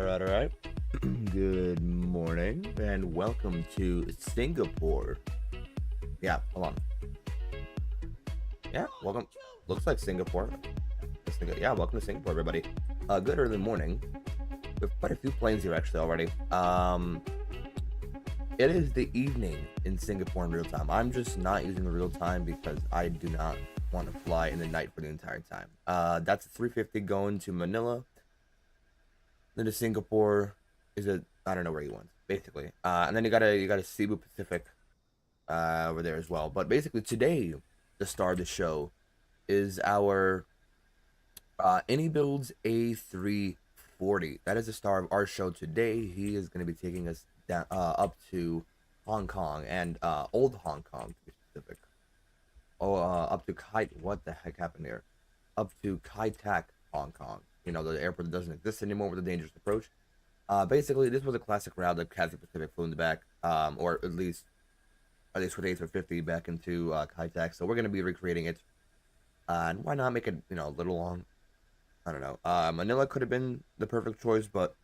All right. Good morning and welcome to Singapore. Yeah, hold on. Yeah, welcome. Looks like Singapore. Yeah, welcome to Singapore, everybody. Good early morning. We have quite a few planes here actually already. It is the evening in Singapore in real time. I'm just not using the real time because I do not want to fly in the night for the entire time. That's a 350 going to Manila. Then to Singapore is I don't know where he went, basically. And then you got a Cebu Pacific over there as well. But basically today, the star of the show is our iniBuilds A340. That is the star of our show today. He is going to be taking us down up to Hong Kong and old Hong Kong to be specific. Up to what the heck happened here? Up to Kai Tak, Hong Kong. You know, the airport that doesn't exist anymore with a dangerous approach. Basically, this was a classic route that Cathay Pacific flew in the back, or at least for the A350 back into Kai Tak. So we're going to be recreating it. And why not make it, you know, a little long? I don't know. Manila could have been the perfect choice, but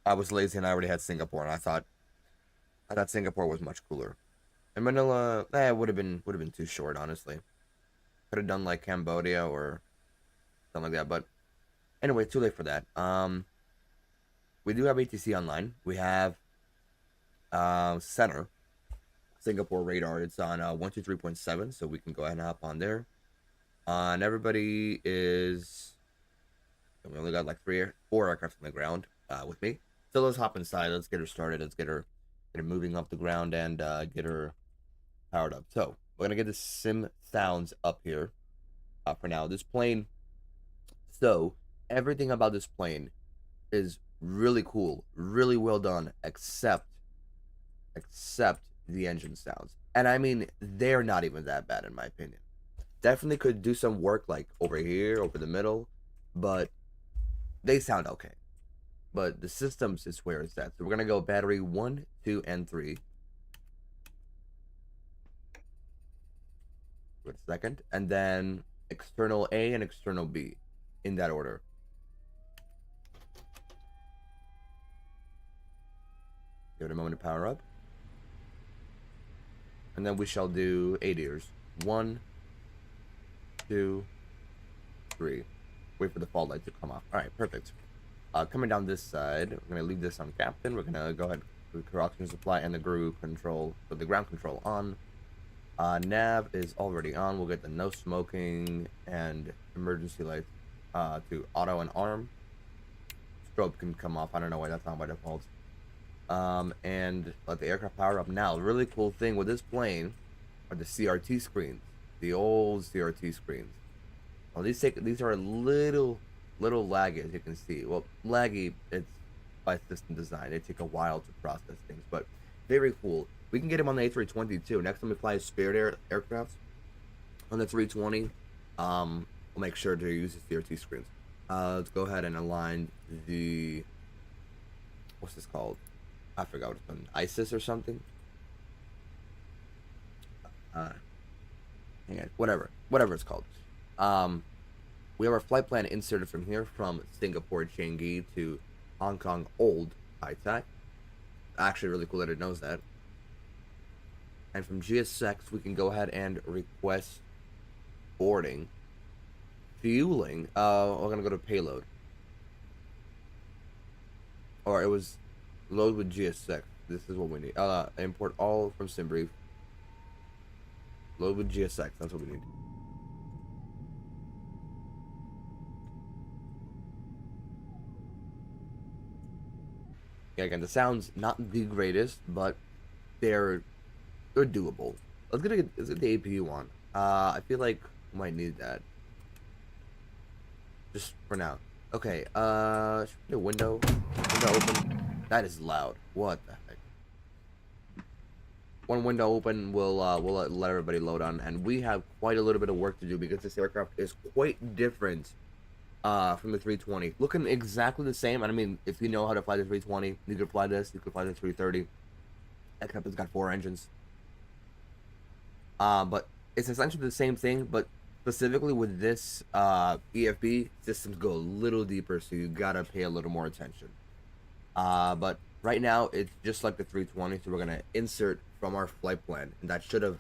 I was lazy and I already had Singapore, and I thought Singapore was much cooler. And Manila, would have been too short, honestly. Could have done like Cambodia or something like that, but anyway, too late for that. We do have ATC online. We have center Singapore radar. It's on 123.7, so we can go ahead and hop on there. And everybody is. We only got like 4 aircraft on the ground with me. So let's hop inside. Let's get her started. Let's get her moving up the ground and get her powered up. So we're gonna get the sim sounds up here for now. This plane. So everything about this plane is really cool, really well done, except the engine sounds. And I mean, they're not even that bad in my opinion. Definitely could do some work like over here, over the middle, but they sound okay. But the systems is where it's at. So we're gonna go battery 1, 2, and 3. Wait a second, and then external A and external B, in that order. Give it a moment to power up. And then we shall do 8 ears. 1, 2, 3. Wait for the fall light to come off. Alright, perfect. Coming down this side, we're going to leave this on captain. We're going to go ahead with the oxygen supply and the ground control on. Nav is already on. We'll get the no smoking and emergency lights to auto and arm. Strobe can come off. I don't know why that's not by default. And let the aircraft power up now. The really cool thing with this plane are the CRT screens, the old CRT screens. Well, these are a little laggy, as you can see. Well, laggy, it's by system design. They take a while to process things, but very cool. We can get him on the A320 too. Next time we fly a Spirit aircraft on the 320, we'll make sure to use the CRT screens. Let's go ahead and align the, what's this called? I forgot what it's called. ISIS or something. Hang on, whatever it's called. We have our flight plan inserted from here, from Singapore Changi to Hong Kong Old Cathay. Actually, really cool that it knows that. And from GSX, we can go ahead and request boarding, fueling. We're gonna go to payload, or it was load with GSX. This is what we need. Import all from SimBrief. Load with GSX. That's what we need. Yeah, again, the sound's not the greatest, but they're doable. Let's get the APU on. I feel like we might need that just for now. Okay. Should we do window open? That is loud. What the heck? One window open, we'll let everybody load on, and we have quite a little bit of work to do because this aircraft is quite different from the 320. Looking exactly the same, and I mean, if you know how to fly the 320, you could fly this. You could fly the 330. Except it's got 4 engines. But it's essentially the same thing, but specifically with this EFB, systems go a little deeper, so you gotta pay a little more attention. But right now, it's just like the 320, so we're gonna insert from our flight plan, and that should have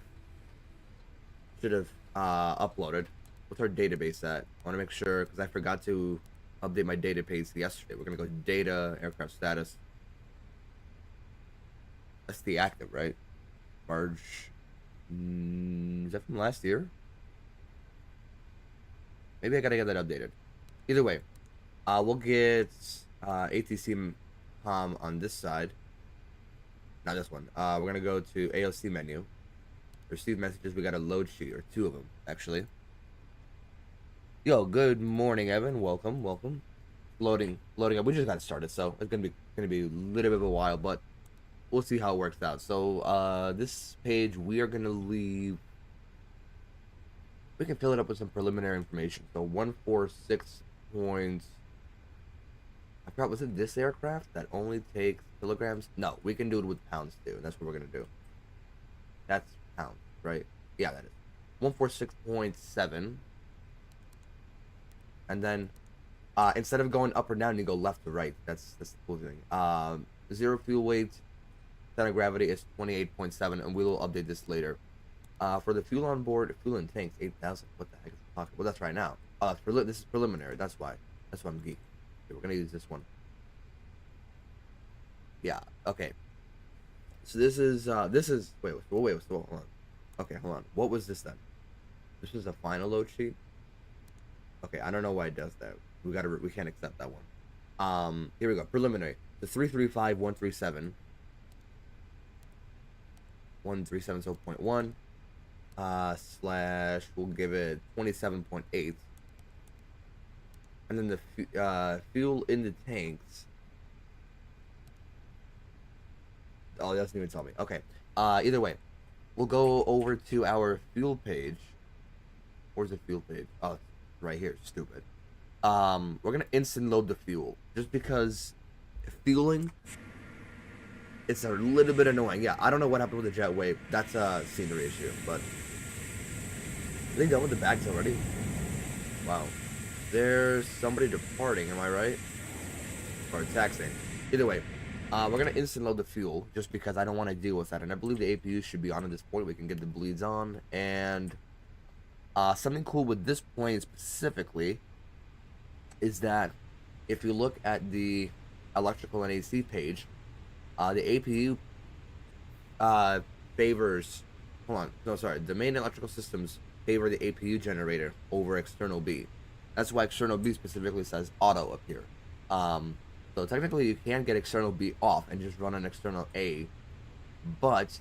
uploaded. What's our database at? I want to make sure, because I forgot to update my database yesterday. We're gonna go data, aircraft status. That's the active, right? March. Is that from last year? Maybe I gotta get that updated. Either way, we'll get ATC on this side. Not this one. We're gonna go to AOC menu. Receive messages. We got a load sheet, or 2 of them actually. Yo, good morning, Evan. Welcome. Loading up. We just got started, so it's gonna be a little bit of a while, but we'll see how it works out. So this page, we are gonna leave. We can fill it up with some preliminary information. So 146 points. I forgot, was it this aircraft that only takes kilograms? No, we can do it with pounds too. And that's what we're gonna do. That's pounds, right? Yeah, that is 146.7. And then instead of going up or down, you go left to right. That's the cool thing. Zero fuel weight, center of gravity is 28.7, and we will update this later. For the fuel on board, fuel in tanks 8,000. What the heck is it talking? Well, that's right now. This is preliminary. That's why I'm geek. Okay, we're gonna use this one. Yeah. Okay. So this is wait, hold on. Okay, hold on. What was this then? This was a final load sheet. Okay, I don't know why it does that. We can't accept that one. Here we go. Preliminary. The 335-137. 137 so 0.1 slash we'll give it 27.8. And then the fuel in the tanks. Oh, it doesn't even tell me. Okay. Either way, we'll go over to our fuel page. Where's the fuel page? Oh, it's right here. Stupid. We're gonna instant load the fuel just because fueling, it's a little bit annoying. Yeah, I don't know what happened with the jetway. That's a scenery issue, but are they done with the bags already? Wow. There's somebody departing, am I right? Or taxing. Either way, We're gonna instant load the fuel just because I don't want to deal with that, and I believe the APU should be on at this point. We can get the bleeds on, and something cool with this plane specifically is that if you look at the electrical and AC page, the APU favors. Hold on, no, sorry. The main electrical systems favor the APU generator over external B. That's why external B specifically says auto up here. So technically you can get external B off and just run an external A, but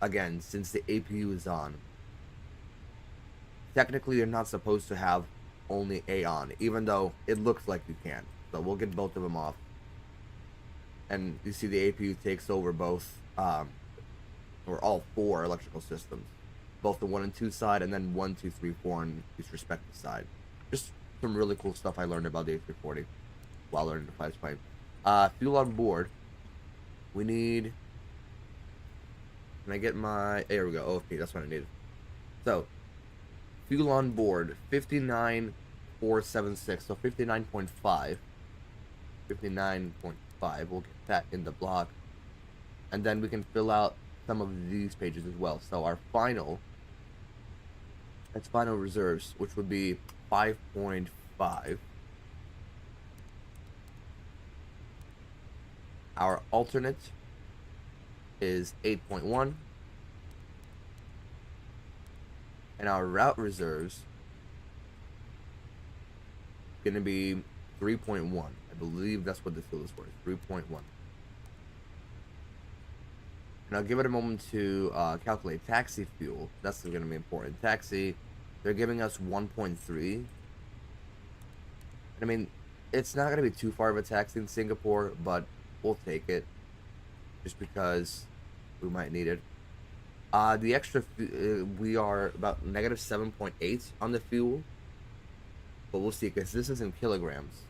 again, since the APU is on, technically you're not supposed to have only A on, even though it looks like you can. So we'll get both of them off. And you see the APU takes over both, or all four electrical systems, both the 1 and 2 side, and then 1, 2, 3, 4 on each respective side. Just some really cool stuff I learned about the A340 while learning to fly this plane. Fuel on board. We need. Can I get my? There we go. OFP. That's what I needed. So, fuel on board 59,476. So 59.5. 59.5. We'll get that in the block, and then we can fill out some of these pages as well. So our final, that's final reserves, which would be 5.5. Our alternate is 8.1. And our route reserves gonna be 3.1. I believe that's what the fuel is worth. 3.1. And I'll give it a moment to calculate taxi fuel. That's going to be important. Taxi, they're giving us 1.3. I mean, it's not going to be too far of a taxi in Singapore, but we'll take it just because we might need it. The extra, we are about negative 7.8 on the fuel, but we'll see because this is in kilograms.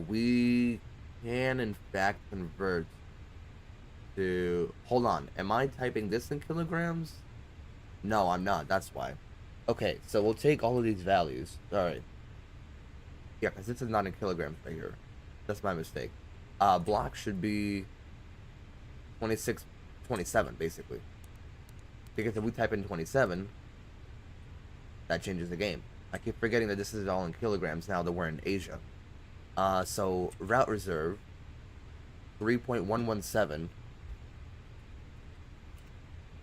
We can, in fact, convert to, hold on, am I typing this in kilograms? No, I'm not, that's why. Okay, so we'll take all of these values. Alright. Yeah, because this is not in kilograms right here. That's my mistake. Block should be 26, 27, basically. Because if we type in 27, that changes the game. I keep forgetting that this is all in kilograms now that we're in Asia. So, route reserve, 3.117.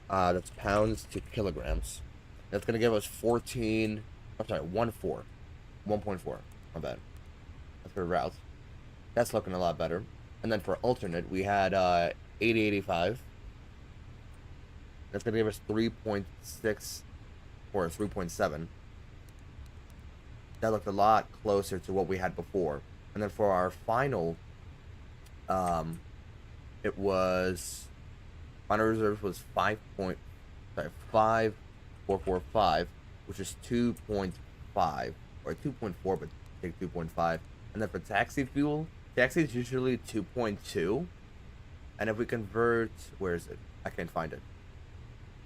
That's pounds to kilograms. That's gonna give us 14. I'm sorry, 1.4. 1.4. My bad. That's for route. That's looking a lot better. And then for alternate, we had 8085. That's gonna give us 3.6 or 3.7. That looked a lot closer to what we had before. And then for our final, it was. Final reserve was 5.445, which is 2.5 or 2.4, but take 2.5. And then for taxi fuel, taxi is usually 2.2. And if we convert, where is it? I can't find it.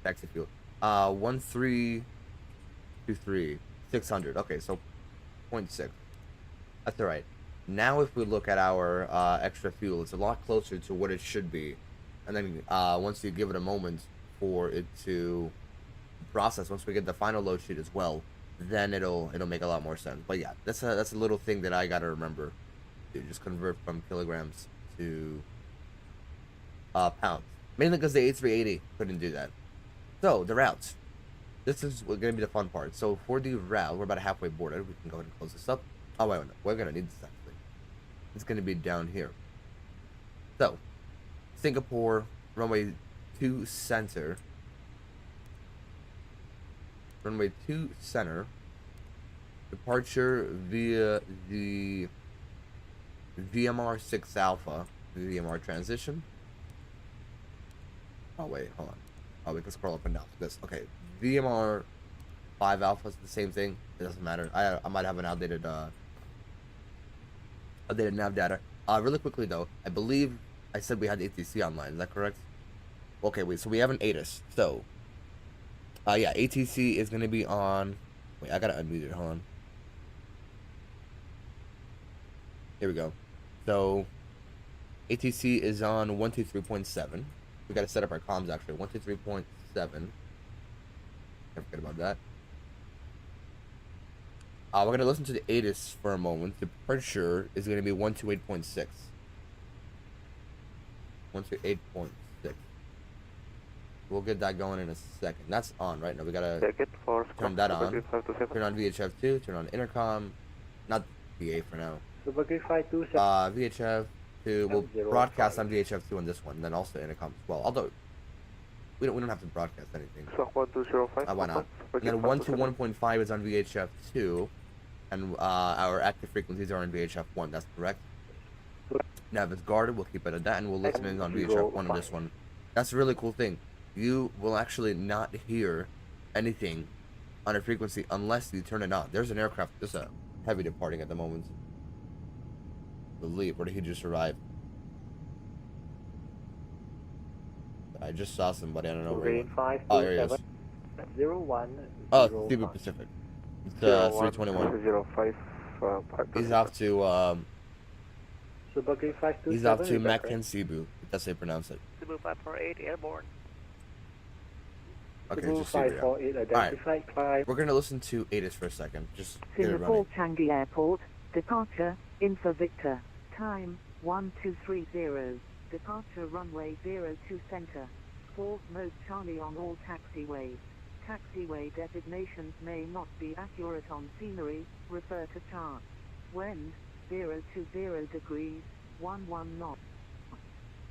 Taxi fuel, 1323 600. Okay, so 0.6. That's all right. Now if we look at our extra fuel, it's a lot closer to what it should be. And then once you give it a moment for it to process, once we get the final load sheet as well, then it'll make a lot more sense. But yeah, that's a little thing that I gotta remember to just convert from kilograms to pounds. Mainly because the A380 couldn't do that. So the routes. This is gonna be the fun part. So for the route, we're about halfway boarded. We can go ahead and close this up. Oh wait, no, we're gonna need this actually. It's gonna be down here. So Singapore, runway 2 center. Runway 2 center. Departure via the VMR 6 Alpha. VMR transition. Oh wait, hold on. Oh, we can scroll up and down like this. Okay, VMR 5 Alpha is the same thing. It doesn't matter. I might have an outdated nav data. Really quickly though, I believe I said we had ATC online. Is that correct? Okay, wait. So we have an ATIS. So, yeah, ATC is gonna be on. Wait, I gotta unmute it. Hold on. Here we go. So, ATC is on 123.7. We got to set up our comms actually. 123.7. Can't forget about that. We're going to listen to the ATIS for a moment. The departure is going to be 128.6. 128.6. We'll get that going in a second. That's on right now. We got to turn that on. Turn on VHF2, turn on intercom. Not VA for now. VHF2, we'll broadcast on VHF2 on this one, and then also intercom as well. Although, we don't have to broadcast anything. Why not? And then 121.5 is on VHF2, and our active frequencies are on VHF1. That's correct. Now, if it's guarded, we'll keep it at that, and we'll listen in on VHF1 on this one. That's a really cool thing. You will actually not hear anything on a frequency unless you turn it on. There's an aircraft, there's a heavy departing at the moment. I believe. Where did he just arrive? I just saw somebody. I don't know where he went. Oh, here he is. 01. Oh, Cebu Pacific. It's 321. He's off to he's off to Mactan Cebu. That's how you pronounce it. Cebu 548 airborne. Okay, just Alright, we're gonna listen to ATIS for a second. Just Singapore Changi Airport, departure, Info Victor, time 1230, departure runway 02 center, 4 mode Charlie on all taxiways. Taxiway designations may not be accurate on scenery, refer to chart. Wind, 020 degrees, 11 knots.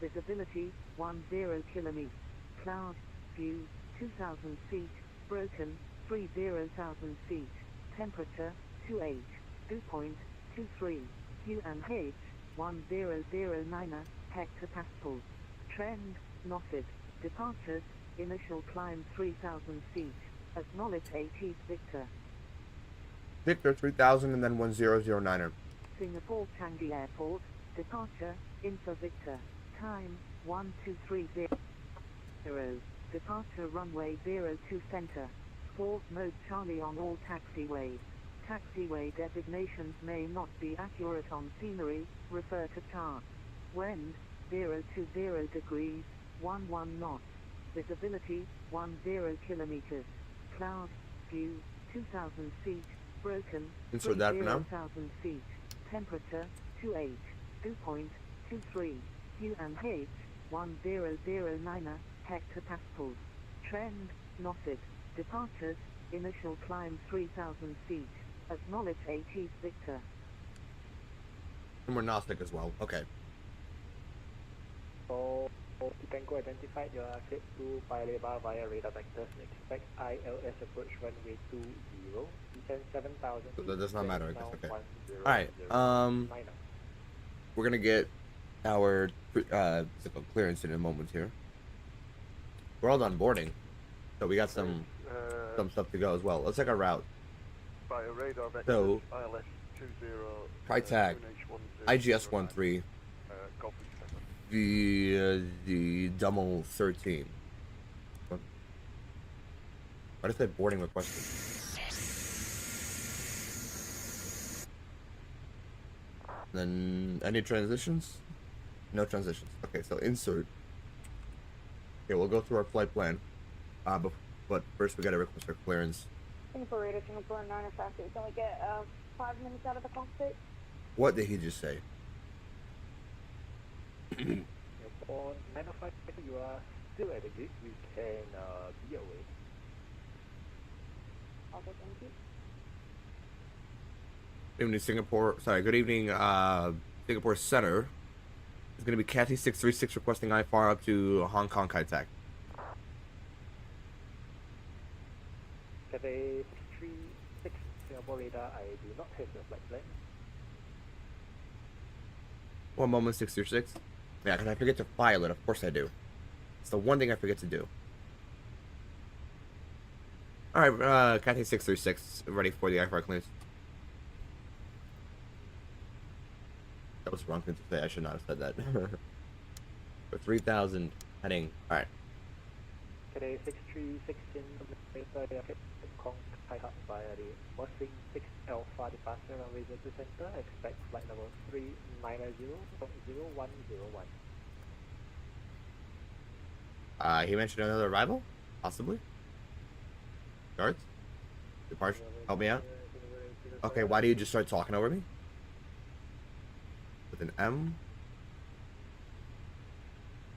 Visibility, 10 kilometers. Cloud, view, 2,000 feet, broken, 30,000 feet, temperature, 28, dew point, 23, QNH, 1009 hectopascals, trend, knotted, departures, initial climb 3,000 feet, acknowledge AT's Victor. Victor 3000 and then 1009er. Singapore Changi Airport, departure, Info Victor, time, 1230. Departure runway 02 center, 4 mode Charlie on all taxiways. Taxiway designations may not be accurate on scenery, refer to chart. Wind, 020 degrees, 11 knots. Visibility, 10 kilometers. Cloud, view, 2,000 feet, broken, 30,000 feet. Temperature, 28, dew point, 23, QNH, 1009 hectopascals. Trend, knotted. Departures, initial climb 3,000 feet. Acknowledge AT's Victor. And we're Gnostic as well. Okay. So, Tango identified your cleared to Paya via radar vectors. Expect ILS approach runway 20. Descend 7,000. So that does not matter, I guess. Okay. Alright. We're gonna get our clearance in a moment here. We're all done boarding, so we got some stuff to go as well. Let's check our route. So, pri tag, IGS-13, the Dummel 13. What is that boarding requested? Then, any transitions? No transitions. Okay, so insert. Okay, we'll go through our flight plan, but first we gotta request our clearance. Singapore Radar, Singapore 9 fast. Can we get 5 minutes out of the cockpit? What did he just say? Singapore 905, you are still at the gate. We can be away. Okay, thank you. Good evening, Singapore. Sorry, good evening, Singapore Center. It's going to be Cathay 636 requesting IFR up to Hong Kong contact. Cathay 636 Singapore Radar, I do not have the flight plan. 1 moment, 636. Yeah, because I forget to file it. Of course I do. It's the one thing I forget to do. Alright, Cathay 636, ready for the IFR clearance. That was the wrong thing to say. I should not have said that. For 3,000 heading. Alright. Cathay 636 in Hong Kong, Thai Hub by via the Mussing 6 Alpha departure runway 02 center. Expect flight level 390.0101. He mentioned another arrival, possibly. Starts. Departure. Help me out. Okay, why do you just start talking over me? With an M.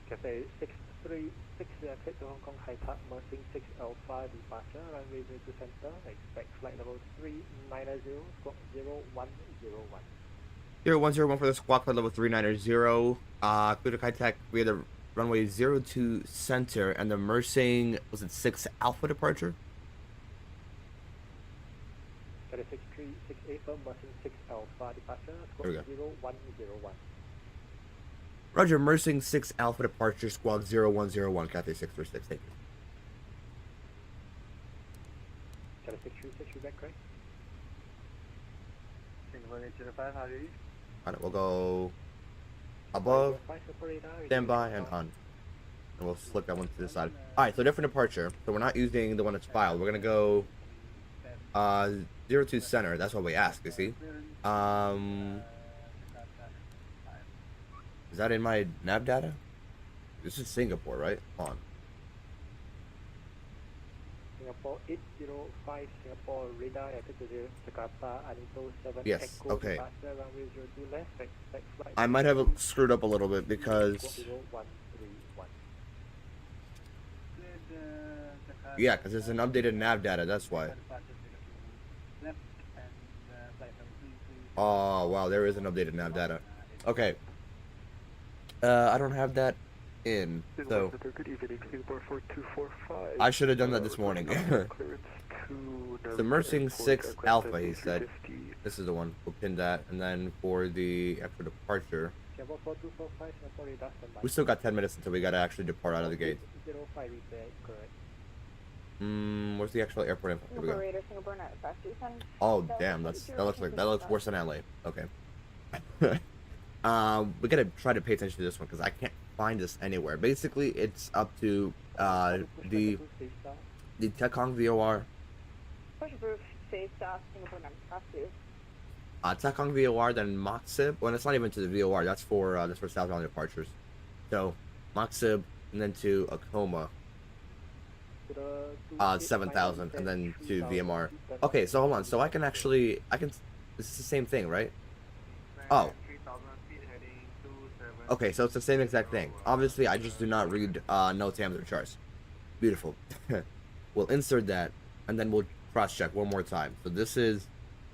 Cathay 636 cleared to Hong Kong High Park Mussing 6 Alpha departure runway 02 center. Expect flight level 390.0101. 0101 for the squawk flight level 390. Clear to contact via the runway 02 center and the Mussing, was it 6 Alpha departure? Cathay 6368 for Mussing 6 Alpha departure. There we go. 0101. Roger, Mussing 6 Alpha departure, squawk 0101, Cathay 636. Thank you. Cathay 636, you back correct? Singapore 805, how do you? Alright, we'll go above, standby, and on. And we'll slip that one to the side. Alright, so different departure. So we're not using the one that's filed. We're gonna go 02 center. That's what we asked, you see. Is that in my nav data? This is Singapore, right? Hold on. Singapore 805, Singapore radar at Jakarta, Anito 7 Yes, Echo okay. departure runway 02 left, expect flight I might have screwed up a little bit because 0131. yeah, because it's an updated nav data. That's why. Oh wow, there is an updated nav data. Okay. I don't have that in, so Good evening, Singapore 4245. I should have done that this morning. The Mussing 6 Alpha, he said. This is the one. We'll pin that, and then for the after departure, Singapore 4245, Singapore radar standby. we still got 10 minutes until we gotta actually depart out of the gate. 05 repair, correct. Where's the actual airport info? Here we Singapore go. Radar, Singapore 952. Oh damn, that looks worse than LA. Okay. We gotta try to pay attention to this one because I can't find this anywhere. Basically, it's up to the Tekong VOR. Push proof, safe stop, Singapore 952. Tekong VOR, then Moxib. Well, it's not even to the VOR. That's for southbound departures. So Moxib, and then to Acoma, 7,000, and then to VMR. Okay, so hold on. So I can. This is the same thing, right? Oh. Okay, so it's the same exact thing. Obviously, I just do not read no TAMs or charts. Beautiful. We'll insert that, and then we'll cross-check one more time. So this is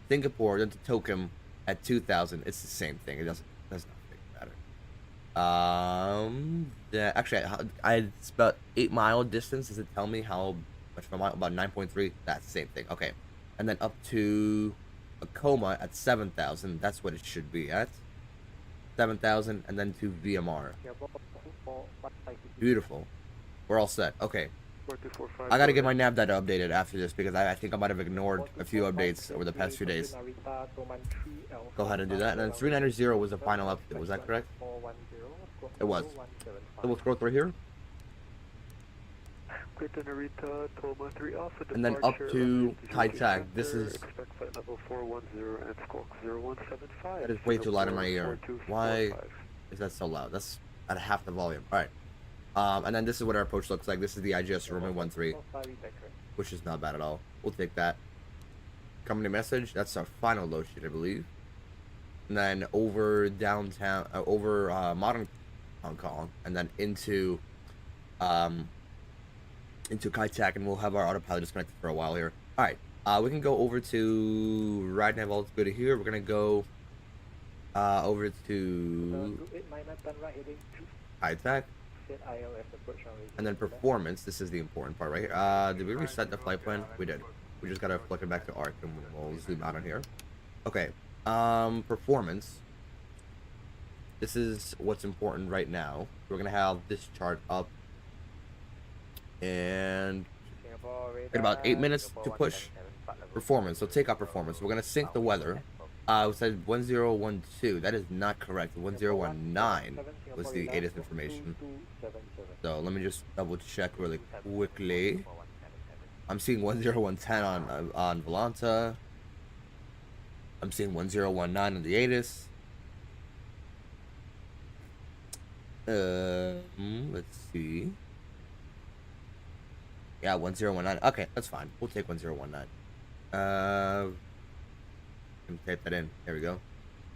Singapore, then to Tokum at 2,000. It's the same thing. It does not matter. Actually, it's about 8 mile distance. Does it tell me how much of a mile? About 9.3. That's the same thing. Okay, and then up to Acoma at 7,000. That's what it should be at. 7,000, and then to VMR. Beautiful. We're all set. Okay. I gotta get my nav data updated after this because I think I might have ignored a few updates over the past few days. Go ahead and do that. And then 390 was the final update. Was that correct? It was. So we'll scroll through here. And then up to Kai-Tak. This is... That is way too loud in my ear. Why is that so loud? That's at half the volume. Alright. And then this is what our approach looks like. This is the IGS Roman 13, which is not bad at all. We'll take that. Company message. That's our final load sheet, I believe. And then over downtown, modern Hong Kong, and then into Kai-Tak, and we'll have our autopilot disconnected for a while here. All right, we can go over to right now. Let's go to here. We're gonna go over to Kai-Tak, and then performance. This is the important part, right here. Did we reset the flight plan? We did. We just gotta flick it back to ARC, and we'll zoom out on here. Okay, performance. This is what's important right now. We're gonna have this chart up. And in about 8 minutes to push performance. So take out performance. We're gonna sync the weather. It said 1012. That is not correct. 1019 was the ATIS information. So let me just double check really quickly. I'm seeing 10110 on Volanta. I'm seeing 1019 on the ATIS. Let's see. Yeah, 1019. Okay, that's fine. We'll take 1019. Let me type that in. There we go.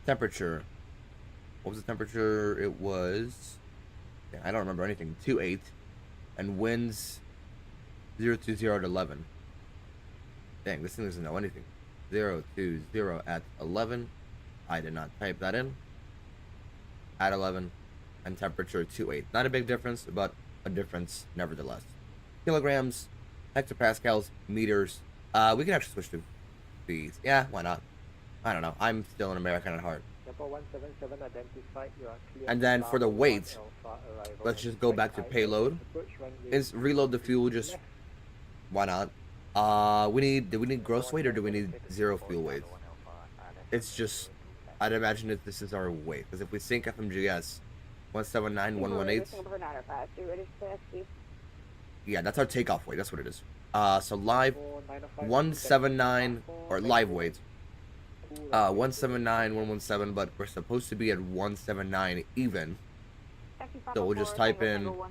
Temperature. What was the temperature? It was... Yeah, I don't remember anything. 28. And winds 020 to 11. Dang, this thing doesn't know anything. 020 at 11. I did not type that in. At 11. And temperature 28. Not a big difference, but a difference nevertheless. Kilograms, hectopascals, meters. We can actually switch to feet. Yeah, why not? I don't know. I'm still an American at heart. Singapore 177 identified, you are clear. And then for the weight, let's just go back to payload. Is reload the fuel just... Why not? Do we need gross weight or do we need zero fuel weight? It's just... I'd imagine that this is our weight. Because if we sync FMGS 179, 118... Yeah, that's our takeoff weight. That's what it is. So live 179 or live weight 179 117, but we're supposed to be at 179 even. So we'll just type in. We'll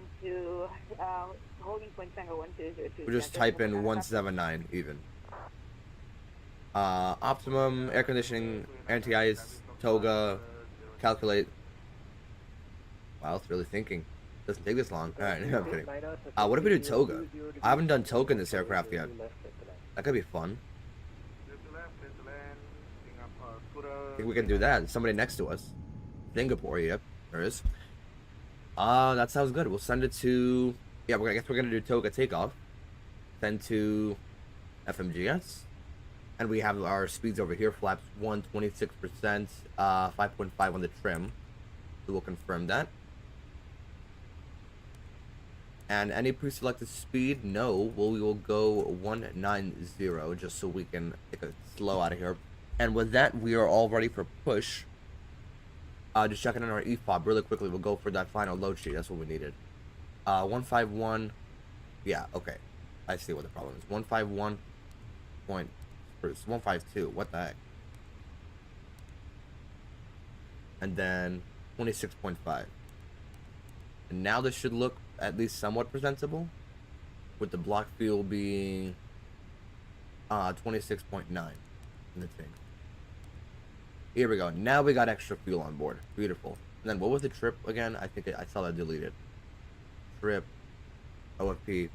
just type in 179 even. Optimum air conditioning, anti-ice, toga, calculate. Wow, it's really thinking. Doesn't take this long. Alright, no, I'm kidding. What if we do toga? I haven't done toga in this aircraft yet. That could be fun. I think we can do that. Somebody next to us. Singapore, yep. There is. That sounds good. We'll send it to... Yeah, I guess we're going to do toga takeoff. Send to FMGS. And we have our speeds over here. Flaps 1, 26%, 5.5 on the trim. So we'll confirm that. And any pre-selected speed, no. Well, we will go 190 just so we can take a slow out of here. And with that, we are all ready for push. Just checking on our EFOB really quickly. We'll go for that final load sheet. That's what we needed. 151. Yeah, okay. I see what the problem is. 151. 152. What the heck? And then 26.5. And now this should look at least somewhat presentable, with the block fuel being 26.9 in the tank. Here we go. Now we got extra fuel on board. Beautiful. And then what was the trip again? I think I saw that deleted. Trip. OFP.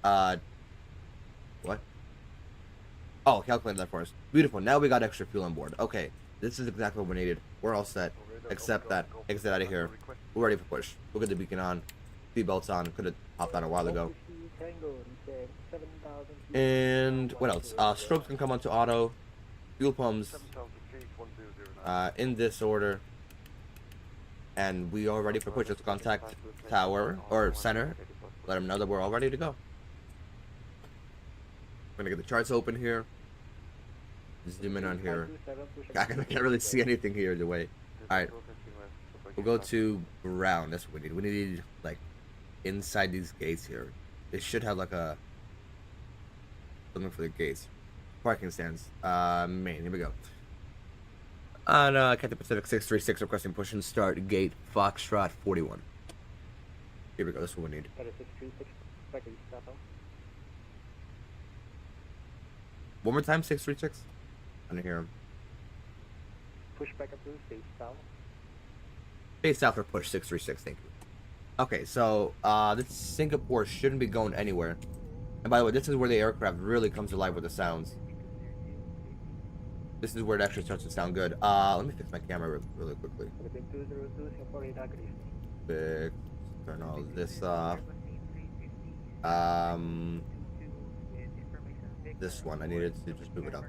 What? Oh, calculate that for us. Beautiful. Now we got extra fuel on board. Okay. This is exactly what we needed. We're all set. Except that. Exit out of here. We're ready for push. We'll get the beacon on. Seatbelts on. Could have popped on a while ago. And what else? Strobes can come onto auto. Fuel pumps. In this order. And we are ready for push. Let's contact tower or center. Let them know that we're all ready to go. I'm gonna get the charts open here. Zoom in on here. I can't really see anything here the way. Alright. We'll go to ground. That's what we need. We need like inside these gates here. They should have like a something for the gates. Parking stands. Main. Here we go. On Cathay Pacific 636 requesting push and start gate Foxtrot 41. Here we go. That's what we need. One more time, 636. I didn't hear him. Push back up to face south. Face south for push 636. Thank you. Okay, so this Singapore shouldn't be going anywhere. And by the way, this is where the aircraft really comes to life with the sounds. This is where it actually starts to sound good. Let me fix my camera really quickly. Fix. Turn all this off. This one, I needed to just move it up.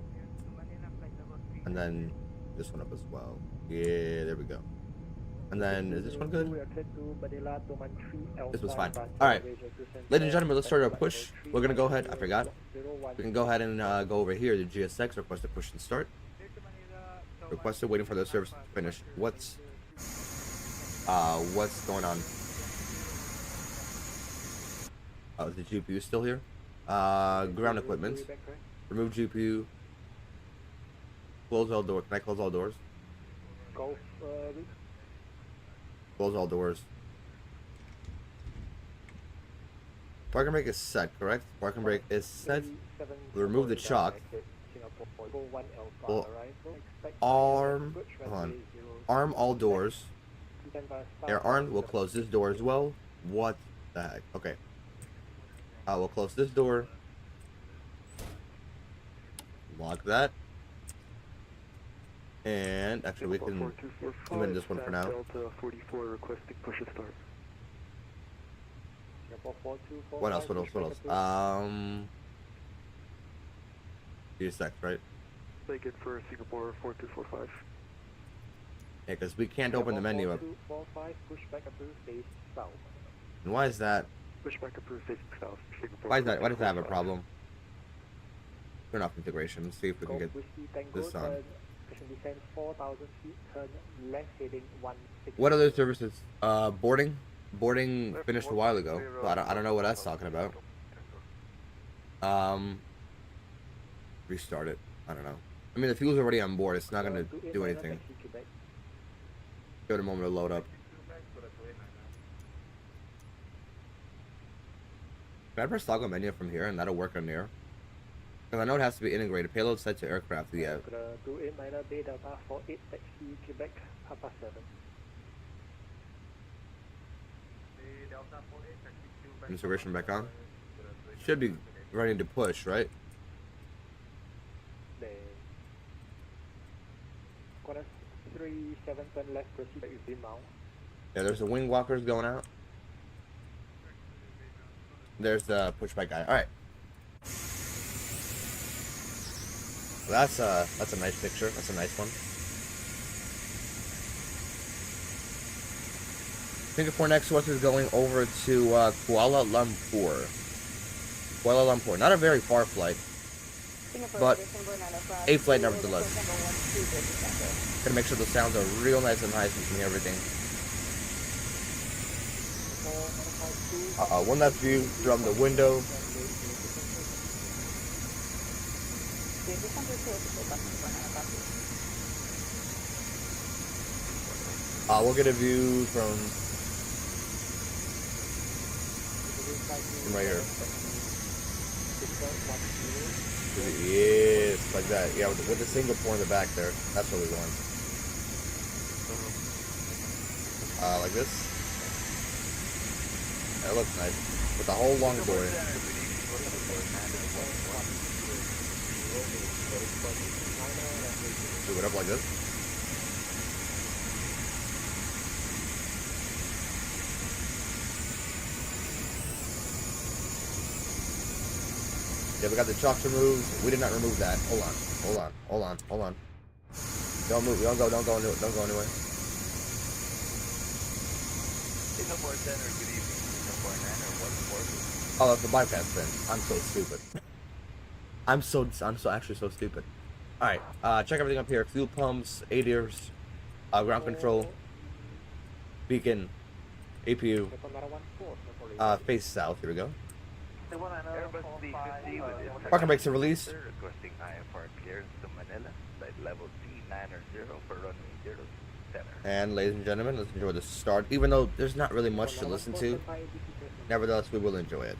And then this one up as well. Yeah, there we go. And then, is this one good? This was fine. Alright. Ladies and gentlemen, let's start our push. We're gonna go ahead, I forgot. We can go ahead and go over here to GSX, request a push and start. Requested, waiting for the service to finish. What's going on? Oh, is the GPU still here? Ground equipment. Remove GPU. Close all doors. Can I close all doors? Golf, Close all doors. Parking brake is set, correct? Parking brake is set. Remove the chalk. Well, arm. Hold on. Arm all doors. Air armed. We'll close this door as well. What the heck? Okay. We'll close this door. Lock that. And actually, we can limit this one for now. Delta 44 requesting push and start. What else? VHXX, right? Make it for Singapore 4245. Yeah, because we can't open the menu up. 4245, push back approved, face south. And why is that? Push back approved facing south. Singapore Why does that have a 4245. problem? Turn off configuration. Let's see if we can get this on. Descend 4,000 feet, turn left heading 16. What other services? Boarding finished a while ago. So I don't know what that's talking about. Restart it. I don't know. I mean, the fuel's already on board. It's not gonna do anything. Give it a moment to load up. Can I press toggle menu from here and that'll work on there? Because I know it has to be integrated. Payload set to aircraft. Yeah. 28 minor Bay Delta 48 taxi Quebec Papa 7. Integration back on. Should be ready to push, right? Then Qantas 37 turn left, proceed with inbound. Yeah, there's the wing walkers going out. There's the pushback guy. All right. So that's a nice picture. That's a nice one. Singapore next to us is going over to Kuala Lumpur. Kuala Lumpur. Not a very far flight, but a flight nevertheless. Gotta make sure the sounds are real nice and high so you can hear everything. One left view from the window. We'll get a view from right here. Yes, like that. Yeah, with the Singapore in the back there. That's what we want. Like this. That looks nice. With the whole long board. Do it up like this. Yeah, we got the chalk removed. We did not remove that. Hold on. Don't move. Don't go anywhere. Singapore Center, good evening. Singapore 9 or 140. Oh, that's the bypass thing. I'm so stupid. I'm actually so stupid. Alright, check everything up here. Fuel pumps, ADIRs, ground control, beacon, APU, face south. Here we go. Airbus A340 with Parking brakes are released. requesting IFR clearance to Manila, flight level C9 for runway 0 center. And ladies and gentlemen, let's enjoy the start. Even though there's not really much to listen to, nevertheless we will enjoy it.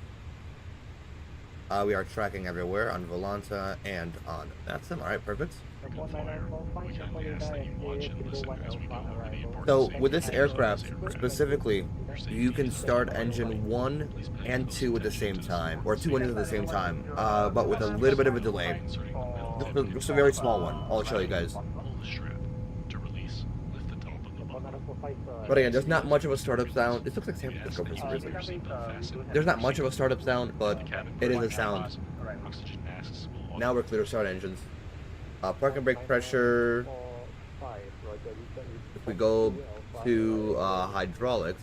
We are tracking everywhere on Volanta and on Maxim. Alright, perfect. So with this aircraft specifically, you can start engine 1 and 2 at the same time, or 2 engines at the same time, but with a little bit of a delay. Just a very small one. I'll show you guys. But again, there's not much of a startup sound. This looks like San Francisco for some reason. There's not much of a startup sound, but it is a sound. Now we're clear to start engines. Parking brake pressure. If we go to hydraulics,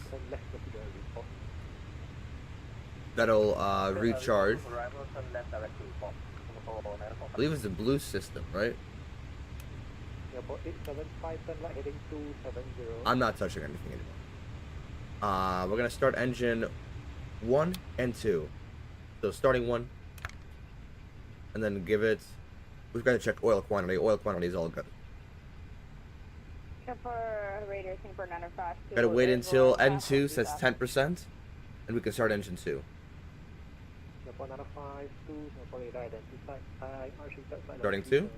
that'll recharge. I believe it's the blue system, right? I'm not touching anything anymore. We're gonna start engine 1 and 2. So starting 1, and then give it. We've got to check oil quantity. Oil quantity is all good. Singapore Raider, Singapore 952. Gotta wait until N2 says 10%, and we can start engine 2. Singapore 952, Singapore radar identified. Starting 2.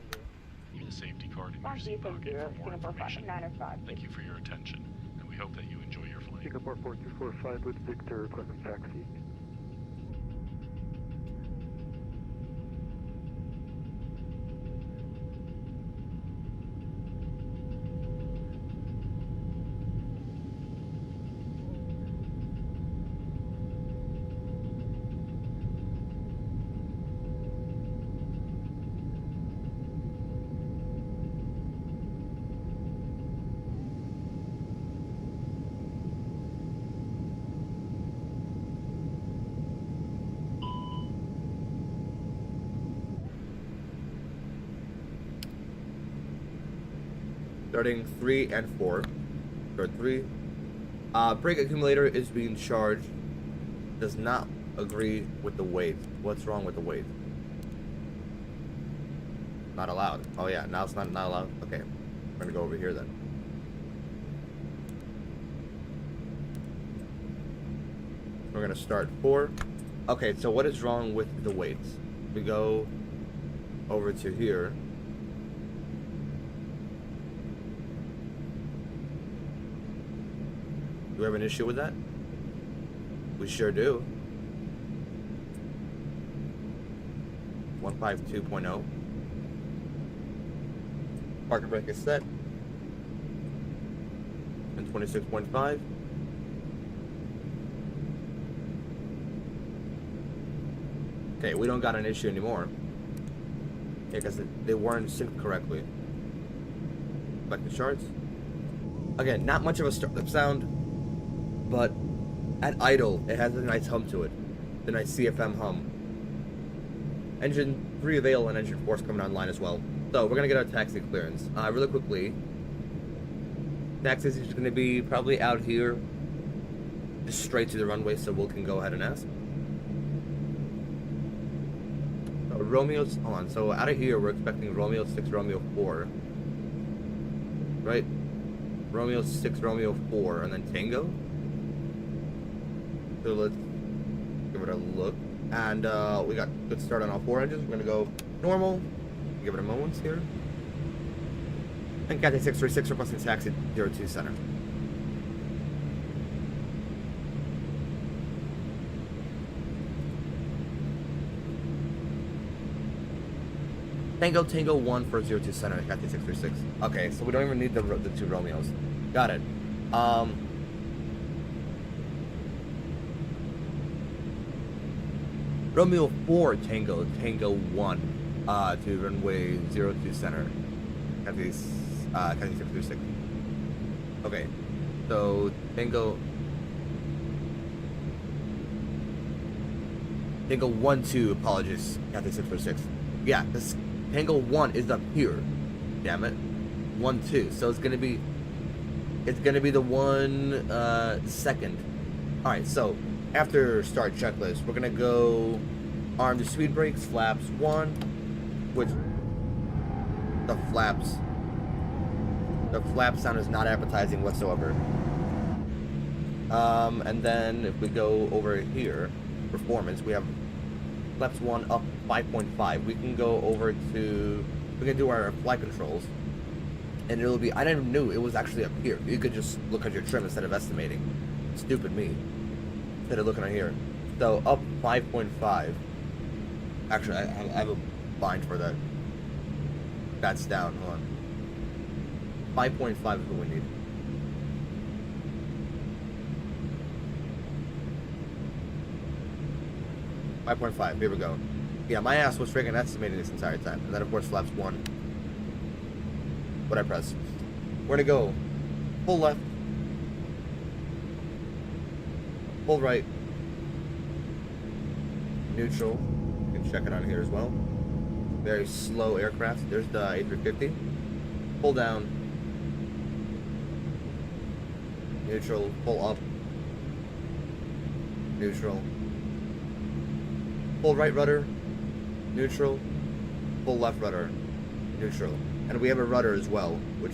Use the safety card in your Bombay seat pocket for more Singapore information. 905. Thank you for your attention, and we hope that you enjoy your flight. Singapore 4245 with Victor, requesting taxi. Starting 3 and 4. Start 3. Brake accumulator is being charged. Does not agree with the weight. What's wrong with the weight? Not allowed. Oh yeah, now it's not allowed. Okay, we're gonna go over here then. We're gonna start 4. Okay, so what is wrong with the weights? We go over to here. Do we have an issue with that? We sure do. 152.0. Parking brake is set. And 26.5. Okay, we don't got an issue anymore. Yeah, because they weren't synced correctly. Back to charts. Again, not much of a startup sound. But at idle, it has a nice hum to it. The nice CFM hum. Engine 3 avail and engine 4 is coming online as well. So we're going to get our taxi clearance. Really quickly. Taxi is going to be probably out here. Just straight to the runway, so we can go ahead and ask. So Romeo's, hold on. So out of here, we're expecting Romeo 6, Romeo 4. Right? Romeo 6, Romeo 4, and then Tango. So let's give it a look. And we got good start on all 4 engines. We're going to go normal. Give it a moment here. And Cathay 636 requesting taxi 02 center. Tango 1 for 02 center at Cathay 636. Okay, so we don't even need the 2 Romeos. Got it. Romeo 4 Tango 1 to runway 02 center at these Cathay 636. Okay, so Tango 1-2, apologies, Cathay 646. Yeah, this Tango 1 is up here. Damn it. 1-2. So it's gonna be the 1 second. Alright, so after start checklist, we're gonna go arm the speed brakes, flaps 1, which the flap sound is not appetizing whatsoever. And then if we go over here, performance, we have flaps 1 up 5.5. We can go over to, we can do our flight controls, and it'll be, I never knew it was actually up here. You could just look at your trim instead of estimating. Stupid me. Instead of looking at here. So up 5.5. Actually, I have a bind for that. That's down. Hold on. 5.5 is what we need. .5. Here we go. Yeah, my ass was freaking estimating this entire time. And then, of course, flaps 1. What I press. We're gonna go full left, full right, neutral. You can check it on here as well. Very slow aircraft. There's the A350. Pull down, neutral, pull up, neutral. Full right rudder, neutral, full left rudder, neutral. And we have a rudder as well, which...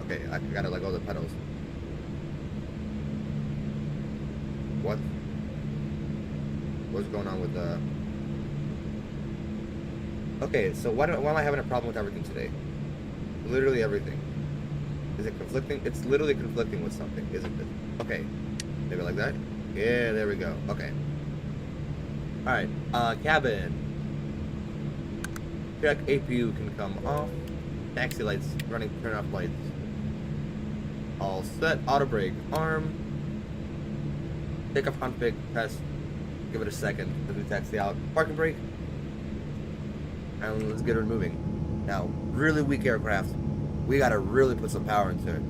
Okay, I gotta let go of the pedals. What? What's going on with the... Okay, so why am I having a problem with everything today? Literally everything. Is it conflicting? It's literally conflicting with something, isn't it? Okay. Maybe like that? Yeah, there we go. Okay. Alright, cabin. Check APU can come off. Taxi lights running, turn off lights. All set. Auto brake arm. Take off config, test. Give it a second to do taxi out. Parking brake. And let's get her moving. Now, really weak aircraft. We gotta really put some power into it.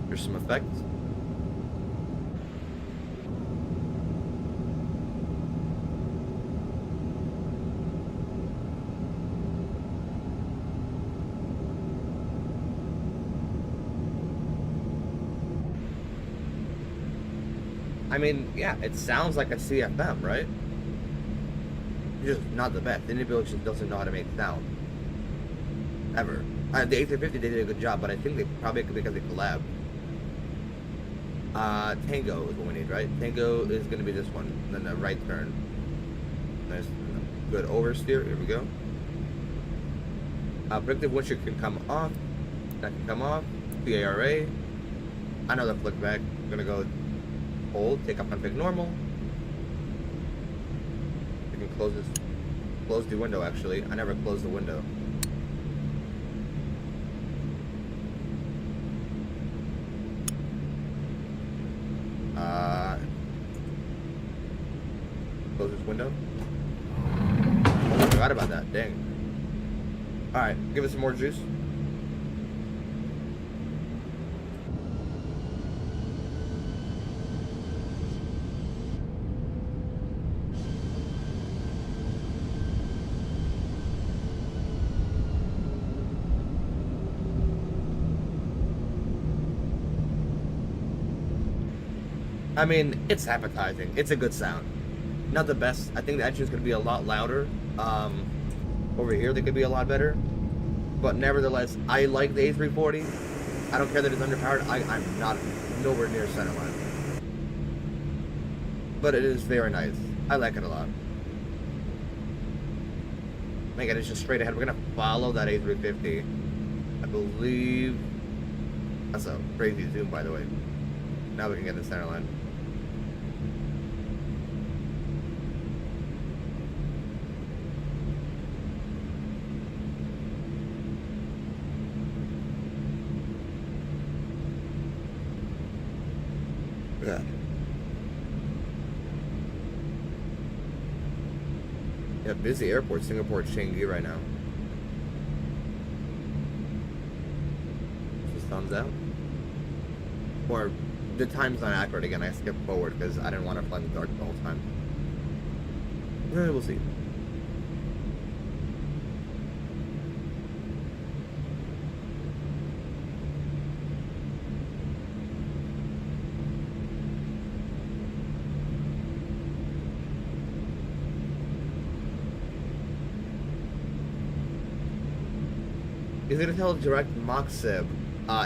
Here's some effects. I mean, yeah, it sounds like a CFM, right? It's just not the best. iniBuilds just doesn't know how to make sound. Ever. The A350 they did a good job, but I think they probably because they collabed. Tango is what we need, right? Tango is going to be this one. And then a right turn. Nice. Good oversteer. Here we go. Predictive windshield can come off. That can come off. PARA. I know the flick back. I'm going to go hold. Take off config normal. We can close this. Close the window, actually. I never closed the window. Close this window. Oh, I forgot about that. Dang. Alright, give us some more juice. I mean, it's appetizing. It's a good sound. Not the best. I think the engine's going to be a lot louder. Over here, they could be a lot better. But nevertheless, I like the A340. I don't care that it's underpowered. I'm not nowhere near centerline. But it is very nice. I like it a lot. My God, it's just straight ahead. We're going to follow that A350. I believe... That's a crazy zoom, by the way. Now we can get the centerline. Yeah. Yeah, busy airport, Singapore Changi right now. Just thumbs out. Or the time's not accurate again. I skipped forward because I didn't want to fly in the dark the whole time. We'll see. Is it a direct Mach sib,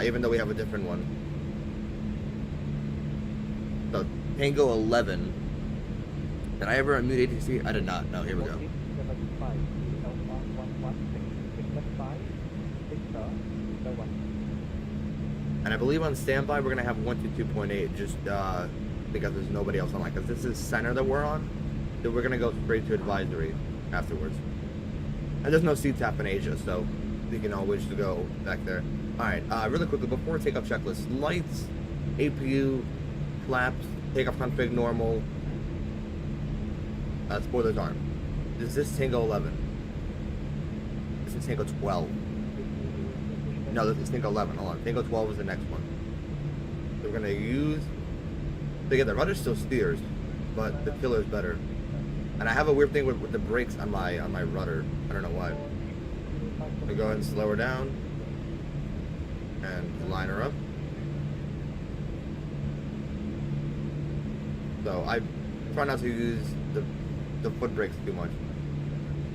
even though we have a different one? So, Tango 11. Did I ever unmute ATC? I did not. No, here we go. And I believe on standby we're going to have 122.8 just because there's nobody else online. Because this is center that we're on. So we're going to go straight to advisory afterwards. And there's no CTAP in Asia, so we can always go back there. Alright, really quickly, before we take up checklist, lights, APU, flaps, take off config normal, spoilers arm. Is this Tango 11? This is Tango 12. No, this is Tango 11, hold on. Tango 12 is the next one. So we're gonna use, so yeah, the rudder still steers, but the killer is better. And I have a weird thing with the brakes on my rudder. I don't know why. We go ahead and slow her down and line her up. so I try not to use the foot brakes too much,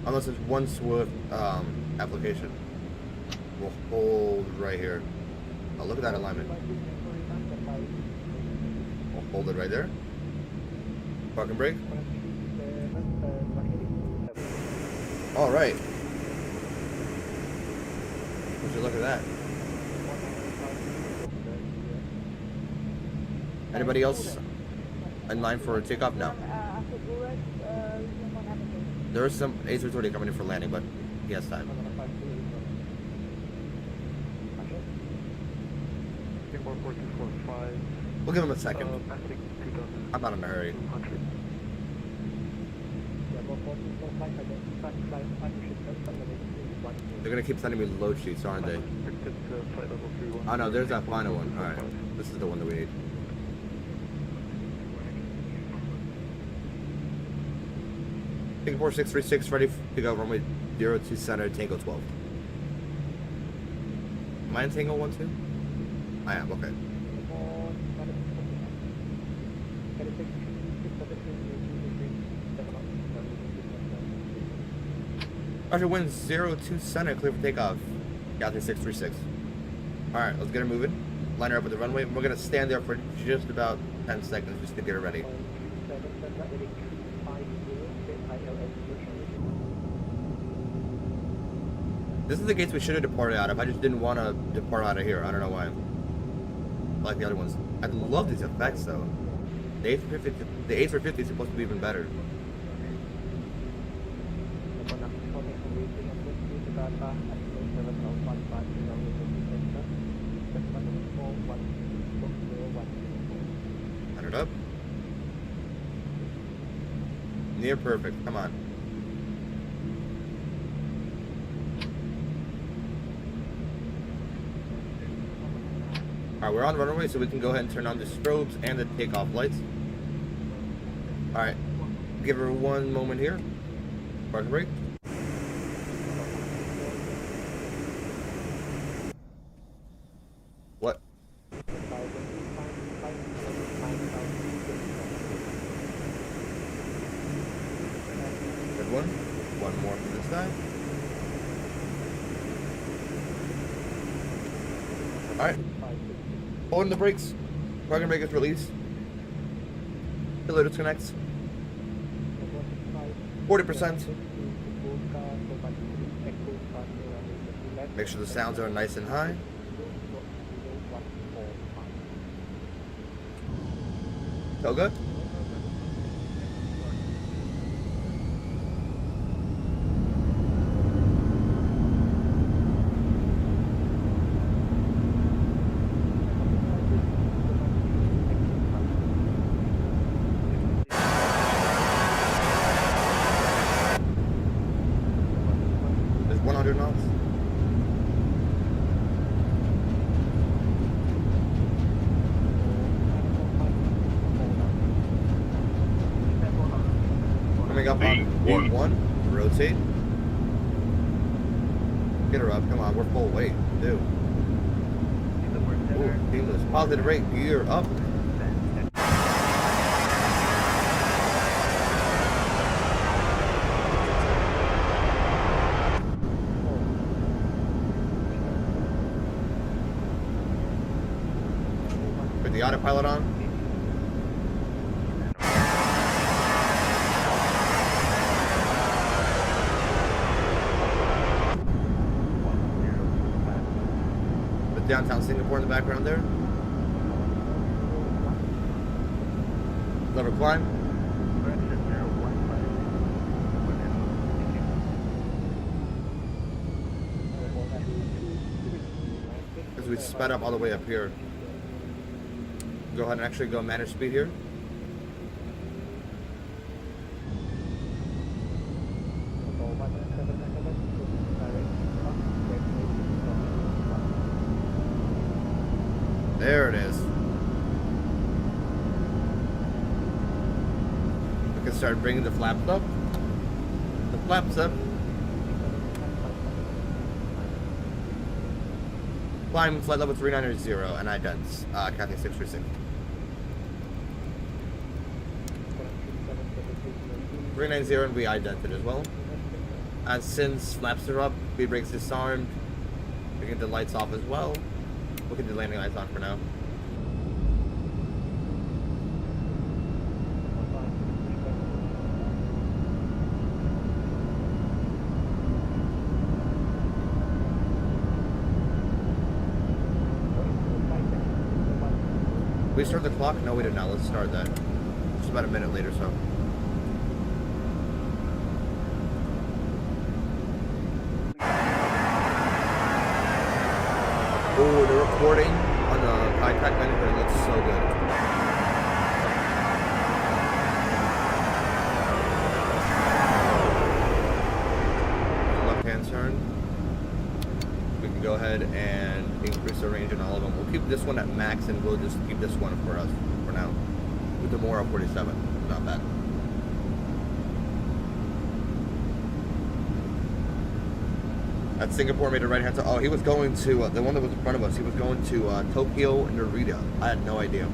unless it's one swift application. We'll hold right here. Oh, look at that alignment. We'll hold it right there. Parking brake. All right. Would you look at that? Anybody else in line for takeoff now? There is some A340 coming in for landing, but he has time. Singapore 4245. We'll give him a second. Passing 2000. I'm not in a hurry. 200. They're gonna keep sending me load sheets, aren't they? Expected flight level 31. Oh no, there's that final one. All right, this is the one that we need. Singapore 636 ready to go runway 02 center Tango 12. Am I in Tango 12? I am, okay. Roger, wind 02 center, clear for takeoff. Cathay 636. Alright, let's get her moving. Line her up with the runway. We're gonna stand there for just about 10 seconds just to get her ready. This is the gates we should have departed out of. I just didn't want to depart out of here. I don't know why. Like the other ones. I love these effects though. The A350 is supposed to be even better. Line it up. Near perfect. Come on. Alright, we're on the runway, so we can go ahead and turn on the strobes and the takeoff lights. Alright, give her one moment here. Parking brake. What? Good one. One more for this side. Alright. Holding the brakes. Parking brake is released. Pillar disconnects. 40%. Make sure the sounds are nice and high. Feel good? There's 100 knots. Coming up on port 1, rotate. Get her up, come on, we're full weight, dude. Ooh, seamless. Positive rate, gear up. Put the autopilot on. Downtown Singapore in the background there. Lever climb. As we sped up all the way up here. Go ahead and actually go manage speed here. There it is. We can start bringing the flaps up. The flaps up. Climb flight level 390 and idents. Cathay 636. 390 and we idented as well. And since flaps are up, speed brakes disarmed, we can get the lights off as well. We'll get the landing lights on for now. We start the clock? No, we did not. Let's start that. Just about a minute later, so. Oh, the recording on the high-tech menu looks so good. Left-hand turn. We can go ahead and increase the range on all of them. We'll keep this one at max, and we'll just keep this one for us for now. With the Mora 47, not bad. At Singapore made a right-hand turn. Oh, he was going to the one that was in front of us. He was going to Tokyo and Narita. I had no idea.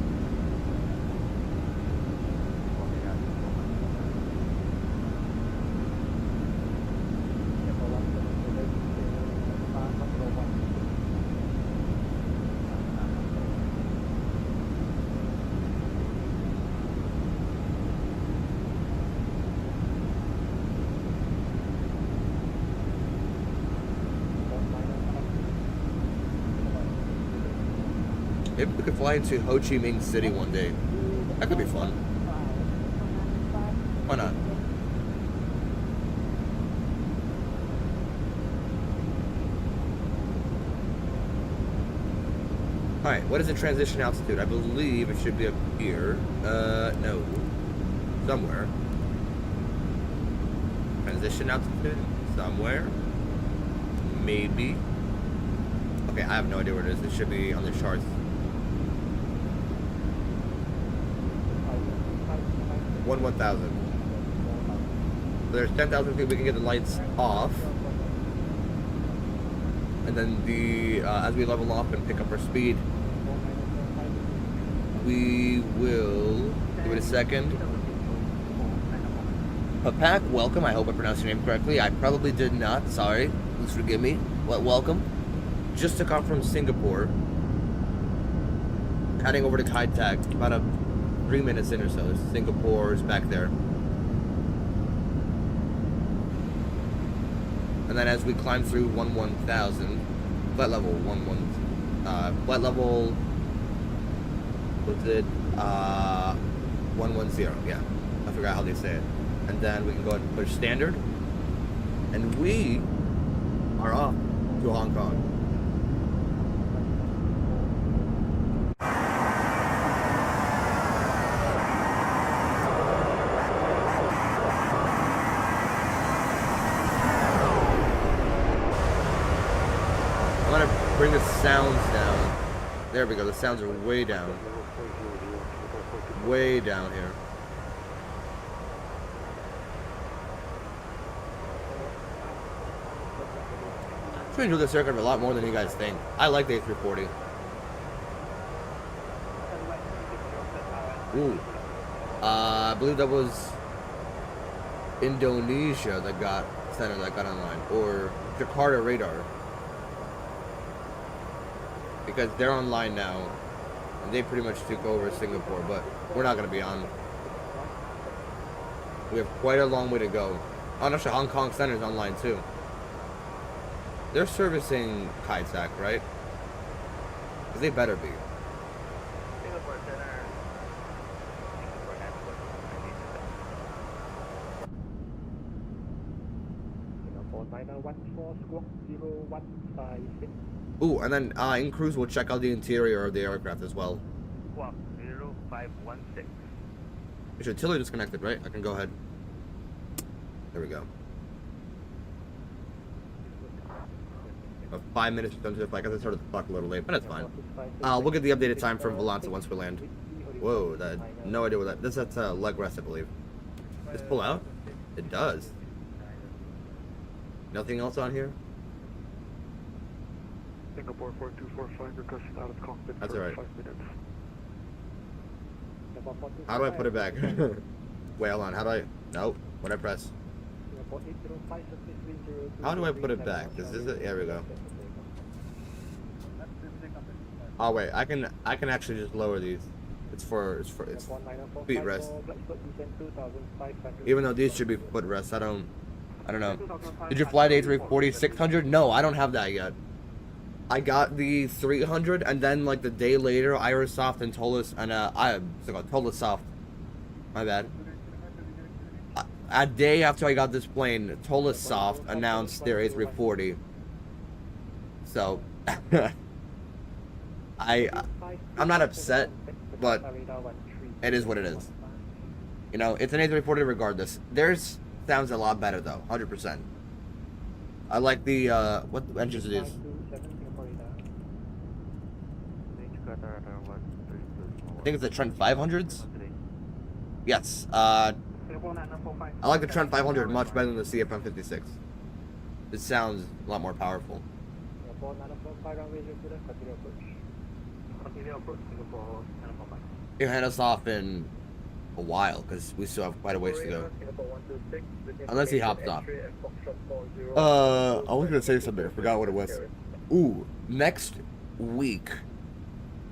Maybe we could fly into Ho Chi Minh City one day. That could be fun. Why not? Alright, what is the transition altitude? I believe it should be up here. No. Somewhere. Transition altitude? Somewhere. Maybe. Okay, I have no idea where it is. It should be on the charts. One 1,000. There's 10,000 feet. We can get the lights off, and then the as we level off and pick up our speed, we will give it a second. Papak, welcome. I hope I pronounced your name correctly. I probably did not. Sorry. Please forgive me. Well, welcome. Just took off from Singapore, heading over to Kai Tak. About a 3 minutes in or so. Singapore is back there. And then as we climb through 1,000, flight level flight level, what's it? 110, yeah. I forgot how they say it. And then we can go ahead and push standard. And we are off to Hong Kong. Bring the sounds down. There we go. The sounds are way down. Way down here. I enjoy this aircraft a lot more than you guys think. I like the A340. Ooh. I believe that was Indonesia that got online, or Jakarta Radar. Because they're online now, and they pretty much took over Singapore, but we're not going to be on. We have quite a long way to go. Oh, actually, Hong Kong Center is online too. They're servicing Kai Tak, right? Because they better be. Singapore Center. Singapore Airport. Singapore 914 squawk 0156. Ooh, and then in cruise, we'll check out the interior of the aircraft as well. Squawk 0516. It's artillery disconnected, right? I can go ahead. There we go. 5 minutes into the flight, because I started the clock a little late, but that's fine. We'll get the updated time from Volanta once we land. Whoa, that, no idea what that, that's leg rest, I believe. Just pull out? It does. Nothing else on here? Singapore 4245 requesting out of cockpit. That's for alright. 5 minutes. How do I put it back? Wait, hold on, how do I, nope. What I press? Singapore 805, surface wind 02. How do I put it back? Is this it? There we go. Oh wait, I can actually just lower these. It's feet rest. Even though these should be foot rest, I don't know. Did you fly the A340-600? No, I don't have that yet. I got the 300, and then like the day later, Aerosoft and Tolasoft. My bad. A day after I got this plane, Tolasoft announced their A340. So, I'm not upset, but it is what it is. You know, it's an A340 regardless. Theirs sounds a lot better though, 100%. I like the what engines it is. I think it's the Trent 500s. Yes. I like the Trent 500 much better than the CFM56. It sounds a lot more powerful. You hand us off in a while because we still have quite a ways to go. Unless he hops off. I was gonna say something. I forgot what it was. Ooh, next week,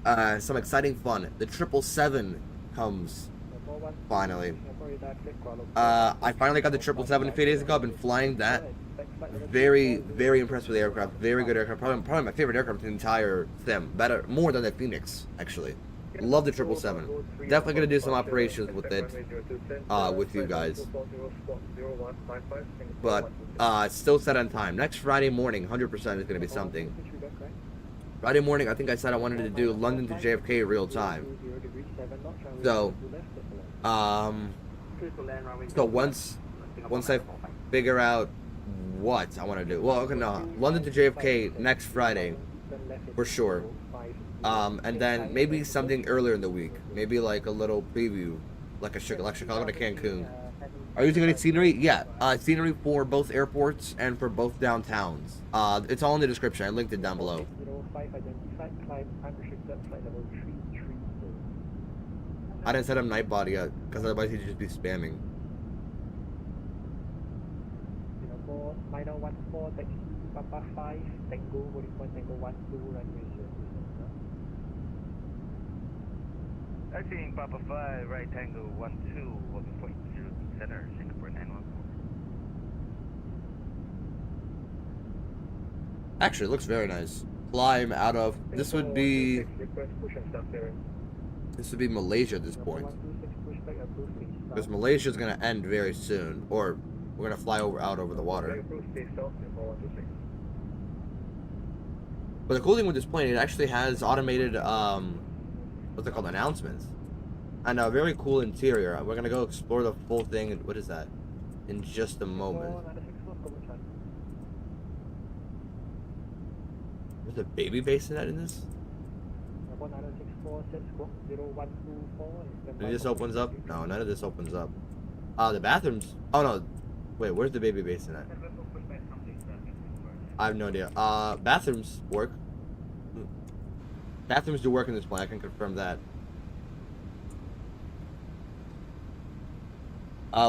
some exciting fun. The 777 comes finally. I finally got the 777 a few days ago. I've been flying that. Very, very impressed with the aircraft. Very good aircraft. Probably my favorite aircraft in the entire sim. Better, more than the Phoenix, actually. Love the 777. Definitely gonna do some operations with it, with you guys. But it's still set on time. Next Friday morning, 100% is gonna be something. Friday morning, I think I said I wanted to do London to JFK real time. So, once I figure out what I want to do, well, okay, no, London to JFK next Friday, for sure. And then maybe something earlier in the week, maybe like a little preview, like Chicago to Cancun. Are you using any scenery? Yeah, scenery for both airports and for both downtowns. It's all in the description. I linked it down below. I didn't set up night body yet, because otherwise he'd just be spamming. Taxiing Papa 5, right Tango 12, looking for 0 center, Singapore 914. Actually, it looks very nice. Climb out of, this would be Malaysia at this point. Because Malaysia is going to end very soon, or we're going to fly out over the water. But the cool thing with this plane, it actually has automated, what's it called, announcements. And a very cool interior. We're going to go explore the full thing. What is that? In just a moment. There's a baby bassinet in this? And this opens up? No, none of this opens up. The bathrooms. Oh no. Wait, where's the baby bassinet? I have no idea. Bathrooms work. Bathrooms do work in this plane, I can confirm that.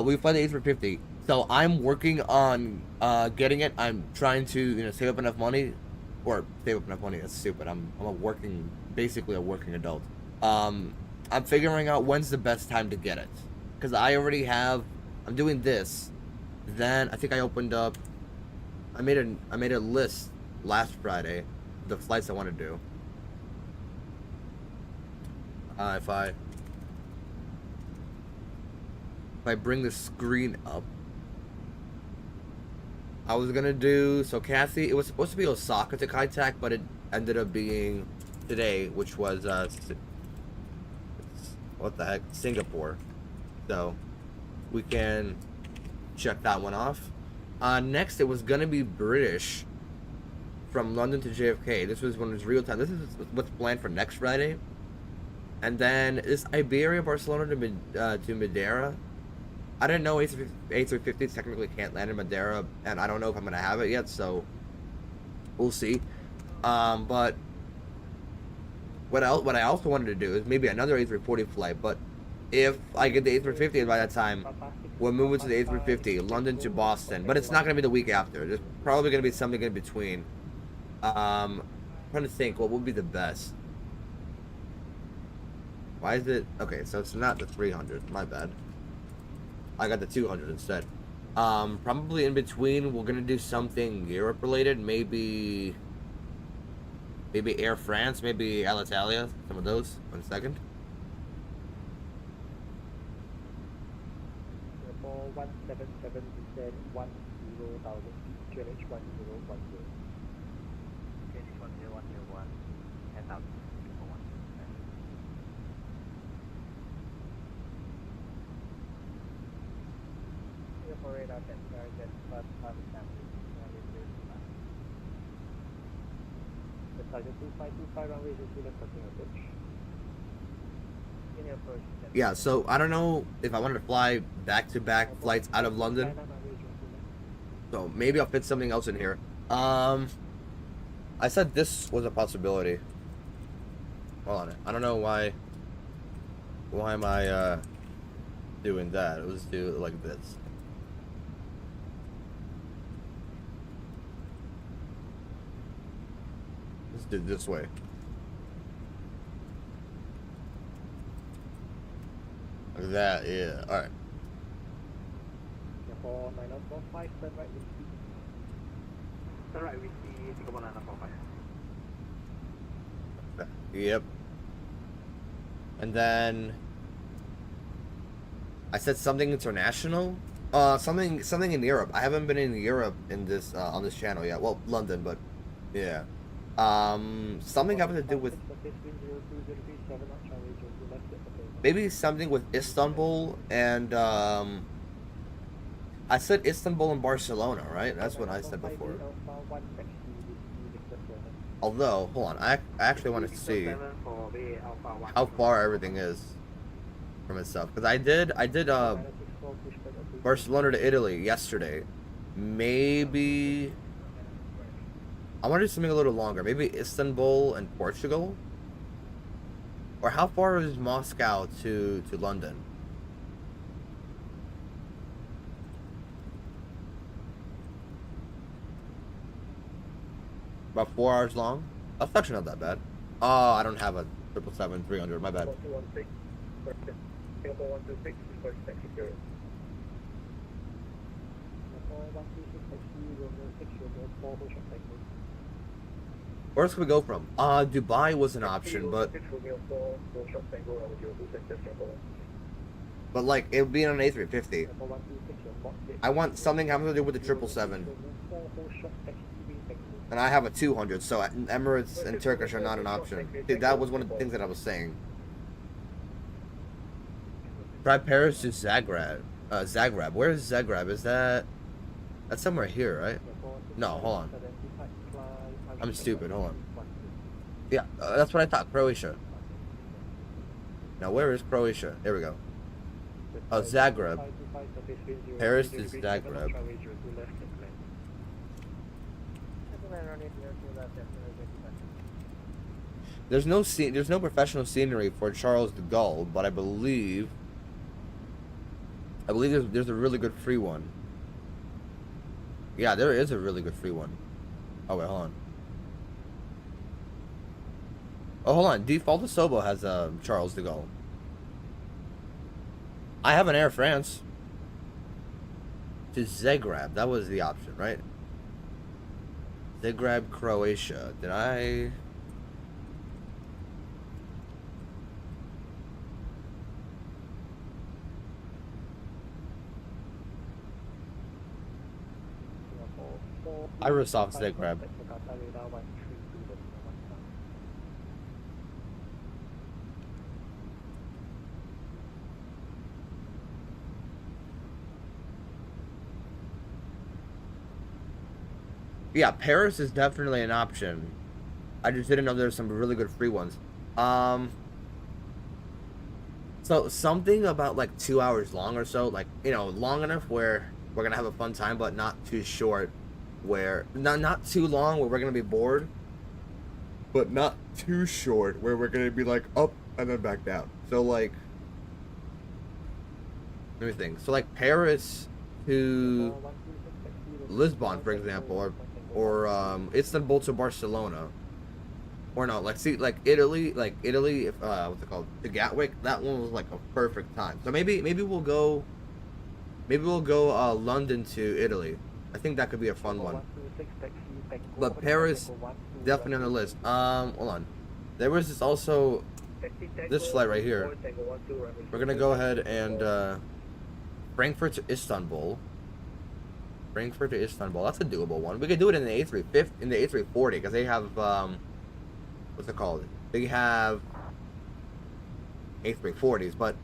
We fly the A350. So I'm working on getting it. I'm trying to, save up enough money. Or save up enough money, that's stupid. I'm basically a working adult. I'm figuring out when's the best time to get it. Because I already have, I'm doing this. Then I think I opened up, I made a list last Friday, the flights I want to do. If I bring the screen up, I was gonna do, so Kathy, it was supposed to be Osaka to Kai Tak, but it ended up being today, which was what the heck, Singapore. So we can check that one off. Next, it was gonna be British from London to JFK. This was when it was real time. This is what's planned for next Friday. And then this Iberia, Barcelona to Madeira. I didn't know A350s technically can't land in Madeira, and I don't know if I'm gonna have it yet, so we'll see. But what I also wanted to do is maybe another A340 flight, but if I get the A350 by that time, we're moving to the A350, London to Boston, but it's not going to be the week after. There's probably going to be something in between. I'm trying to think what would be the best. Why is it? Okay, so it's not the 300. My bad. I got the 200 instead. Probably in between, we're going to do something Europe related. Maybe Air France, maybe Alitalia, some of those. 1 second. Singapore 177 descent 10,000 feet, QNH 1010. Finish 10101. Head out. Singapore 1. Singapore radar at target but the target 2525 runway 02 left touching approach. In approach. Yeah, so I don't know if I wanted to fly back-to-back flights out of London. So maybe I'll fit something else in here. I said this was a possibility. Hold on. I don't know why am I doing that. Let's do it like this. Let's do it this way. Like that, yeah. Alright. Singapore 9045, turn right with speed. Turn right with the Singapore 945. Yep. And then I said something international. Something in Europe. I haven't been in Europe in this on this channel yet. Well, London, but yeah. Something having to do with maybe something with Istanbul and I said Istanbul and Barcelona, right? That's what I said before. Although, hold on, I actually want to see how far everything is from itself, because I did Barcelona to Italy yesterday. Maybe I want to do something a little longer. Maybe Istanbul and Portugal, or how far is Moscow to London? About 4 hours long? That's actually not that bad. Oh, I don't have a 777-300. My bad. 1216, Singapore 126, request taxi period. Singapore 126, taxi, Romeo 6, Romeo 4, push up taxi. Where else can we go from? Dubai was an option, but Romeo 4, push up tango, Romeo 2, center, Singapore 1. but like it would be on an A350. Singapore 126, your box gate. I want something having to do with the 777. Romeo 4, push up taxi, wing taxi. And I have a 200, so Emirates and Turkish are not an option. Dude, that was one of the things that I was saying. Try Paris to Zagreb. Zagreb. Where is Zagreb? Is that's somewhere here, right? No, hold on. I'm stupid. Hold on. Yeah, that's what I thought. Croatia. Now, where is Croatia? There we go. Oh, Zagreb. Paris to Zagreb. There's no professional scenery for Charles de Gaulle, but I believe there's a really good free one. Yeah, there is a really good free one. Oh wait, hold on. Oh, hold on. Default Sobo has Charles de Gaulle. I have an Air France to Zagreb. That was the option, right? Zagreb, Croatia. Did I? Irosoft Zagreb. Yeah, Paris is definitely an option. I just didn't know there's some really good free ones. So something about like 2 hours long or so, like, you know, long enough where we're gonna have a fun time, but not too short, where not too long where we're gonna be bored, but not too short where we're gonna be like up and then back down. So like Let me think. So like Paris to Lisbon, for example, or Istanbul to Barcelona, or no, like see, like Italy, if what's it called, to Gatwick. That one was like a perfect time. So maybe we'll go London to Italy. I think that could be a fun one. But Paris, definitely on the list. Hold on. There was this flight right here. We're gonna go ahead and Frankfurt to Istanbul. Frankfurt to Istanbul. That's a doable one. We could do it in the A340 because they have what's it called? They have A340s, but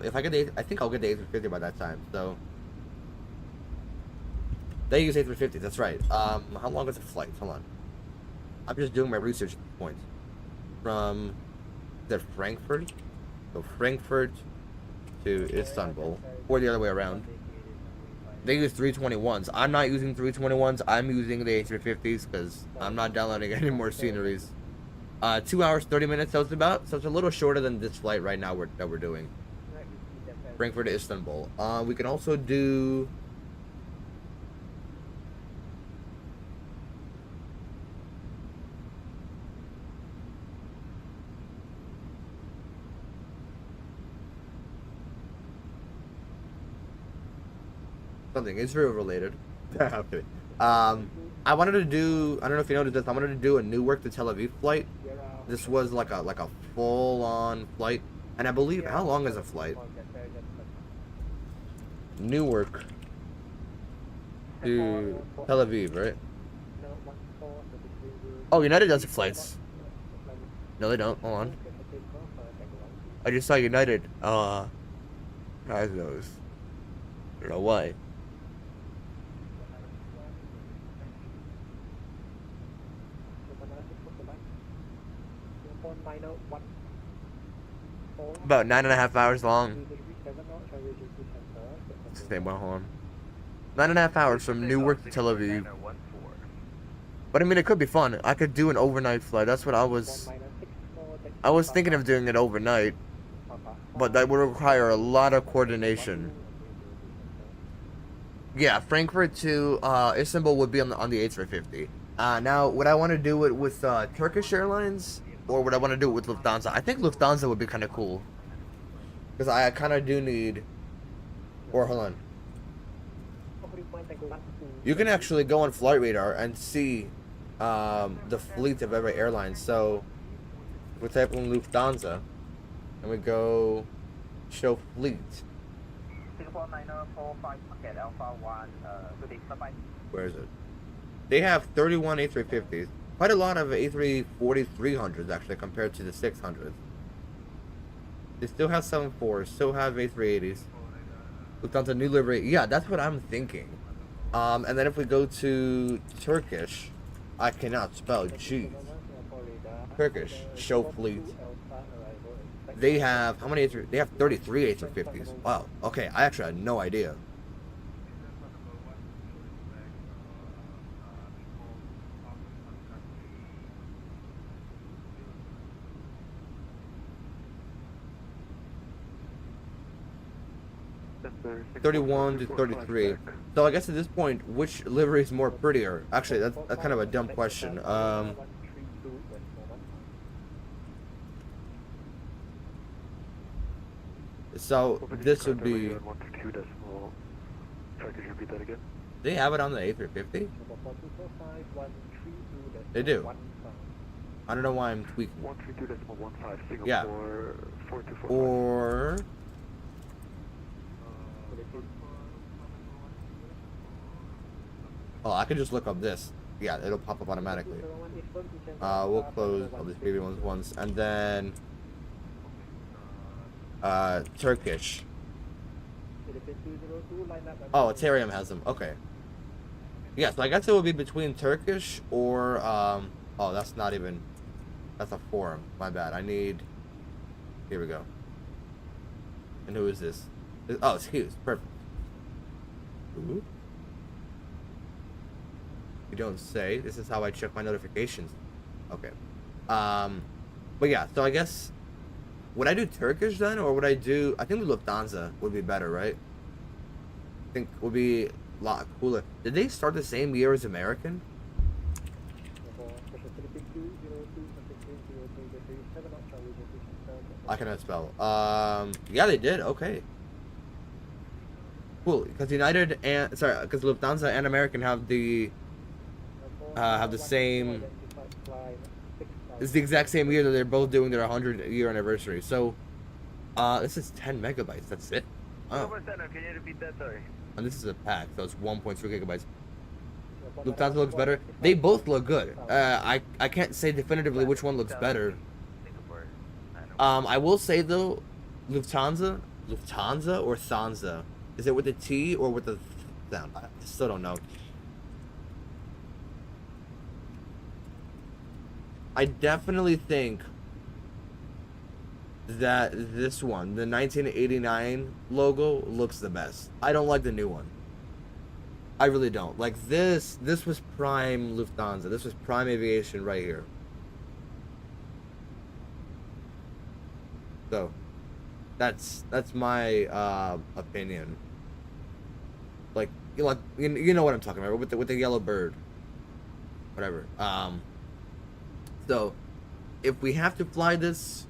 if I get I think I'll get the A350 by that time. So they use A350s. That's right. How long is the flight? Hold on. I'm just doing my research at this point. From Frankfurt, so Frankfurt to Istanbul, or the other way around. They use 321s. I'm not using 321s. I'm using the A350s because I'm not downloading any more sceneries. 2 hours 30 minutes. So it's a little shorter than this flight right now that we're doing. Frankfurt to Istanbul. We can also do. Something Israel related. Okay. I wanted to do. I don't know if you noticed this. I wanted to do a Newark to Tel Aviv flight. This was like a full-on flight, and I believe how long is a flight? Newark to Tel Aviv, right? Oh, United does flights. No, they don't. Hold on. I just saw United. Guys knows. I don't know why. About 9.5 hours long. Stay well, hold on. 9.5 hours from Newark to Tel Aviv. But I mean, it could be fun. I could do an overnight flight. That's what I was thinking of doing it overnight. But that would require a lot of coordination. Yeah, Frankfurt to Istanbul would be on the A350. Now, would I want to do it with Turkish Airlines? Or would I want to do it with Lufthansa? I think Lufthansa would be kind of cool. Because I kind of do need... Or, hold on. You can actually go on Flight Radar and see the fleet of every airline. So, we type in Lufthansa. And we go... Show fleet. Where is it? They have 31 A350s. Quite a lot of A340-300s actually compared to the 600s. They still have 74s, still have A380s. Lufthansa new livery. Yeah, that's what I'm thinking. And then if we go to Turkish, I cannot spell. Jeez. Turkish show fleet. They have how many? They have 33 A350s. Wow. Okay, I actually had no idea. September 31 to 33. So I guess at this point, which livery is more prettier? Actually, that's kind of a dumb question. So this would be. They have it on the A350. They do. I don't know why I'm tweaking. 132.15 Singapore. Yeah. 4245. Or. Oh, I can just look up this. Yeah, it'll pop up automatically. We'll close all these previous ones once, and then Turkish. Oh, Ethereum has them. Okay. Yeah, so I guess it would be between Turkish or oh, that's not even. That's a forum. My bad. I need. Here we go. And who is this? Oh, it's Hughes. Perfect. Ooh. You don't say. This is how I check my notifications. Okay. But yeah, so I guess Would I do Turkish then, or would I do? I think the Lufthansa would be better, right? I think would be a lot cooler. Did they start the same year as American? I cannot spell. Yeah, they did. Okay. Cool, because United and because Lufthansa and American have the same. It's the exact same year that they're both doing their 100-year anniversary. So, this is 10 megabytes. That's it. Oh. Can you repeat that? Sorry. And this is a pack, so it's 1.3 gigabytes. Lufthansa looks better. They both look good. I can't say definitively which one looks better. I will say though, Lufthansa or Thansa. Is it with the T or with the sound? I still don't know. I definitely think that this one, the 1989 logo, looks the best. I don't like the new one. I really don't. Like this was prime Lufthansa. This was prime aviation right here. So, that's my opinion. Like you know what I'm talking about with the yellow bird, whatever. So if we have to fly this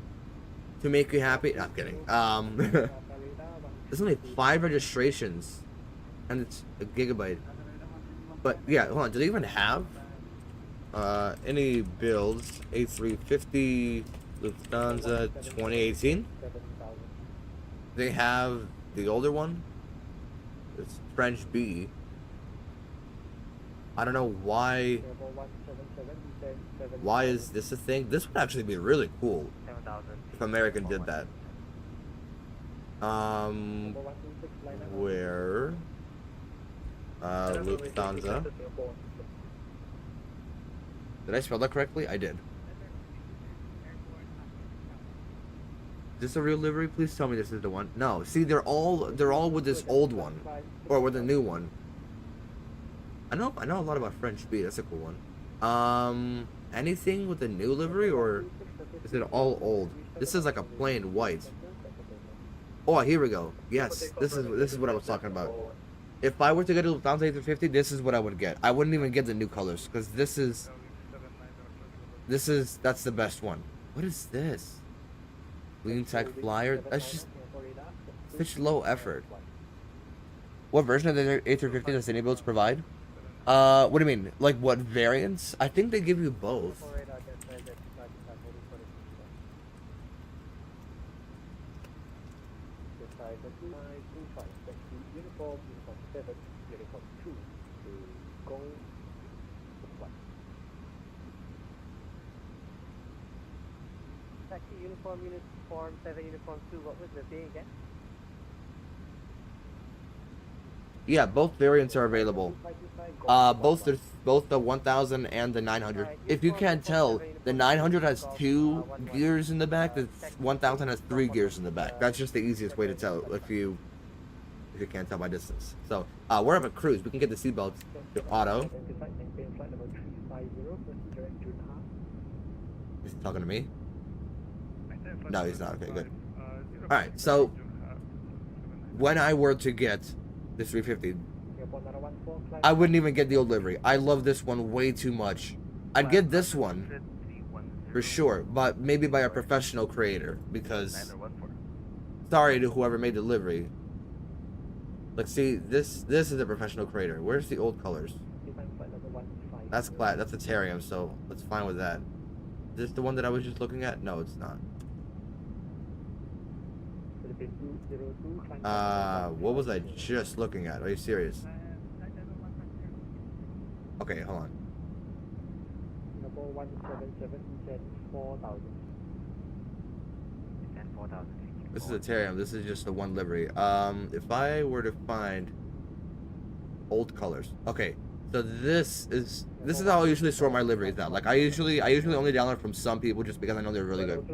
to make you happy, no, I'm kidding. There's only 5 registrations, and it's a gigabyte. But yeah, hold on. Do they even have iniBuilds A340 Lufthansa 2018? They have the older one. It's French B. I don't know why. Why is this a thing? This would actually be really cool if American did that. Where? Lufthansa. Did I spell that correctly? I did. Is this a real livery? Please tell me this is the one. No. See, they're all with this old one, or with the new one. I know a lot about French B. That's a cool one. Anything with the new livery, or is it all old? This is like a plain white. Oh, here we go. Yes, this is what I was talking about. If I were to get a Lufthansa A350, this is what I would get. I wouldn't even get the new colors because that's the best one. What is this? Lean Tech Flyer? That's just such low effort. What version of the A350 does iniBuilds provide? What do you mean? Like what variants? I think they give you both. Taxi uniform uniform 7 uniform 2, what was the day again? Yeah, both variants are available. Both the 1000 and the 900. If you can't tell, the 900 has 2 gears in the back. The 1000 has 3 gears in the back. That's just the easiest way to tell if you can't tell by distance. So we're on a cruise. We can get the seatbelts to auto. Is he talking to me? No, he's not. Okay, good. All right. So when I were to get this 350, I wouldn't even get the old livery. I love this one way too much. I'd get this one for sure, but maybe by a professional creator, because sorry to whoever made the livery. Like, see, this is a professional creator. Where's the old colors? That's a Tarium, so let's fine with that. Is this the one that I was just looking at? No, it's not. What was I just looking at? Are you serious? Okay, hold on. Number 177 said 4,000. This is a Tarium. This is just the one livery. If I were to find old colors. Okay, so this is how I usually store my liveries now. Like I usually only download from some people just because I know they're really good.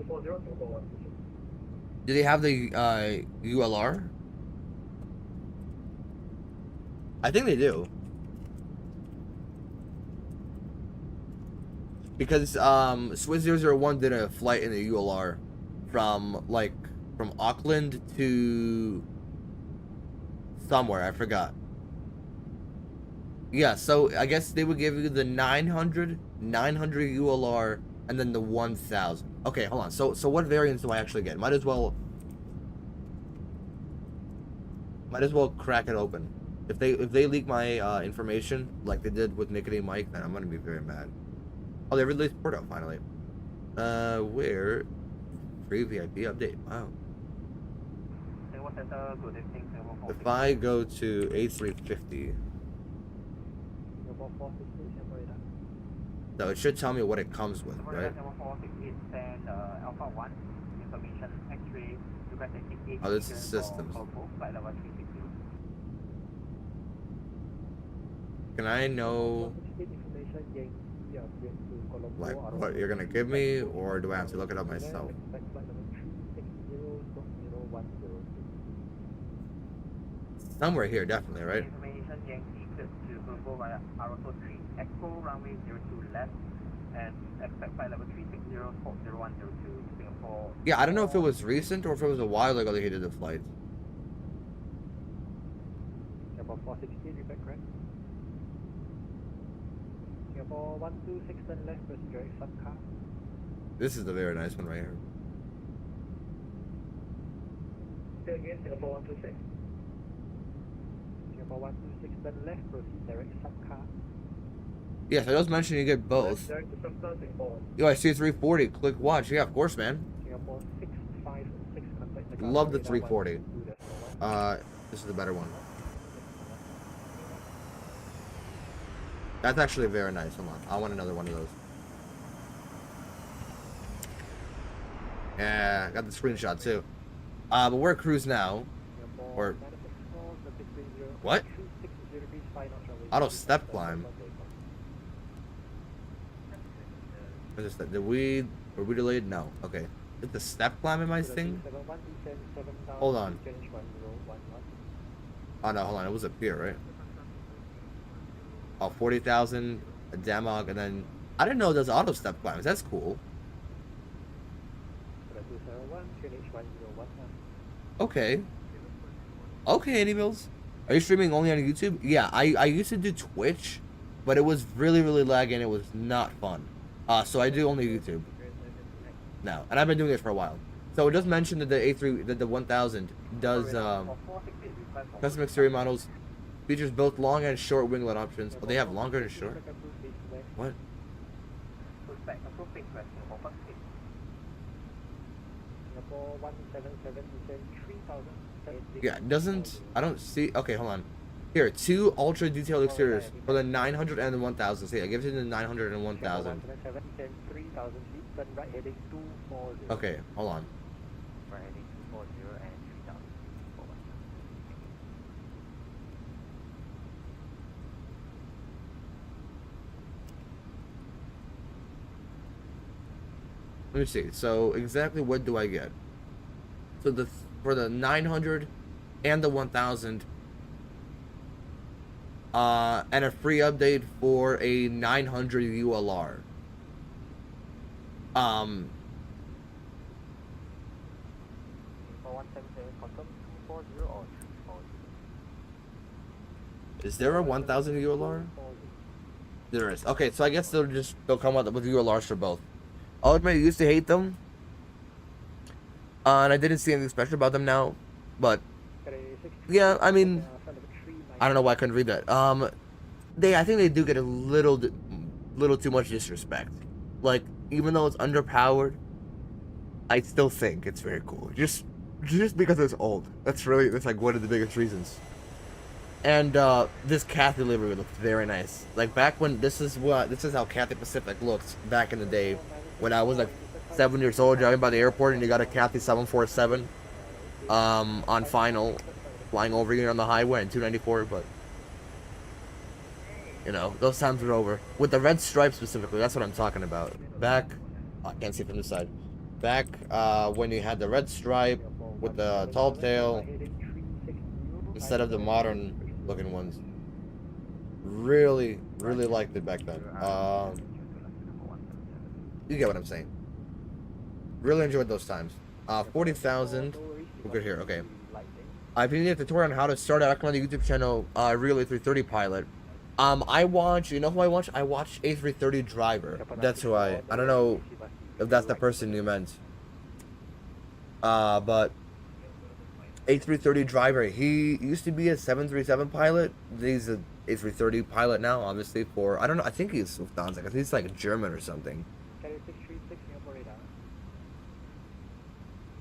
Do they have the ULR? I think they do. Because Swiss 001 did a flight in the ULR from Auckland to somewhere, I forgot. Yeah, so I guess they would give you the 900 ULR, and then the 1000. Okay, hold on. So what variants do I actually get? Might as well crack it open. If they leak my information like they did with Nickety Mike, then I'm gonna be very mad. Oh, they released Porto finally. Where? Free VIP update. Wow. If I go to A350, so it should tell me what it comes with, right? Oh, this is systems. Can I know like what you're gonna give me, or do I have to look it up myself? Somewhere here, definitely, right? Yeah, I don't know if it was recent or if it was a while ago that he did the flight. Singapore 460, repeat correct. Singapore 126, turn left, proceed direct subcar. This is the very nice one right here. Say again, Singapore 126. Singapore 126, turn left, proceed direct subcar. Yes, I just mentioned you get both. Yo, I see a 340. Click watch. Yeah, of course, man. Singapore 656, contact the Love the 340. This is the better one. That's actually very nice. Hold on. I want another one of those. Yeah, I got the screenshot too. But we're at cruise now. Or what? Auto step climb. What is that? Were we delayed? No. Okay. Is the step climb in my thing? Hold on. Oh no, hold on. It was up here, right? Oh, 40,000, a Damog, and then I didn't know there's auto step climbs. That's cool. Okay. Okay, iniBuilds. Are you streaming only on YouTube? Yeah, I used to do Twitch, but it was really laggy and it was not fun. So I do only YouTube now, and I've been doing it for a while. So it does mention that the A3, that the 1000 does custom exterior models features both long and short winglet options. Oh, they have longer and short. What? Yeah, it doesn't. I don't see. Okay, hold on. Here, 2 ultra detailed exteriors for the 900 and the 1000. So yeah, give it to the 900 and 1000. Okay, hold on. Let me see. So exactly what do I get? So for the 900 and the 1000. And a free update for a 900 ULR. Is there a 1000 ULR? There is. Okay, so I guess they'll come out with ULRs for both. I'll admit I used to hate them. And I didn't see anything special about them now. But yeah, I mean, I don't know why I couldn't read that. I think they do get a little too much disrespect. Like, even though it's underpowered, I still think it's very cool. Just because it's old. That's like one of the biggest reasons. And this Cathay livery looked very nice. Like back when this is how Cathay Pacific looked back in the day, when I was like 7 years old, driving by the airport, and you got a Cathay 747 on final, flying over here on the highway in 294. But you know, those times are over. With the red stripe specifically, that's what I'm talking about. Back, I can't see from this side. Back when you had the red stripe with the tall tail instead of the modern looking ones. Really liked it back then. You get what I'm saying. Really enjoyed those times. 40,000. No worries, We're good here, okay. lightning. If you need a tutorial on how to start out on the YouTube channel, Real A330 Pilot. I watch, you know who I watch? I watch A330 Driver. That's who I don't know if that's the person you meant. But A330 Driver, he used to be a 737 pilot. He's a A330 pilot now, obviously, for, I don't know, I think he's Lufthansa. I think he's like German or something. Cathay 636 Singapore radar.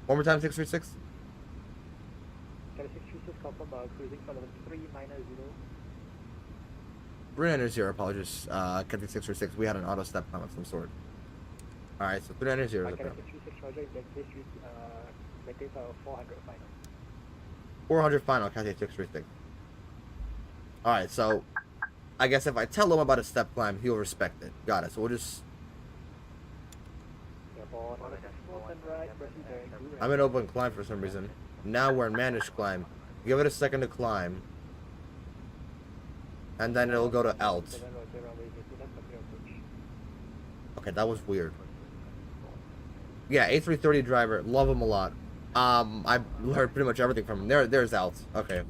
One more time, 636? Cathay 636 confirm cruising for level 390. 390, apologies. Cathay 636, we had an auto step climb of some sort. Alright, so 390 is Cathay okay. 636 Roger, in that case, you maintain for 400 final. 400 final, Cathay 636. Alright, so I guess if I tell him about a step climb, he'll respect it. Got it. So we'll just... Singapore, right, proceed direct, blue I'm in open climb for some reason. Now we're in managed climb. Give it a second to climb. And then it'll go to alt. 7 Roger, runway 02 left, continue approach. Okay, that was weird. Yeah, A330 Driver, love him a lot. I learned pretty much everything from him. There's alt. Okay.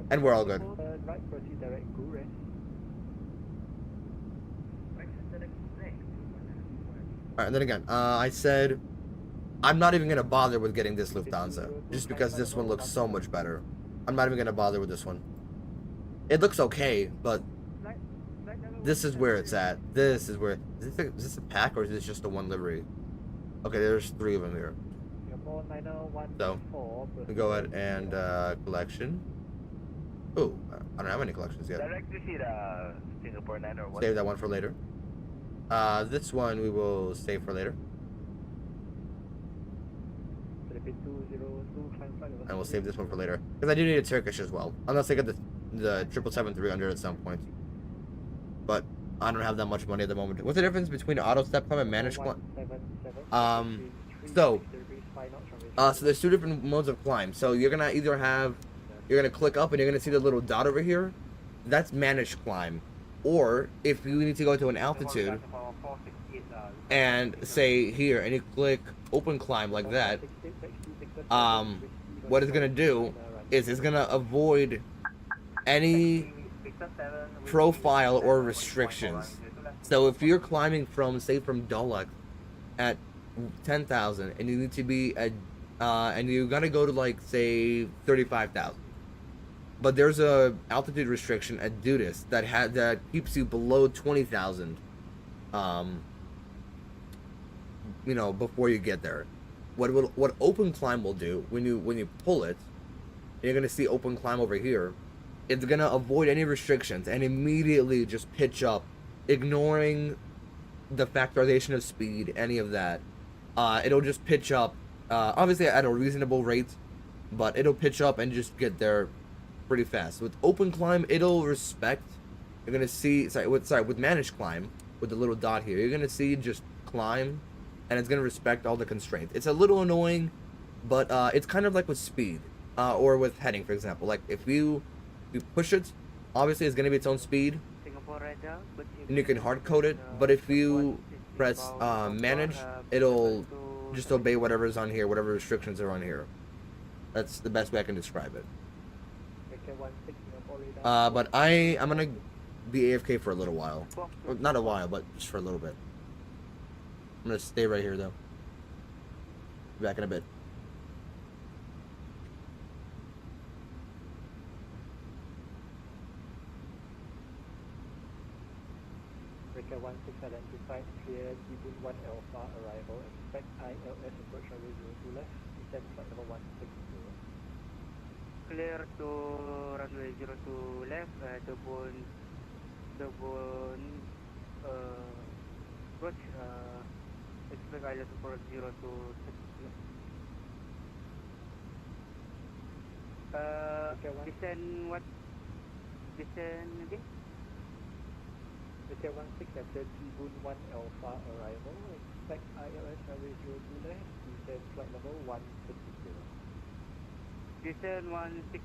And we're all good. Right, proceed direct, blue rest. Alright, and then again, I said I'm not even gonna bother with getting this Lufthansa, just because this one looks so much better. I'm not even gonna bother with this one. It looks okay, but this is where it's at. This is where... Is this a pack or is this just a one livery? Okay, there's 3 of them here. So, we go ahead and collection. Oh, I don't have any collections yet. Direct to see the Singapore 901. Save that one for later. This one we will save for later. And we'll save this one for later. Because I do need a Turkish as well. Unless I get the 777-300 at some point. But I don't have that much money at the moment. What's the difference between auto step climb and managed climb? So there's 2 different modes of climb. So you're gonna either have, you're gonna click up and you're gonna see the little dot over here. That's managed climb. Or if you need to go to an altitude and say here and you click open climb like that, what it's gonna do is it's gonna avoid any profile or restrictions. So if you're climbing from, say, from Dulux at 10,000 and you need to be at and you gotta go to, like, say 35,000, but there's a altitude restriction at Dudis that keeps you below 20,000 you know, before you get there. What open climb will do when you pull it, you're gonna see open climb over here. It's gonna avoid any restrictions and immediately just pitch up, ignoring the factorization of speed, any of that. It'll just pitch up, obviously at a reasonable rate, but it'll pitch up and just get there pretty fast. With open climb, it'll respect. You're gonna see, with managed climb, with the little dot here, you're gonna see just climb, and it's gonna respect all the constraints. It's a little annoying, but it's kind of like with speed, or with heading, for example. Like if you push it, obviously it's gonna be its own speed, and you can hard code it. But if you press manage, it'll just obey whatever's on here, whatever restrictions are on here. That's the best way I can describe it. But I'm gonna be AFK for a little while. Well, not a while, but just for a little bit. I'm gonna stay right here though. Be back in a bit. Breaker 16 identified, clear T-Boon 1 Alpha arrival, expect ILS approach runway 02 left, descend flight number 160. Clear to runway 02 left, the bone approach, expect ILS approach 02 descend what? Descend again? Breaker 16 after T-Boon 1 Alpha arrival, expect ILS runway 02 left, descend flight number 160. Descend 160,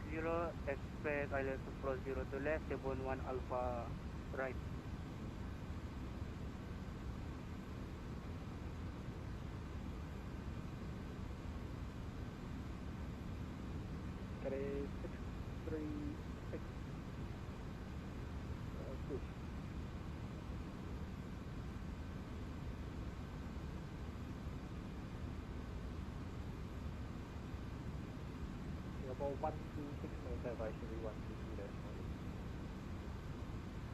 expect ILS approach 02 left, the bone 1 Alpha right. Cathay 636. Push. Singapore 126 advisory 122 decimal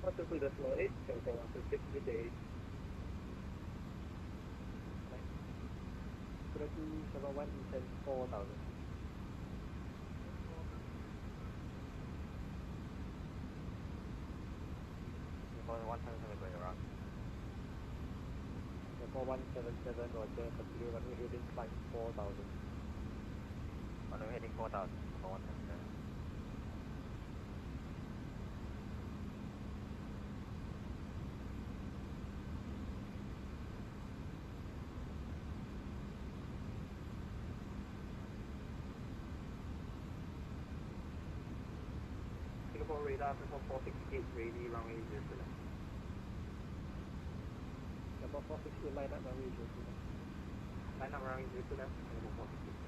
8. 122 decimal 8, Singapore 126 midday. 271 descent 4000. Singapore 177 going around. Singapore 177, Roger, continue runway heading climb 4000. Runway heading 4000, Singapore 177. Singapore radar, Singapore 468, ready, runway 0 to left. Singapore 468, line up, runway 0 to left. Line up, runway 0 to left, Singapore 468.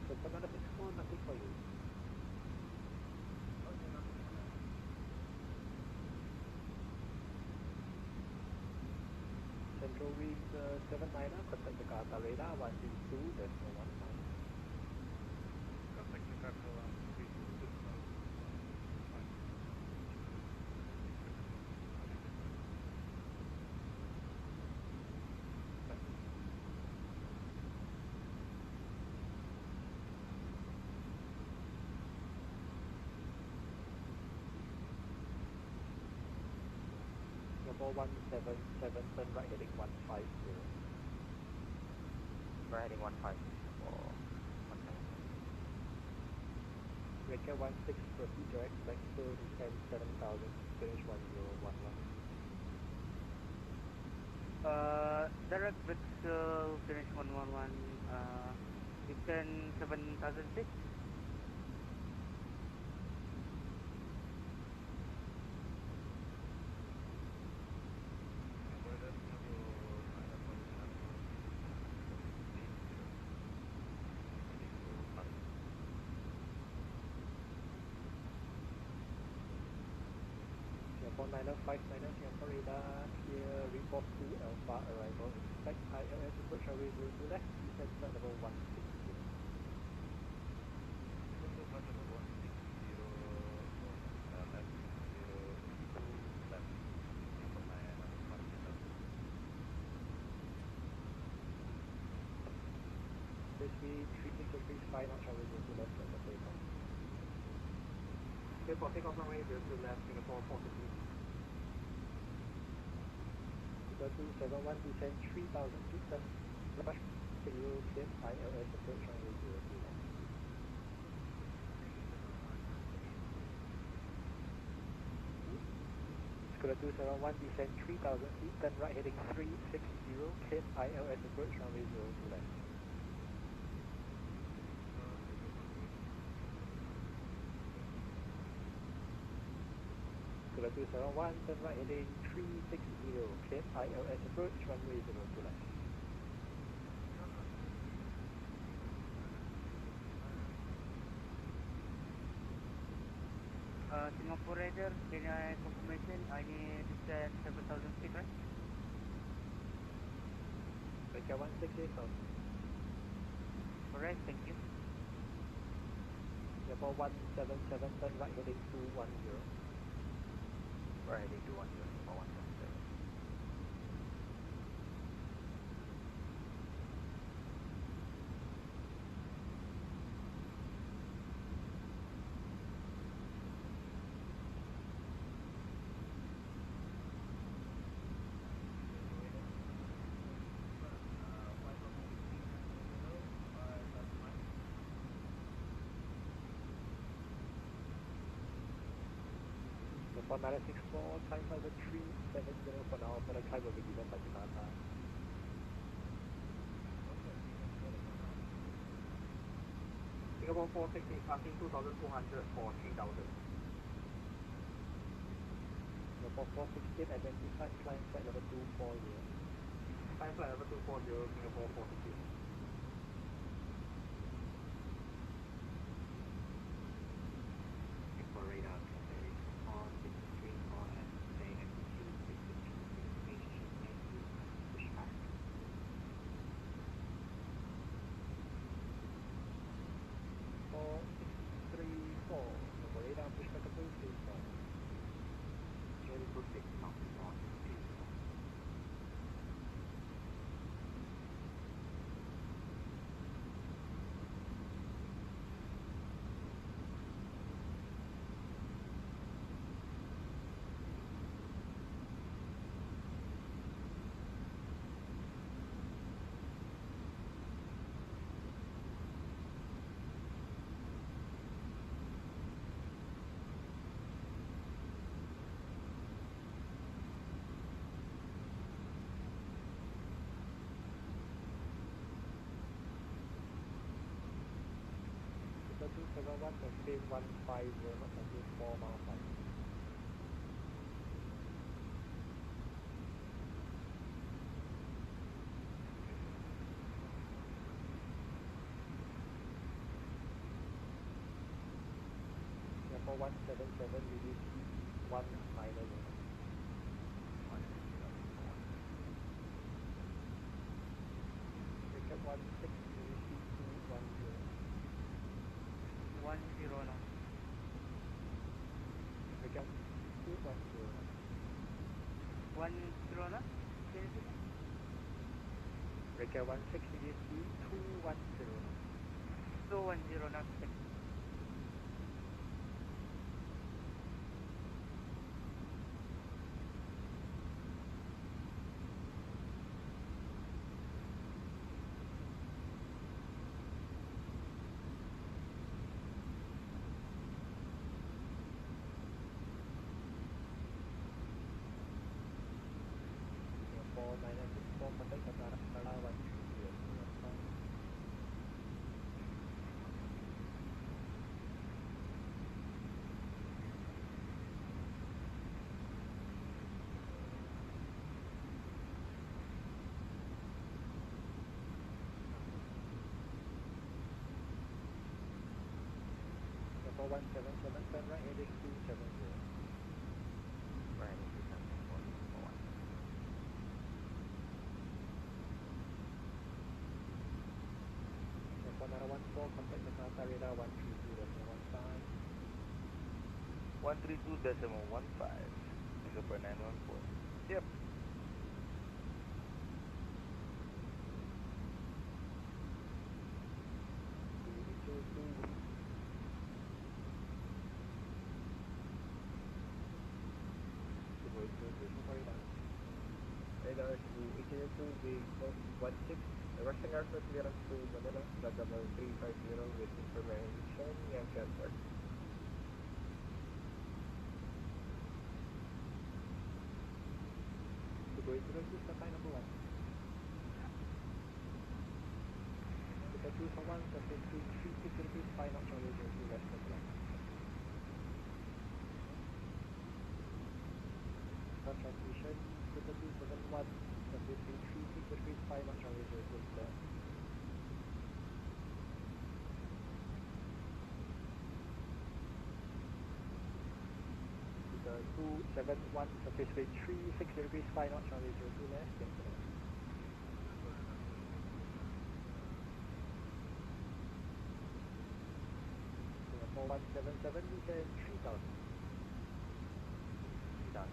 So, another 64, nothing for you. Central Wing 79er, contact Jakarta radar 132, there's no 1 9. Contact Jakarta 132, Singapore 177, turn right heading 150. Right heading 150 for 177. Breaker 16, proceed direct, vector descend 7000, finish 1011. Direct vector finish 111, descend 7006. Singapore 959er, Singapore radar, clear, report to Alpha arrival, expect ILS approach runway 0 to left, descend flight level 160. Speed 36 knots, runway 0 to left, at the takeoff. Singapore takeoff runway 0 to left, Singapore 450. 271, descend 3000 feet, left, rush, zero, clear, ILS approach runway 0 to left. Scuba 271, descend 3000 feet, then right heading 360, clear, ILS approach runway 0 to left. Scuba 271, turn right heading 360, clear, ILS approach runway 0 to left. Singapore Raider, can I confirmation? I need descend 7000 feet, right? Breaker 168 south. Correct, thank you. Singapore 177, turn right heading 210. Right heading 210, Singapore 177. For 964, time flight 370 for now, for the climb will be given by Jakarta. Singapore 468 passing 2200 for 3000. Singapore 468 identified flying flight level 240. Flying flight level 240, Singapore 468. For radar, Cathay on 634 and Cathay altitude 652 push back. 4634, for radar push back to 34. Jerry Good 6 knots on 34. The 271 sustain 150, not sustain 4 miles 5. Singapore 177, release 1 minor zero. Ticket 16, release 210. 10 na. Ticket 210. 10 na? Breaker 16, release 210. 210 na. Singapore 964, contact Qatar 130. Singapore 177, turn right, heading 270. Singapore 914, contact Jakarta radar 132.15. 132.15. Singapore 914. Yep. Radar to 802, big 16, Russian airport clearance to Manila, flight number 350 with information, and transfer. To go into the Cathay number 1. Cathay 241, Cathay 336 degrees, 5 knots on radio to west of the transmission, Cathay 271, Cathay 336 degrees, 5 knots on radio to the the 271, surface rate 36 degrees, 5 knots on radio to left, Singapore 177, descend 3000. 3000.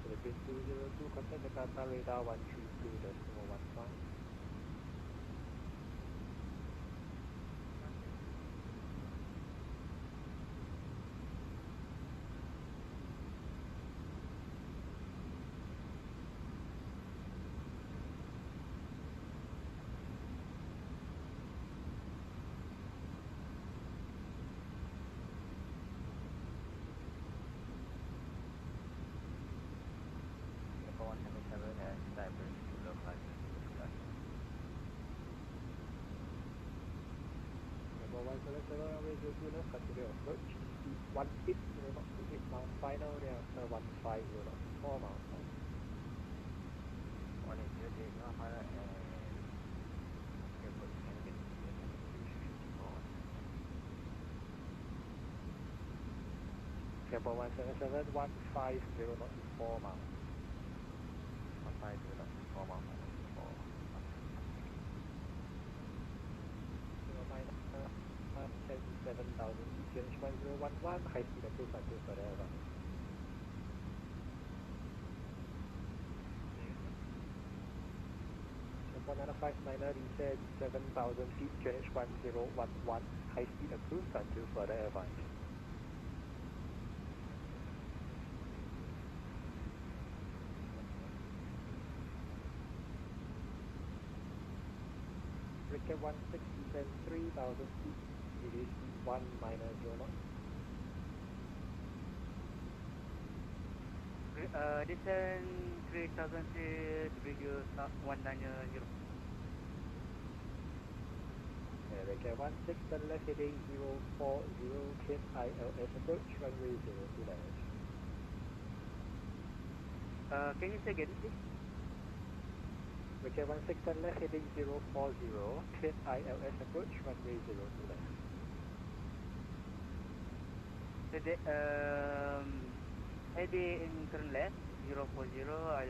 Philippines 202, contact Jakarta radar 132.15. Cyber Kilo Climbers discuss. Number 177 runway 02 left, continue approach. Speed 18 knots to 8 miles final, thereafter 150 knots to 4 miles final. 180 Yamara and Airport Canada Singapore 177, 150 knots to 4 miles. 150 knots to 4 miles final. 7,000 change 1011, high speed approach until further advance. Singapore 9590, descend 7,000 feet, change 1011, high speed approach until further advance. Breaker 16, descend 3,000 feet. It is 1 minus 0 knots. Descend 3,000 feet, bridge 190. Breaker 16, turn left heading 040, clear ILS approach, runway 02 left. Can you say again, please? Breaker 16, turn left heading 040, clear ILS approach, runway 02 left. Heading turn left 040, I'll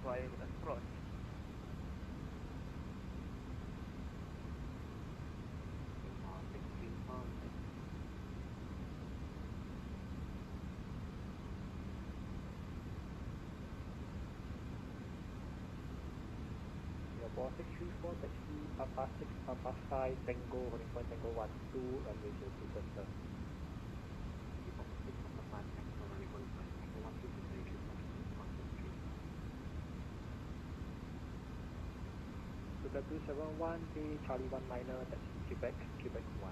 try approach. Singapore 634, taxi Papa 6, Papa 5, Tango, holding point Tango 12, runway 02 center. Sugar 271, Bay Charlie 1 minor, taxi Quebec, Quebec 1.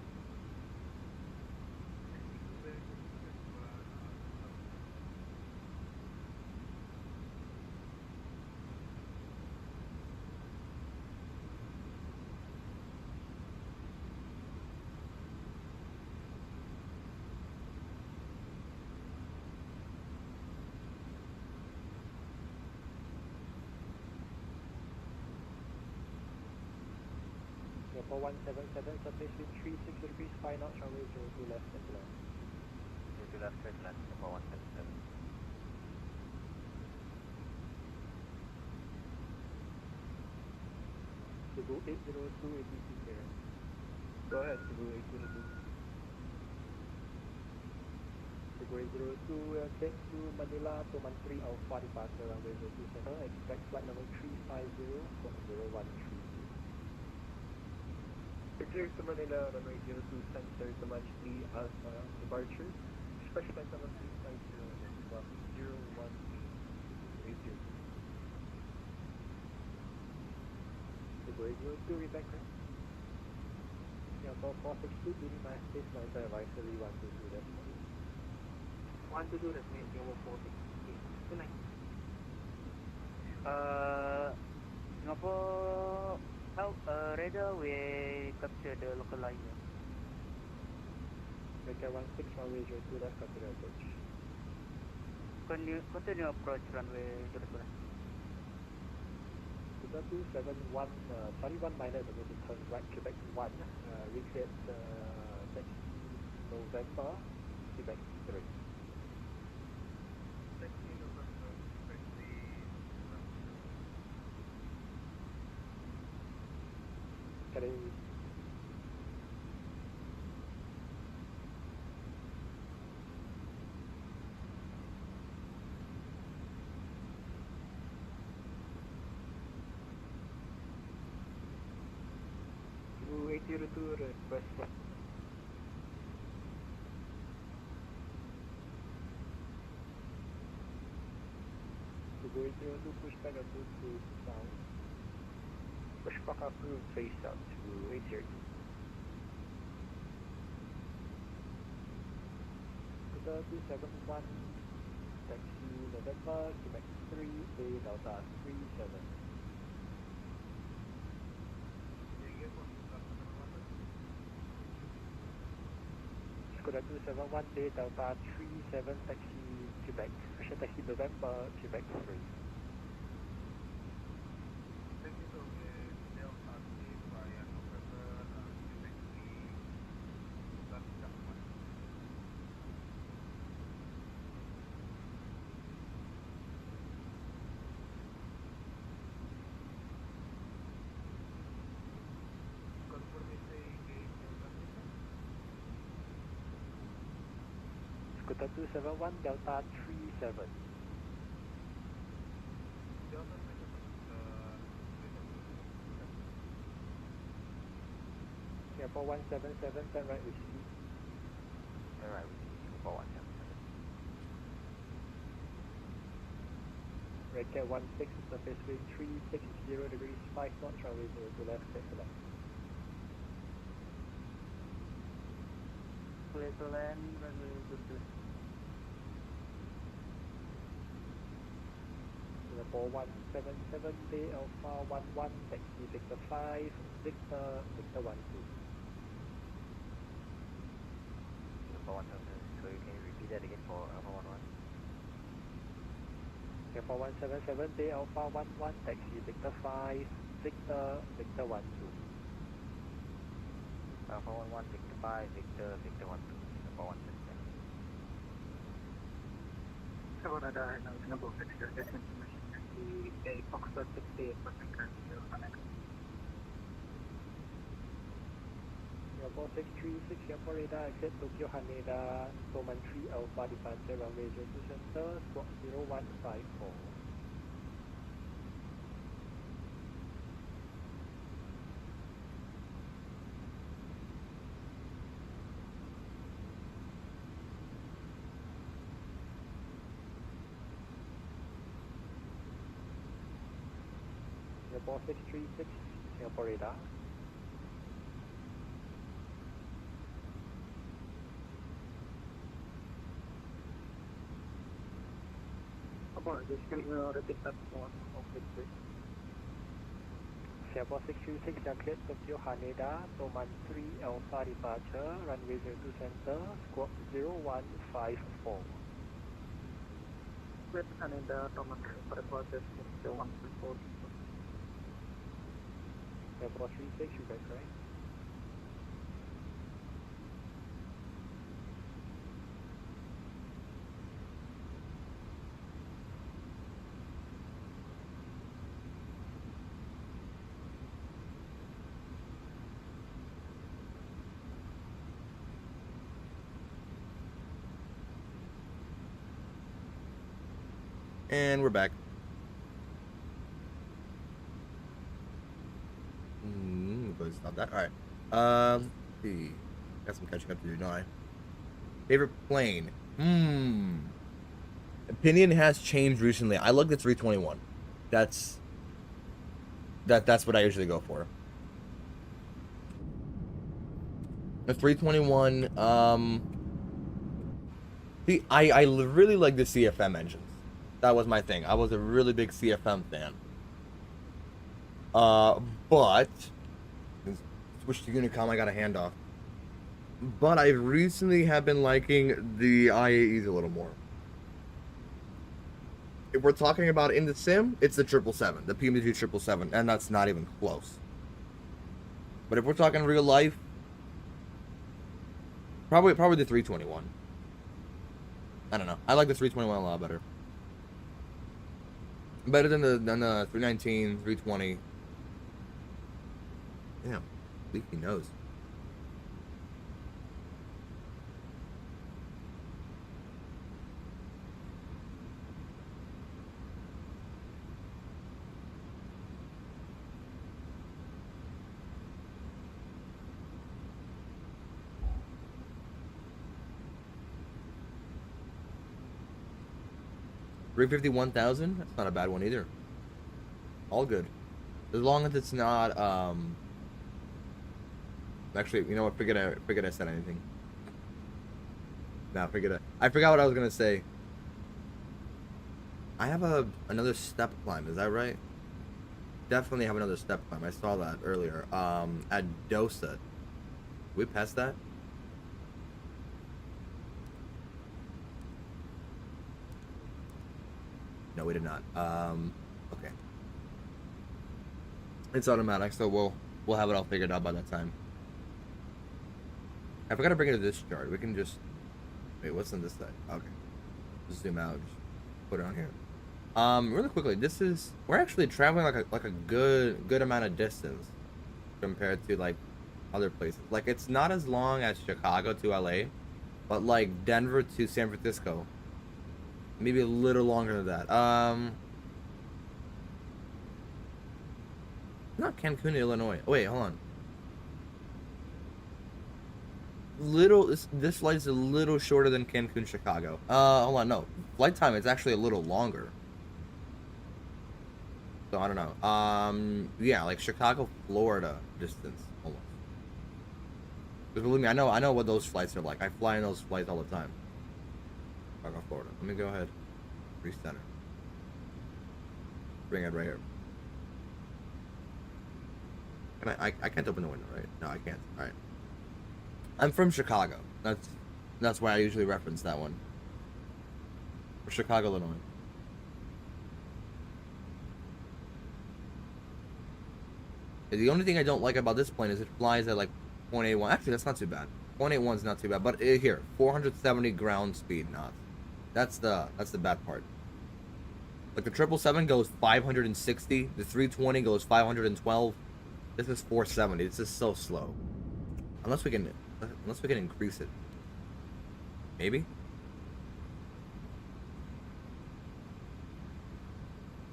Singapore 177, surface wind 36 degrees, 5 knots, runway 02 left, circular. 02 left, circular, Singapore 177. Cebu 802, ATC clear. Go ahead, Cebu 802. Cebu 802, take to Manila, Toman 3 Alpha departure, runway 02 center, expect flight number 350 from 013. Clear to Manila, runway 02 center, Toman 3 Alpha departure, expect flight number 350 from 013. Cebu 802, Rebecca. Singapore 462, leading my space, monitor advisory 122, that's 122, that's me, Singapore 462. Good night. Singapore radar we capture the local liner. Breaker 16, runway 02 left, consider approach. Continue approach runway 02 left. Sugar 271, Charlie 1 minor, the way to turn right, Quebec 1, recreate taxi November, Quebec 3. Taxi November, Quebec 3. Can I... Cebu 802, request for... Cebu 802, pushback approved to south. Pushback approved, face south, Cebu 802. Sugar 271, taxi November, Quebec 3, A Delta 37. Skoda 271, A Delta 37, taxi Quebec, Russian taxi November, Quebec 3. Skoda 271, Delta 37. Singapore 177, turn right receipt. Turn right, Singapore 177. Red Cat 16, surface wind 360 degrees, 5 knots, runway 0 to left, clear to land. Clear to land, runway 22. Singapore 177, Bay Alpha 11, taxi Victor 5, Victor 12. Singapore 177. So you can repeat that again for Alpha 11. Singapore 177, Bay Alpha 11, taxi Victor 5, Victor 12. Alpha 11, Victor 5, Victor 12. Singapore 177. Singapore Foxtrot 68% currently connected. Singapore 636, Singapore radar, exit Tokyo Haneda, Toman 3 Alpha, departure runway 02 center, squawk 0154. Singapore 636, Singapore radar. Apologies, can you repeat that one? Singapore 636, exit Tokyo Haneda, Toman 3 Alpha, departure runway 02 center, squawk 0154. With Canada, Toman departure 134. Singapore 36, you guys right? And we're back. Go ahead and stop that. Alright. Let's see. Got some catching up to do, don't I? Favorite plane? Opinion has changed recently. I like the 321. That's what I usually go for. The 321, see, I really like the CFM engines. That was my thing. I was a really big CFM fan. But switch to Unicom, I got a handoff. But I recently have been liking the IAEs a little more. If we're talking about in the sim, it's the 777, the PMG 777, and that's not even close. But if we're talking real life, probably the 321. I don't know. I like the 321 a lot better. Better than the 319, 320. Damn, leaky nose. $351,000? That's not a bad one either. All good. As long as it's not, actually, you know what, forget I said anything. Nah, I forgot what I was gonna say. I have another step climb, is that right? Definitely have another step climb. I saw that earlier. At Dosa. We passed that? No, we did not. Okay. It's automatic, so we'll have it all figured out by that time. I forgot to bring it to this chart. We can just wait. What's on this side? Okay. Just zoom out. Just put it on here. Really quickly, we're actually traveling like a good amount of distance compared to like other places. Like it's not as long as Chicago to LA, but like Denver to San Francisco, maybe a little longer than that. Not Cancun, Illinois. Oh, wait, hold on. This flight is a little shorter than Cancun, Chicago. Hold on, no. Flight time is actually a little longer. So I don't know. Yeah, like Chicago, Florida distance almost. Because believe me, I know what those flights are like. I fly in those flights all the time. Chicago, Florida. Let me go ahead. Recenter. Bring it right here. Can I can't open the window, right? No, I can't. All right. I'm from Chicago. That's why I usually reference that one. For Chicago, Illinois. The only thing I don't like about this plane is it flies at like 0.81. Actually, that's not too bad. 0.81 is not too bad. But here, 470 ground speed knots. That's the bad part. Like the 777 goes 560. The 320 goes 512. This is 470. This is so slow. Unless we can increase it. Maybe?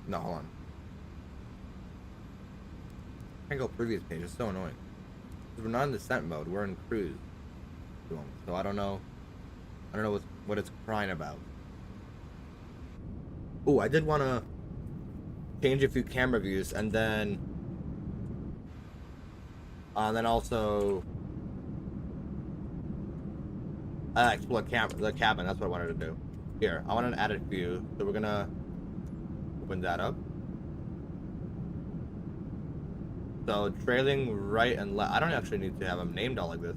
No, hold on. Can't go previous page. It's so annoying. Because we're not in descent mode. We're in cruise. So I don't know. I don't know what it's crying about. Oh, I did want to change a few camera views and then also explore the cabin. That's what I wanted to do. Here, I wanted to add a view, so we're gonna open that up. So trailing right and left. I don't actually need to have them named all like this.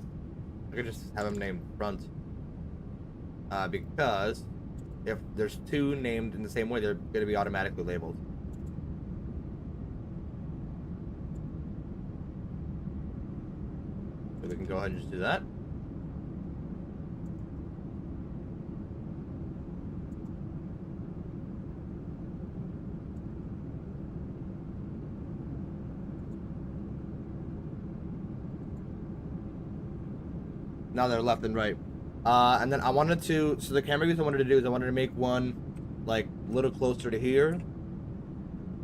I could just have them named front. Because if there's two named in the same way, they're gonna be automatically labeled. So we can go ahead and just do that. Now they're left and right. And then I wanted to, so the camera views I wanted to do is I wanted to make one like a little closer to here.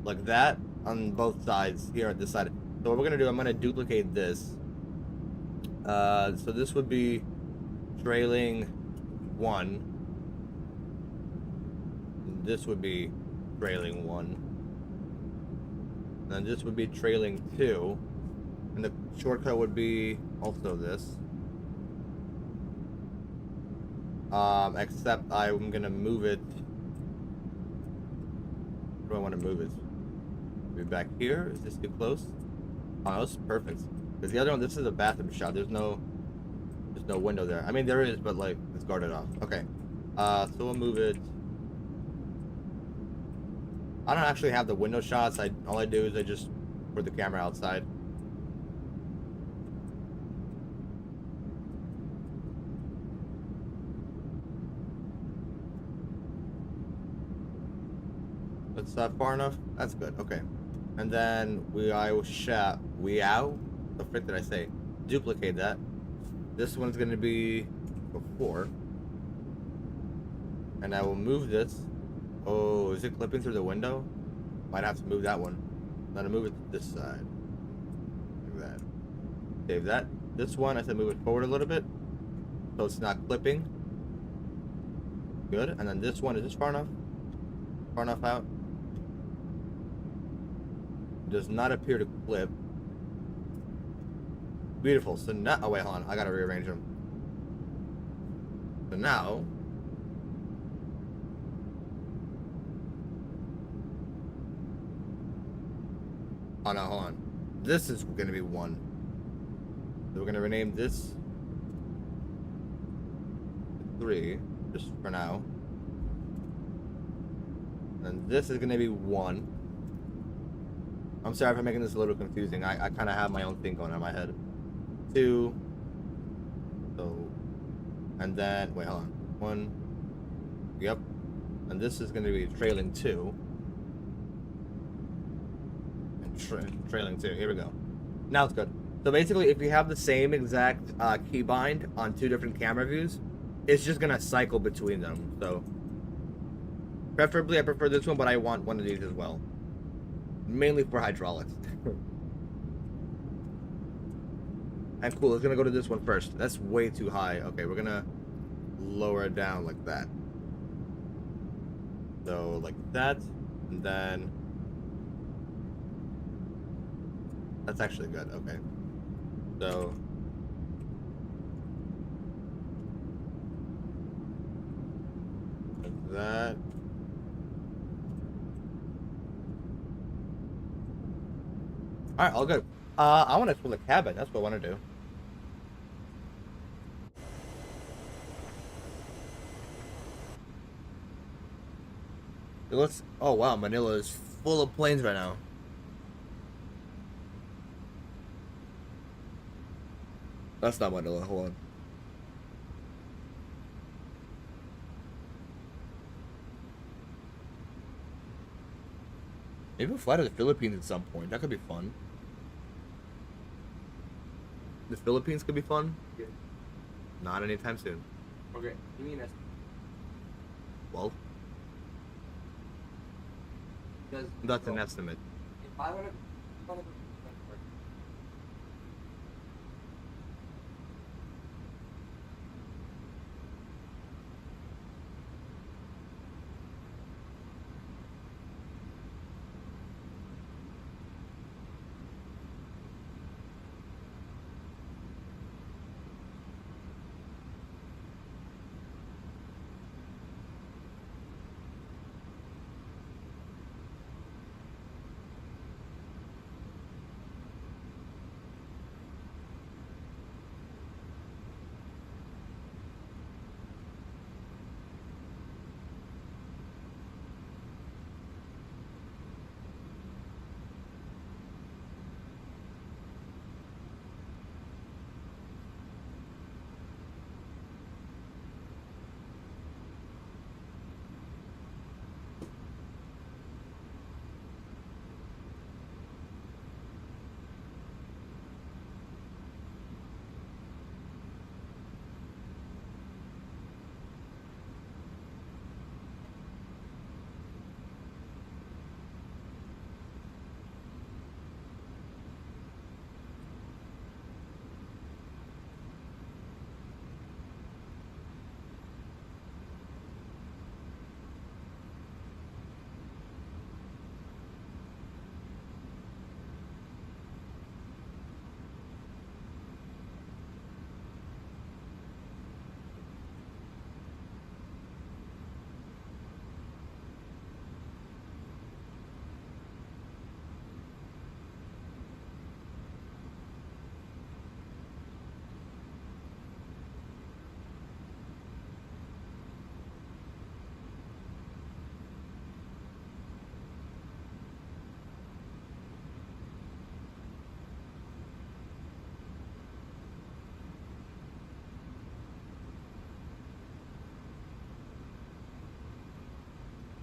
Like that on both sides here at this side. So what we're gonna do, I'm gonna duplicate this. So this would be trailing 1. This would be trailing 1. And then this would be trailing 2. And the shortcut would be also this. Except I'm gonna move it. Where do I want to move it? Maybe back here? Is this too close? Oh, that's perfect. Because the other one, this is a bathroom shot. There's no window there. I mean, there is, but like it's guarded off. Okay. So we'll move it. I don't actually have the window shots. All I do is I just put the camera outside. That's far enough. That's good. Okay, and then the frick did I say? Duplicate that. This one's gonna be before, and I will move this. Oh, is it clipping through the window? Might have to move that one. Then I move it to this side. Like that. Save that. This one, I said move it forward a little bit, so it's not clipping. Good. And then this one, is this far enough? Far enough out? Does not appear to clip. Beautiful. So now, oh wait, hold on. I gotta rearrange them. So now, Oh no, hold on. This is gonna be 1. So we're gonna rename this 3, just for now. And this is gonna be 1. I'm sorry if I'm making this a little confusing. I kind of have my own thing going on in my head. 2. So, and then, wait, hold on. 1. Yep. And this is gonna be trailing 2. And trailing 2. Here we go. Now it's good. So basically, if you have the same exact keybind on 2 different camera views, it's just gonna cycle between them. So preferably, I prefer this one, but I want one of these as well, mainly for hydraulics. And cool, it's gonna go to this one first. That's way too high. Okay, we're gonna lower it down like that. So like that, and then that's actually good. Okay, so like that. All right, all good. I want to explore the cabin. That's what I want to do. It looks. Oh wow, Manila is full of planes right now. That's not Manila. Hold on. Maybe we'll fly to the Philippines at some point. That could be fun. The Philippines could be fun. Yeah. Not anytime soon. Okay, give me an estimate. Well, Because that's an estimate. if I want to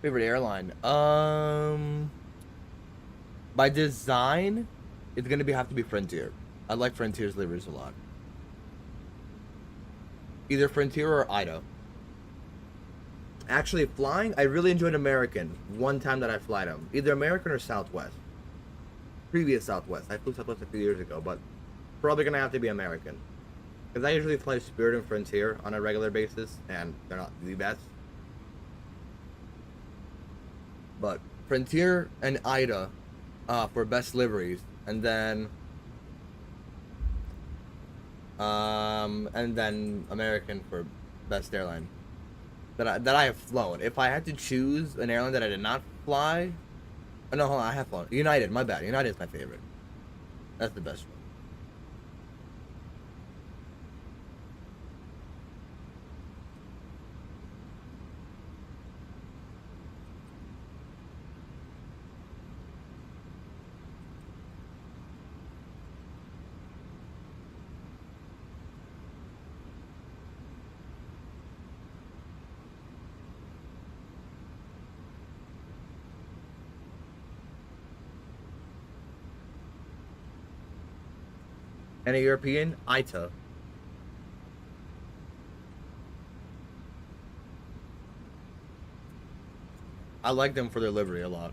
Favorite airline? By design, it's gonna have to be Frontier. I like Frontier's liveries a lot. Either Frontier or Ida. Actually, flying, I really enjoyed American. One time that I flight them, either American or Southwest. Previous Southwest. I flew Southwest a few years ago, but probably gonna have to be American. Because I usually fly Spirit and Frontier on a regular basis, and they're not the best. But Frontier and Ida for best liveries, and then American for best airline that I have flown. If I had to choose an airline that I did not fly, Oh, no, hold on, I have fun. United, my bad. United is my favorite. That's the best one. And a European, ITA. I like them for their livery a lot.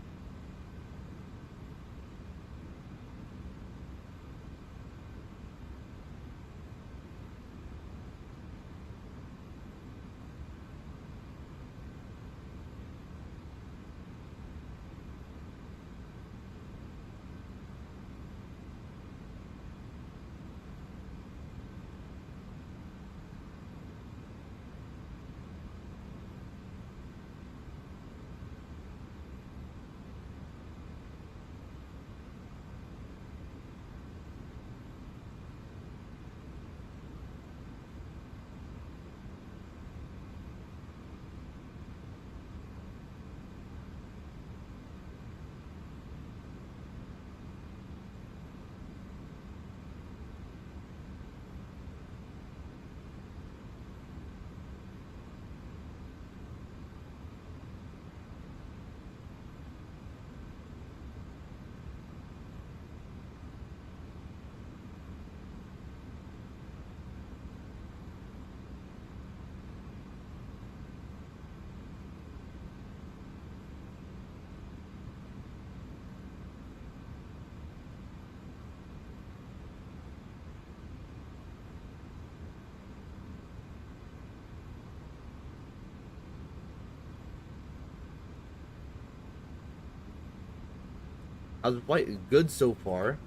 I was quite good so far.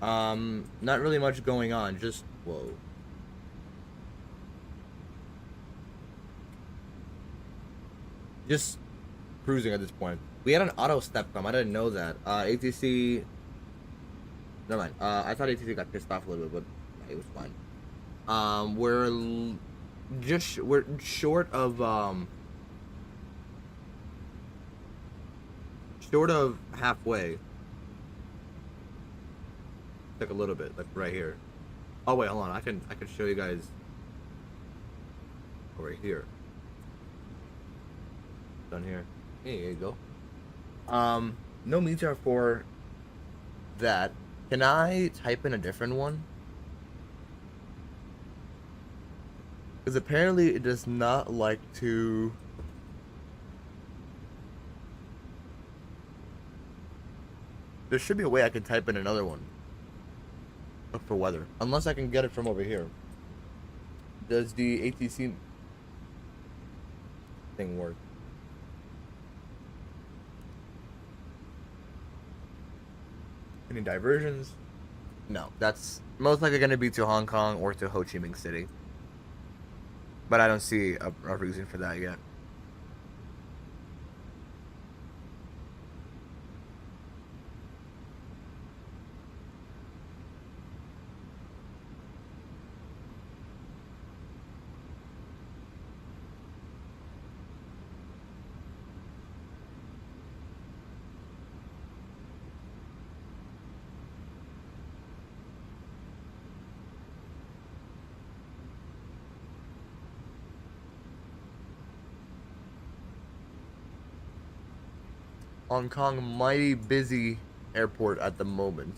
Not really much going on. Just whoa. Just cruising at this point. We had an auto step come. I didn't know that. ATC. Never mind. I thought ATC got pissed off a little bit, but it was fine. We're short of halfway. Like a little bit, like right here. Oh wait, hold on. I can show you guys over here. Done here. Hey, there you go. No meter for that. Can I type in a different one? Because apparently it does not like to. There should be a way I can type in another one. Look for weather. Unless I can get it from over here. Does the ATC thing work? Any diversions? No. That's most likely going to be to Hong Kong or to Ho Chi Minh City. But I don't see a reason for that yet. Hong Kong, mighty busy airport at the moment.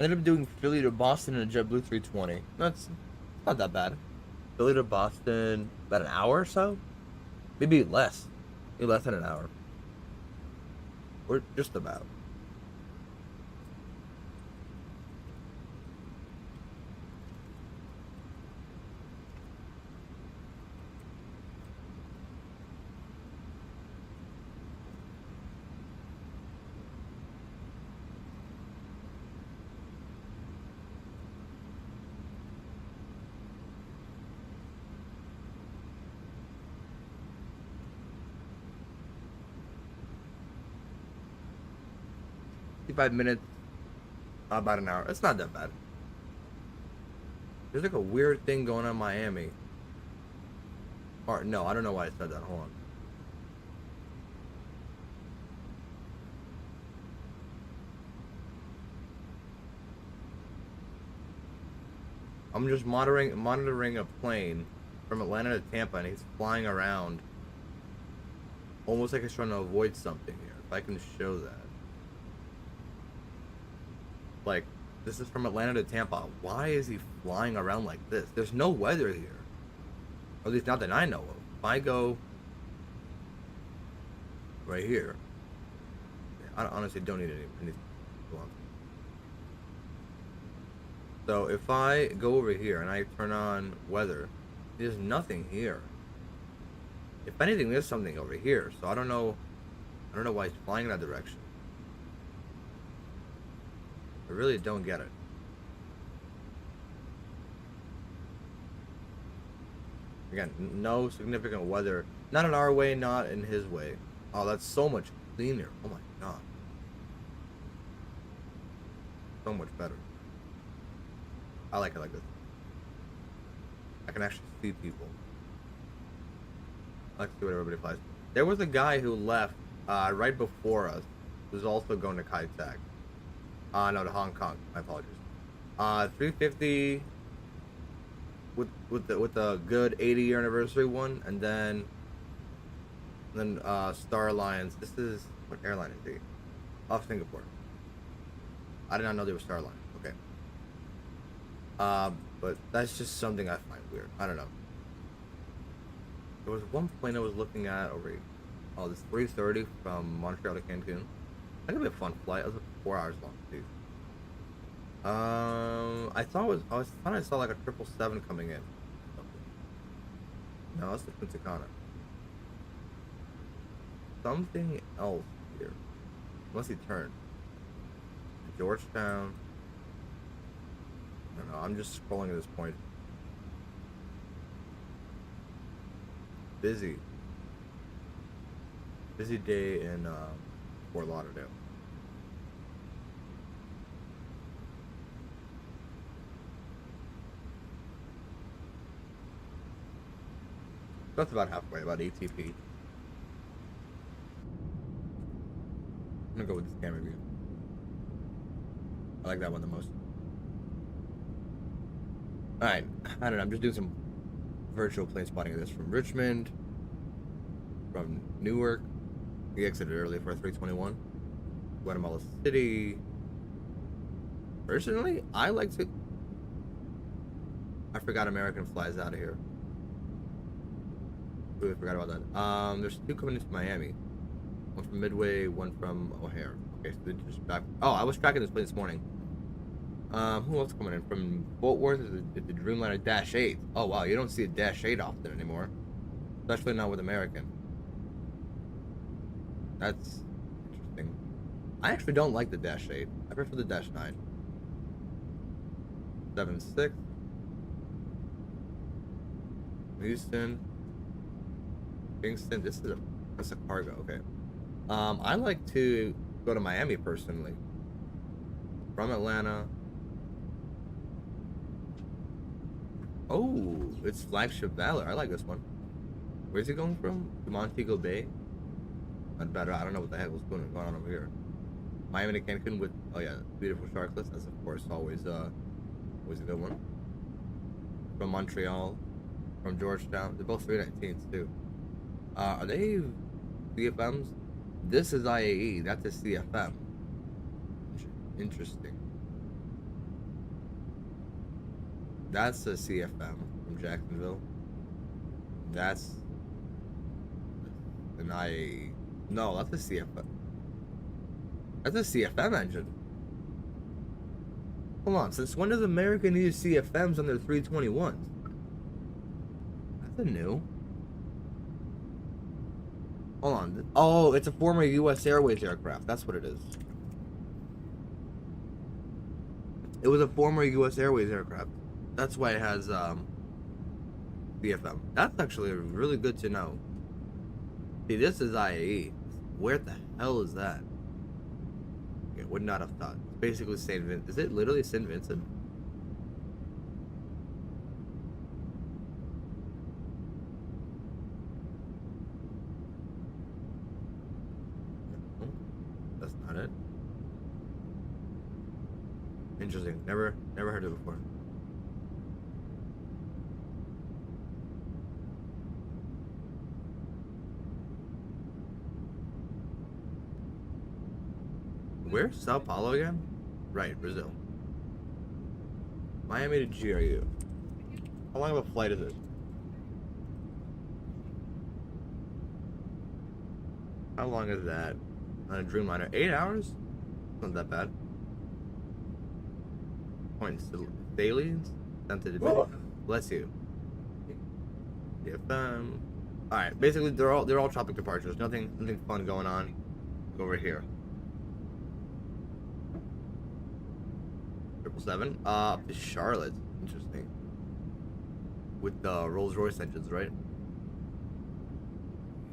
ended up doing Philly to Boston in a JetBlue 320. That's not that bad. Philly to Boston, about an hour or so? Maybe less. Maybe less than an hour. Or just about. Minutes, about an hour. It's not that bad. There's like a weird thing going on in Miami. Or no, I don't know why I said that. Hold on. I'm just monitoring a plane from Atlanta to Tampa, and he's flying around almost like he's trying to avoid something here. If I can show that. Like, this is from Atlanta to Tampa. Why is he flying around like this? There's no weather here. Or at least not that I know of. If I go right here, I honestly don't need any. So if I go over here and I turn on weather, there's nothing here. If anything, there's something over here. So I don't know why he's flying in that direction. I really don't get it. Again, no significant weather. Not in our way, not in his way. Oh, that's so much cleaner. Oh my god. So much better. I like it like this. I can actually see people. I like to see what everybody flies. There was a guy who left right before us, who's also going to Cathay. No, to Hong Kong. My apologies. 350 with the good 80-year anniversary one, and then Star Alliance. This is what airline is he? Off Singapore. I did not know they were Star Alliance. Okay. But that's just something I find weird. I don't know. There was one plane I was looking at over here. Oh, this 330 from Montreal to Cancun. That could be a fun flight. It was 4 hours long too. I thought I saw like a 777 coming in. No, that's the Punta Cana. Something else here. Unless he turned. Georgetown. I don't know. I'm just scrolling at this point. Busy day in Fort Lauderdale. That's about halfway, about ATP. I'm gonna go with this camera view. I like that one the most. Alright, I don't know, I'm just doing some virtual plane spotting of this from Richmond, from Newark. We exited early for a 321. Guatemala City. Personally, I like to... I forgot American flies out of here. Ooh, I forgot about that. There's two coming into Miami. One from Midway, one from O'Hare. Okay, so they're just back. Oh, I was tracking this plane this morning. Who else coming in? From Fort Worth is the Dreamliner Dash 8. Oh wow, you don't see a Dash 8 often anymore. Especially not with American. That's interesting. I actually don't like the Dash 8. I prefer the Dash 9. 7-6. Houston. Kingston. That's a cargo, okay. I like to go to Miami personally. From Atlanta. Oh, it's Flagship Valor. I like this one. Where's he going from? To Montego Bay? Not better. I don't know what the heck was going on over here. Miami to Cancun with, oh yeah, beautiful sharkless. That's of course always a good one. From Montreal, from Georgetown. They're both 319s too. Are they CFMs? This is IAE. That's a CFM. Interesting. That's a CFM from Jacksonville. That's an IA. No, that's a CFM. That's a CFM engine. Hold on, since when does America need CFMs on their 321s? That's a new. Hold on. Oh, it's a former U.S. Airways aircraft. That's what it is. It was a former U.S. Airways aircraft. That's why it has CFM. That's actually really good to know. See, this is IAE. Where the hell is that? Okay, would not have thought. It's basically St. Vincent. Is it literally St. Vincent? No, that's not it. Interesting. Never heard of it before. Where's Sao Paulo again? Right, Brazil. Miami to GRU. How long of a flight is it? How long is that on a Dreamliner? 8 hours? Not that bad. Points to Thales. Bless you. CFM. Alright, basically they're all tropic departures. Nothing fun going on over here. 777 up to Charlotte. Interesting. With the Rolls-Royce engines, right?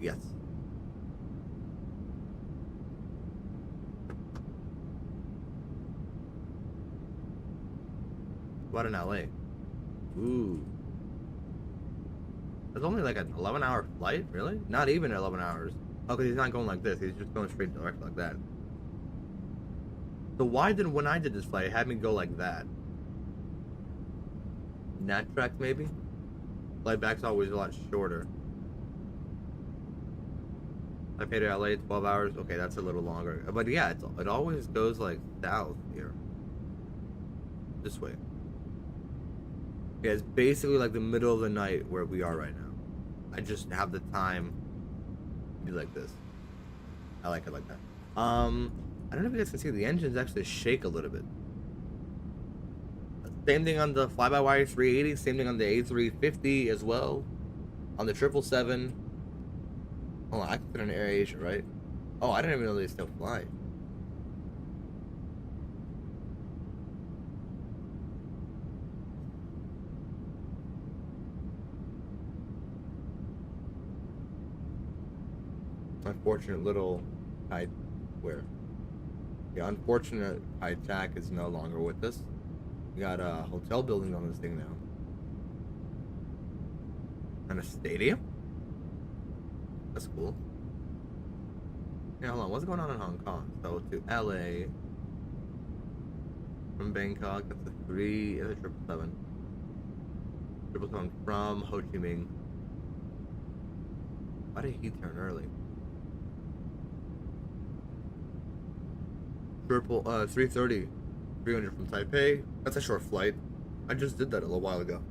Yes. What in LA? Ooh. That's only like an 11-hour flight, really? Not even 11 hours. Oh, because he's not going like this. He's just going straight direct like that. So why did, when I did this flight, it had me go like that? Nat track maybe? Flight back's always a lot shorter. I paid to LA 12 hours. Okay, that's a little longer. But yeah, it always goes like south here. This way. Yeah, it's basically like the middle of the night where we are right now. I just have the time to be like this. I like it like that. I don't know if you guys can see, the engines actually shake a little bit. Same thing on the fly-by-wire 380, same thing on the A350 as well. On the 777. Hold on, I can put an Air Asia, right? Oh, I didn't even know they still fly. Unfortunate little high, where? The unfortunate high tack is no longer with us. We got a hotel building on this thing now. And a stadium? That's cool. Yeah, hold on. What's going on in Hong Kong? So to LA. From Bangkok, that's a 777. 777 from Ho Chi Minh. Why did he turn early? 330. 300 from Taipei. That's a short flight. I just did that a little while ago.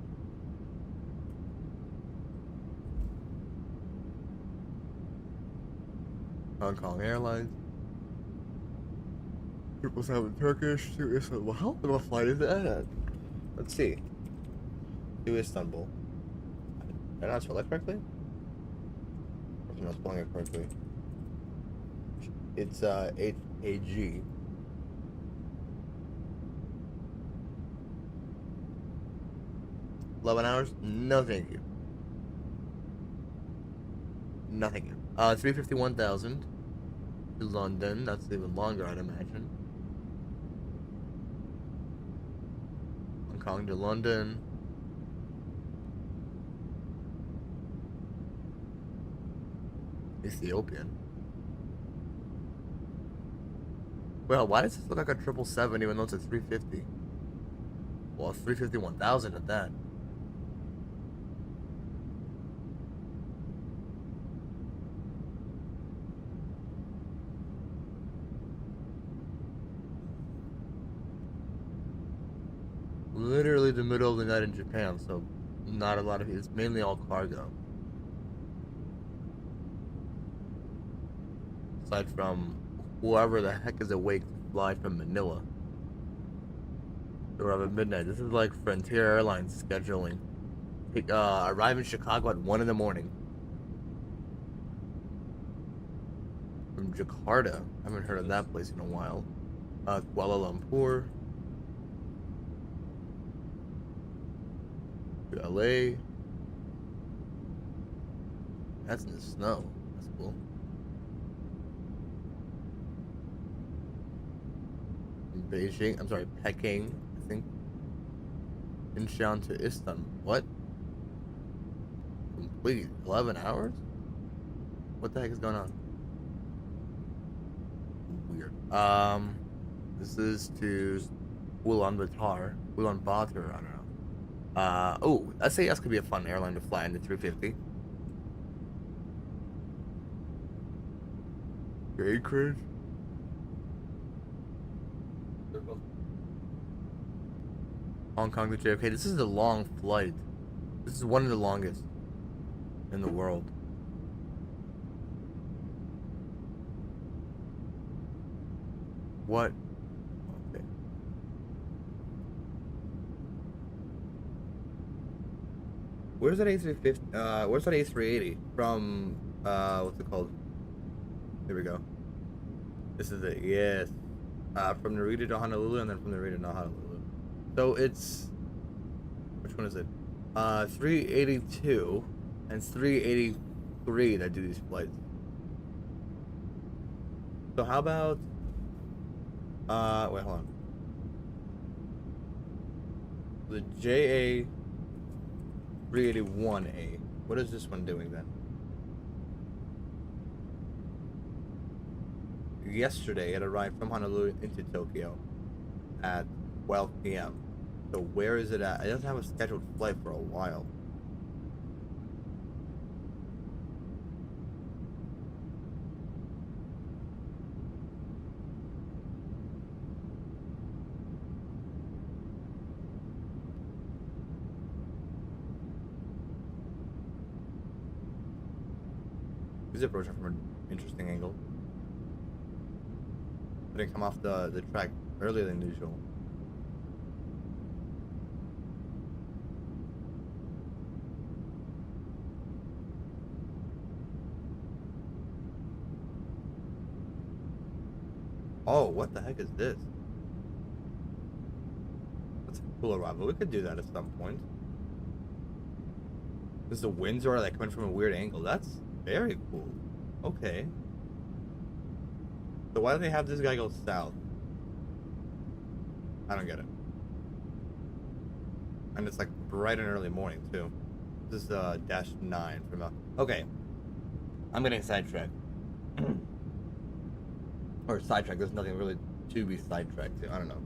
Hong Kong Airlines. 777 Turkish to Istanbul. How long of a flight is that? Let's see. To Istanbul. Did I not spell that correctly? Or am I not spelling it correctly? It's HKG. $11 hours? No, thank you. No, thank you. 351,000 to London. That's even longer, I'd imagine. Hong Kong to London. Ethiopian. Well, why does this look like a 777 even though it's a 350? Well, 351,000 at that. literally the middle of the night in Japan, so not a lot of it's mainly all cargo. Aside from whoever the heck is awake to fly from Manila. Around at midnight. This is like Frontier Airlines scheduling. Arrive in Chicago at 1 in the morning. From Jakarta. I haven't heard of that place in a while. Kuala Lumpur. To LA. That's in the snow. That's cool. From Beijing. I'm sorry, Peking. I think. Incheon to Istanbul. What? Complete 11 hours? What the heck is going on? Weird. This is to Ulaanbaatar. Ulaanbaatar, I don't know. Oh, SAS could be a fun airline to fly in the 350. Anchorage? Hong Kong to JFK. This is a long flight. This is one of the longest in the world. What? Okay. Where's that A350? Where's that A380 from? What's it called? Here we go. This is it. Yes. From Narita to Honolulu, and then from Narita to Honolulu. So it's, which one is it? 382 and 383 that do these flights. So how about, wait, hold on. The JA 381A. What is this one doing then? Yesterday it arrived from Honolulu into Tokyo at 12 p.m. So where is it at? It doesn't have a scheduled flight for a while. Is it approaching from an interesting angle? It didn't come off the track earlier than usual. Oh, what the heck is this? That's a cool arrival. We could do that at some point. This is the Windsor that coming from a weird angle. That's very cool. Okay. So why do they have this guy go south? I don't get it. And it's like bright and early morning too. This is -9 from okay. I'm getting sidetracked. Or sidetracked. There's nothing really to be sidetracked to. I don't know.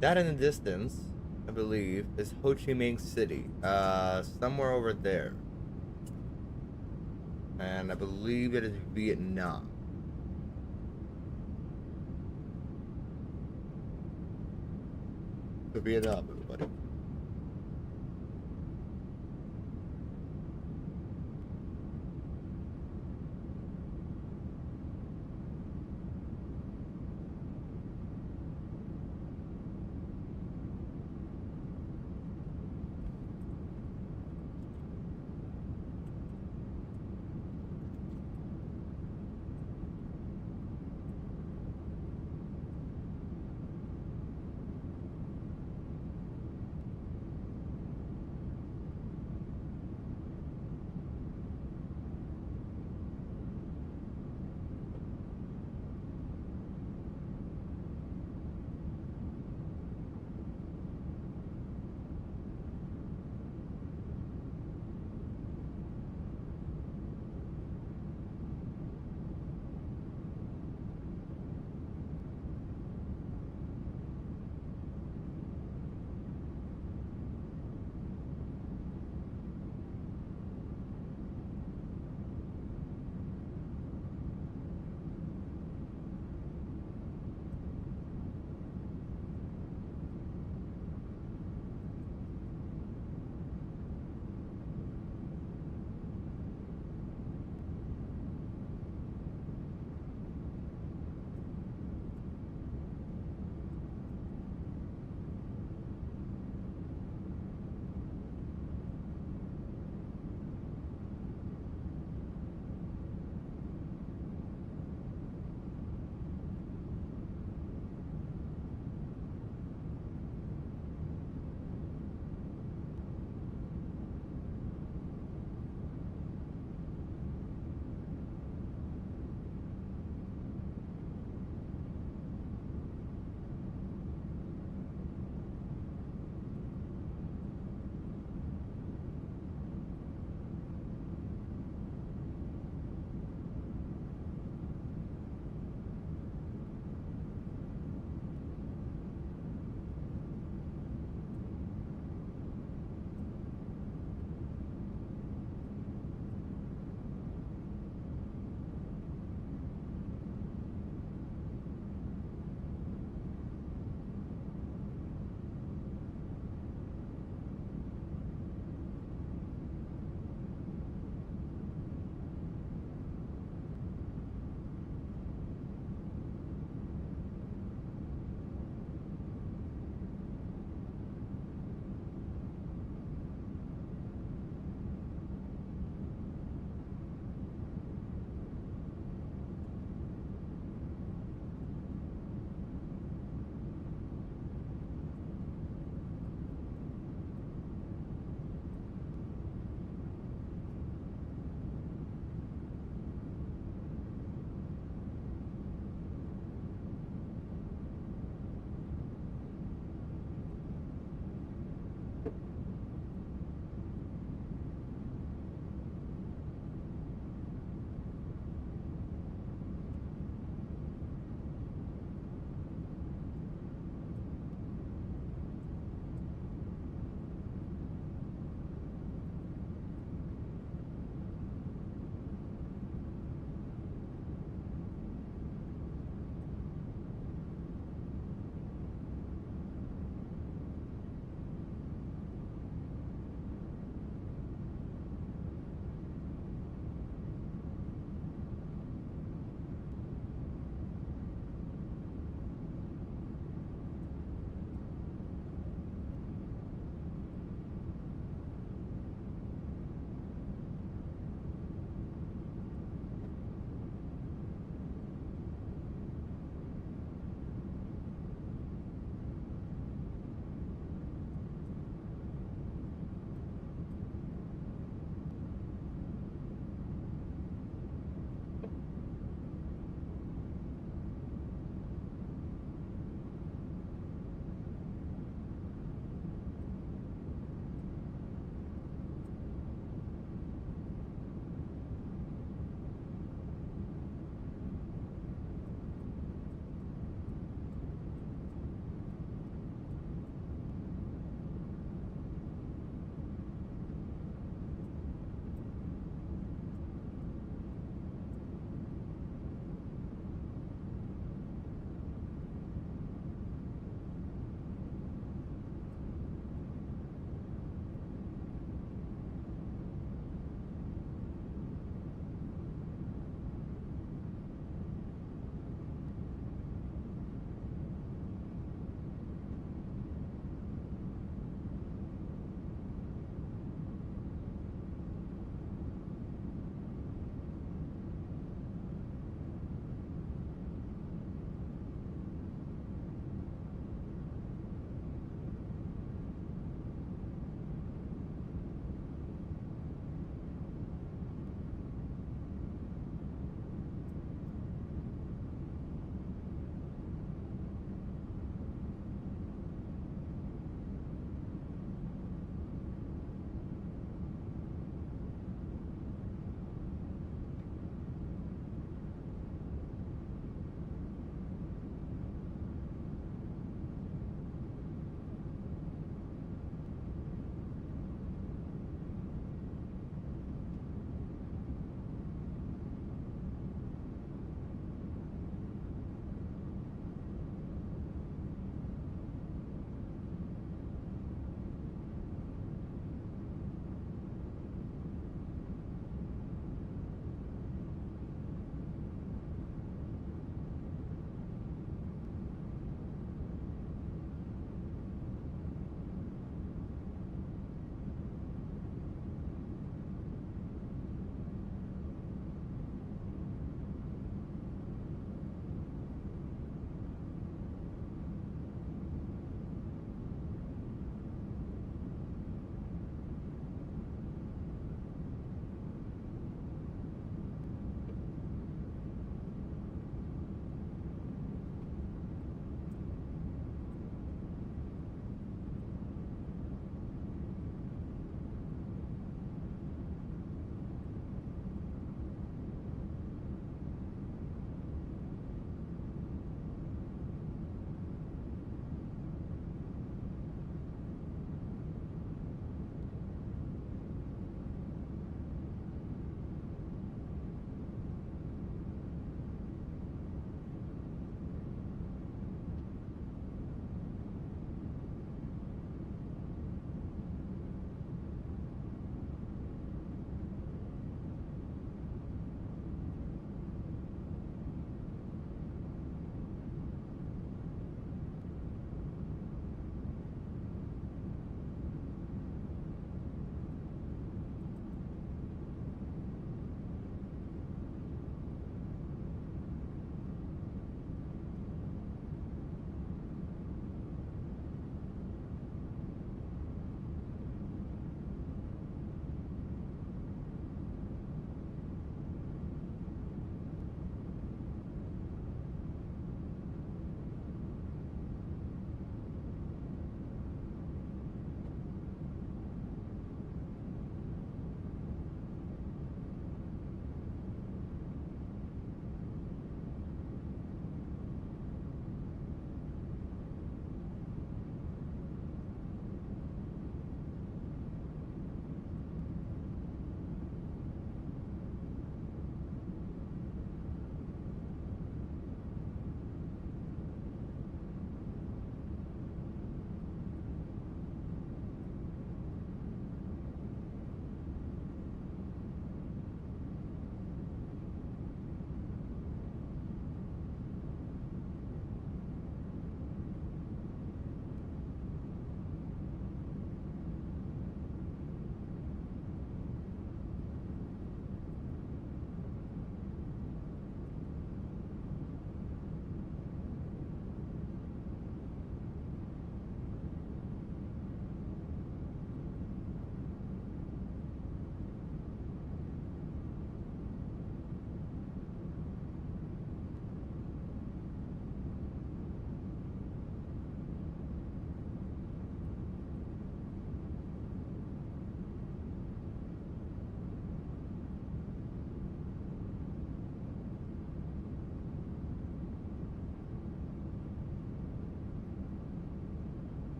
That in the distance, I believe, is Ho Chi Minh City. Somewhere over there. And I believe it is Vietnam. To Vietnam, everybody.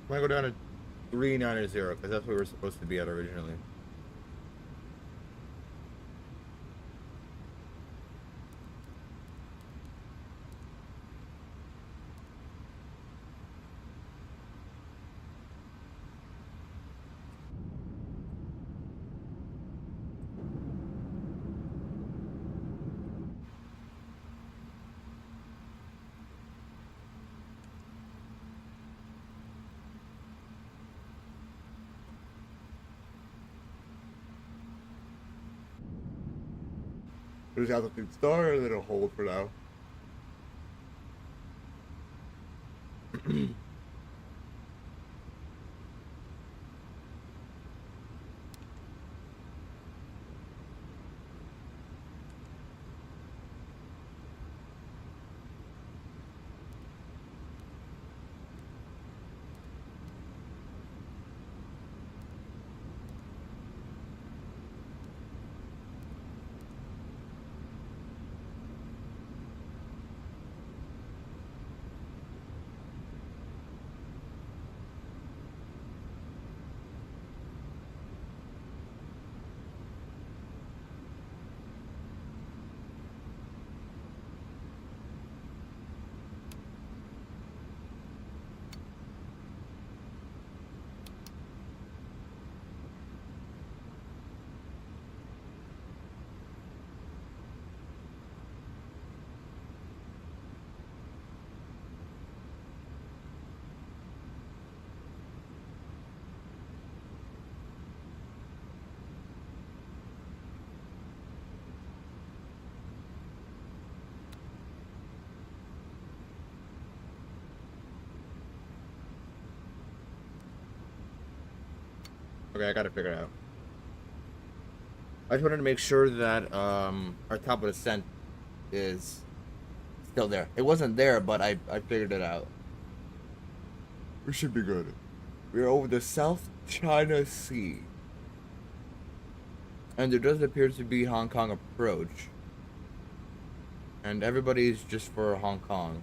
I'm gonna go down to 390 because that's what we were supposed to be at originally. Does altitude start or it'll hold for now? Okay, I gotta figure it out. I just wanted to make sure that our top of descent is still there. It wasn't there, but I figured it out. We should be good. We're over the South China Sea. And there does appear to be Hong Kong approach. And everybody's just for Hong Kong.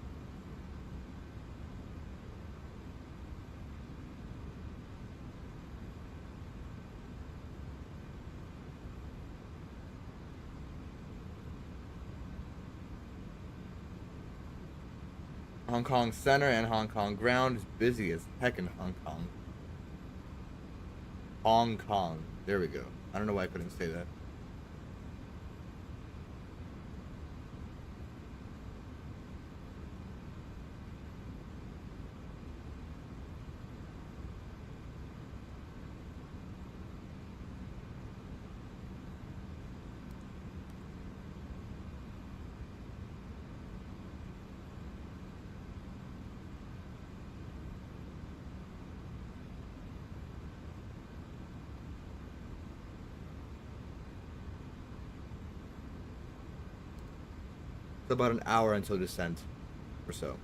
Hong Kong Center and Hong Kong Ground is busy as heck in Hong Kong. Hong Kong. There we go. I don't know why I couldn't say that. It's about an hour until descent, or so.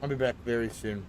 I'll be back very soon.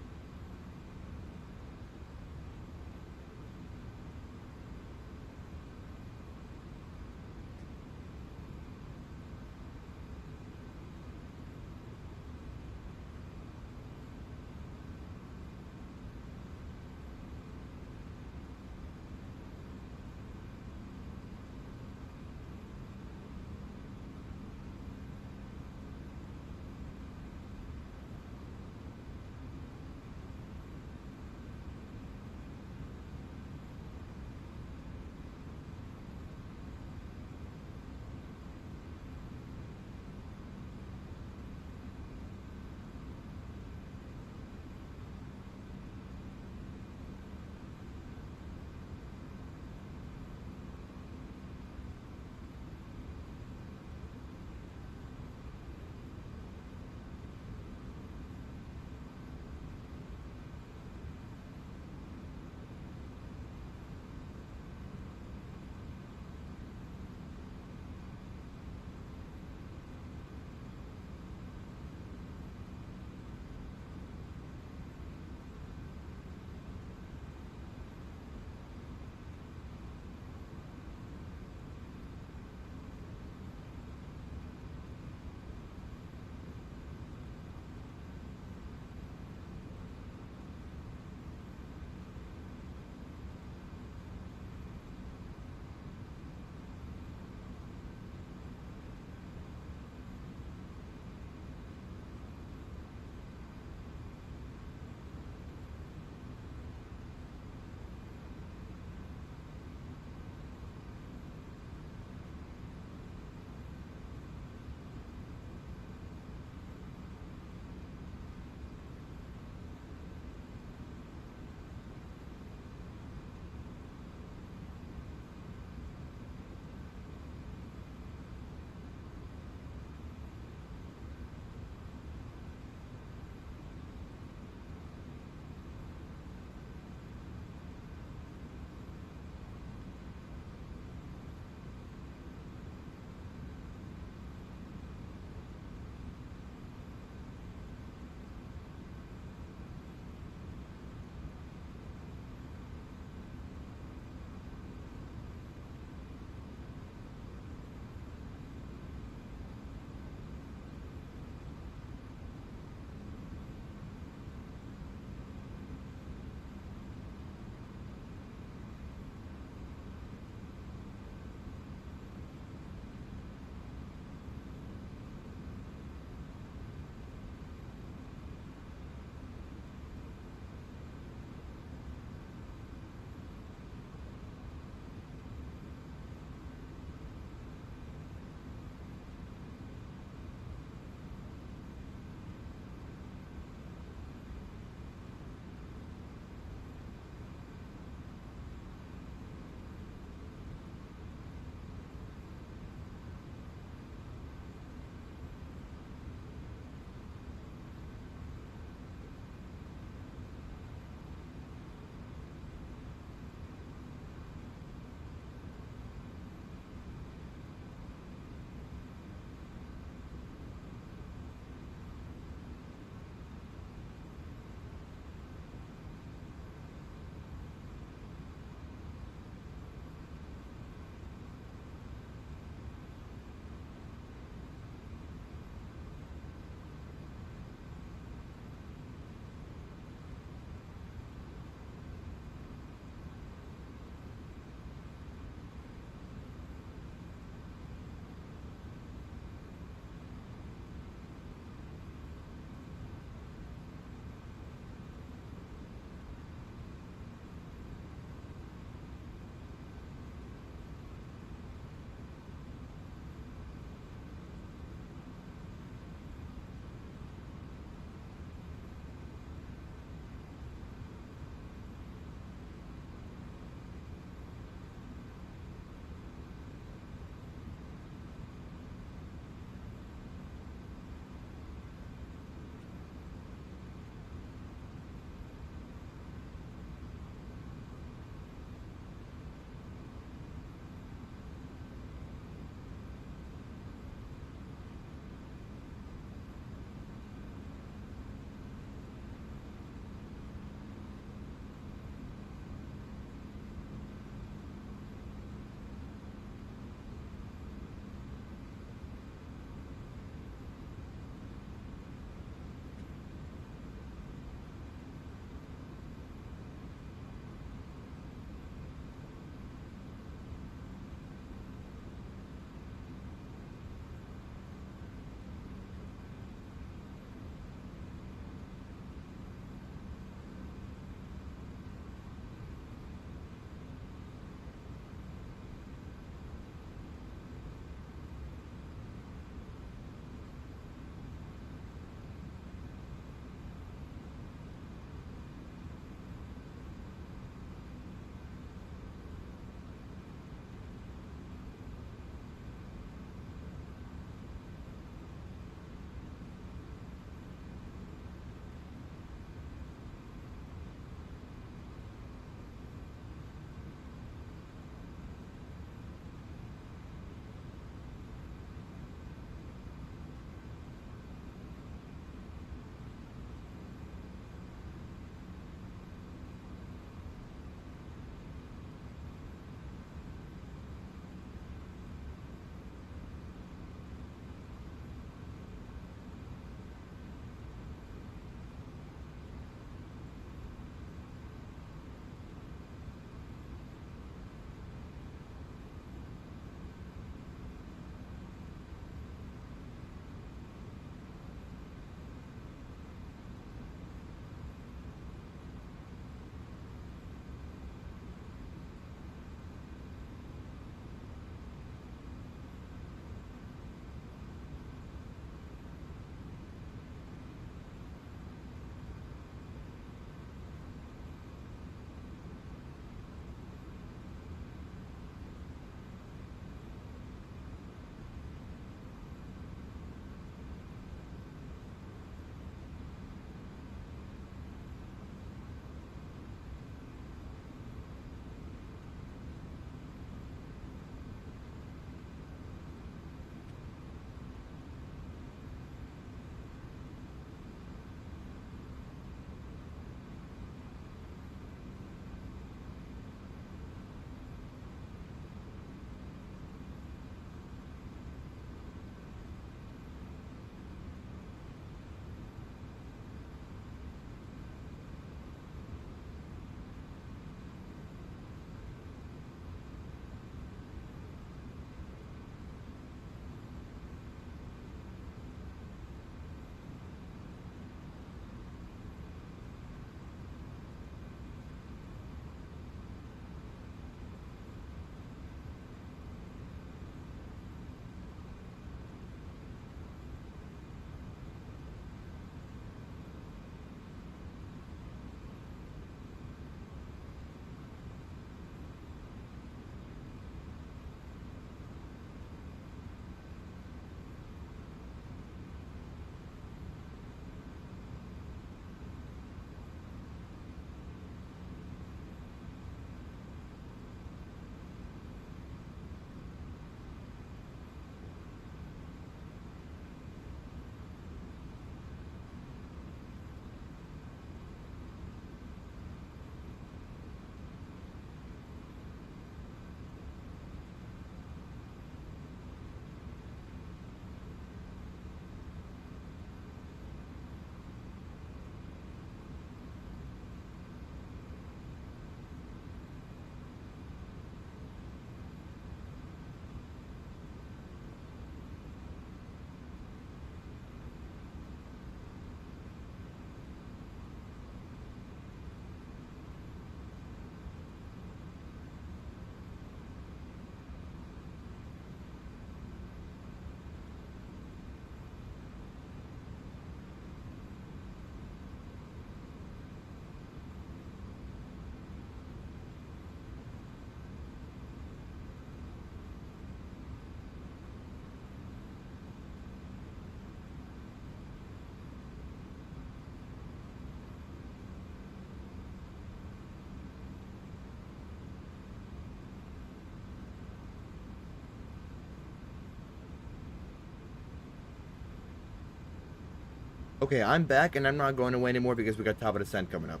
Okay, I'm back, and I'm not going away anymore because we got top of descent coming up.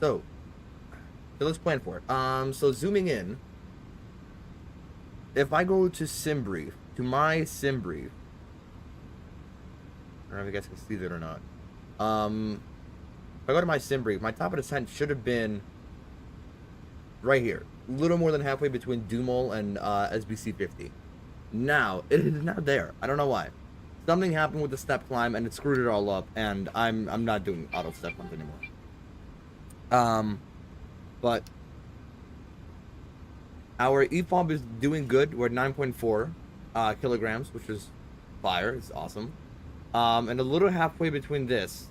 So let's plan for it. So zooming in, if I go to sim brief, to my sim brief, I don't know if you guys can see that or not. If I go to my sim brief, my top of descent should have been right here, a little more than halfway between Dumol and SBC50. Now it is not there. I don't know why. Something happened with the step climb and it screwed it all up, and I'm not doing auto step climbs anymore. But our EFOB is doing good. We're at 9.4 kilograms, which is fire. It's awesome. And a little halfway between this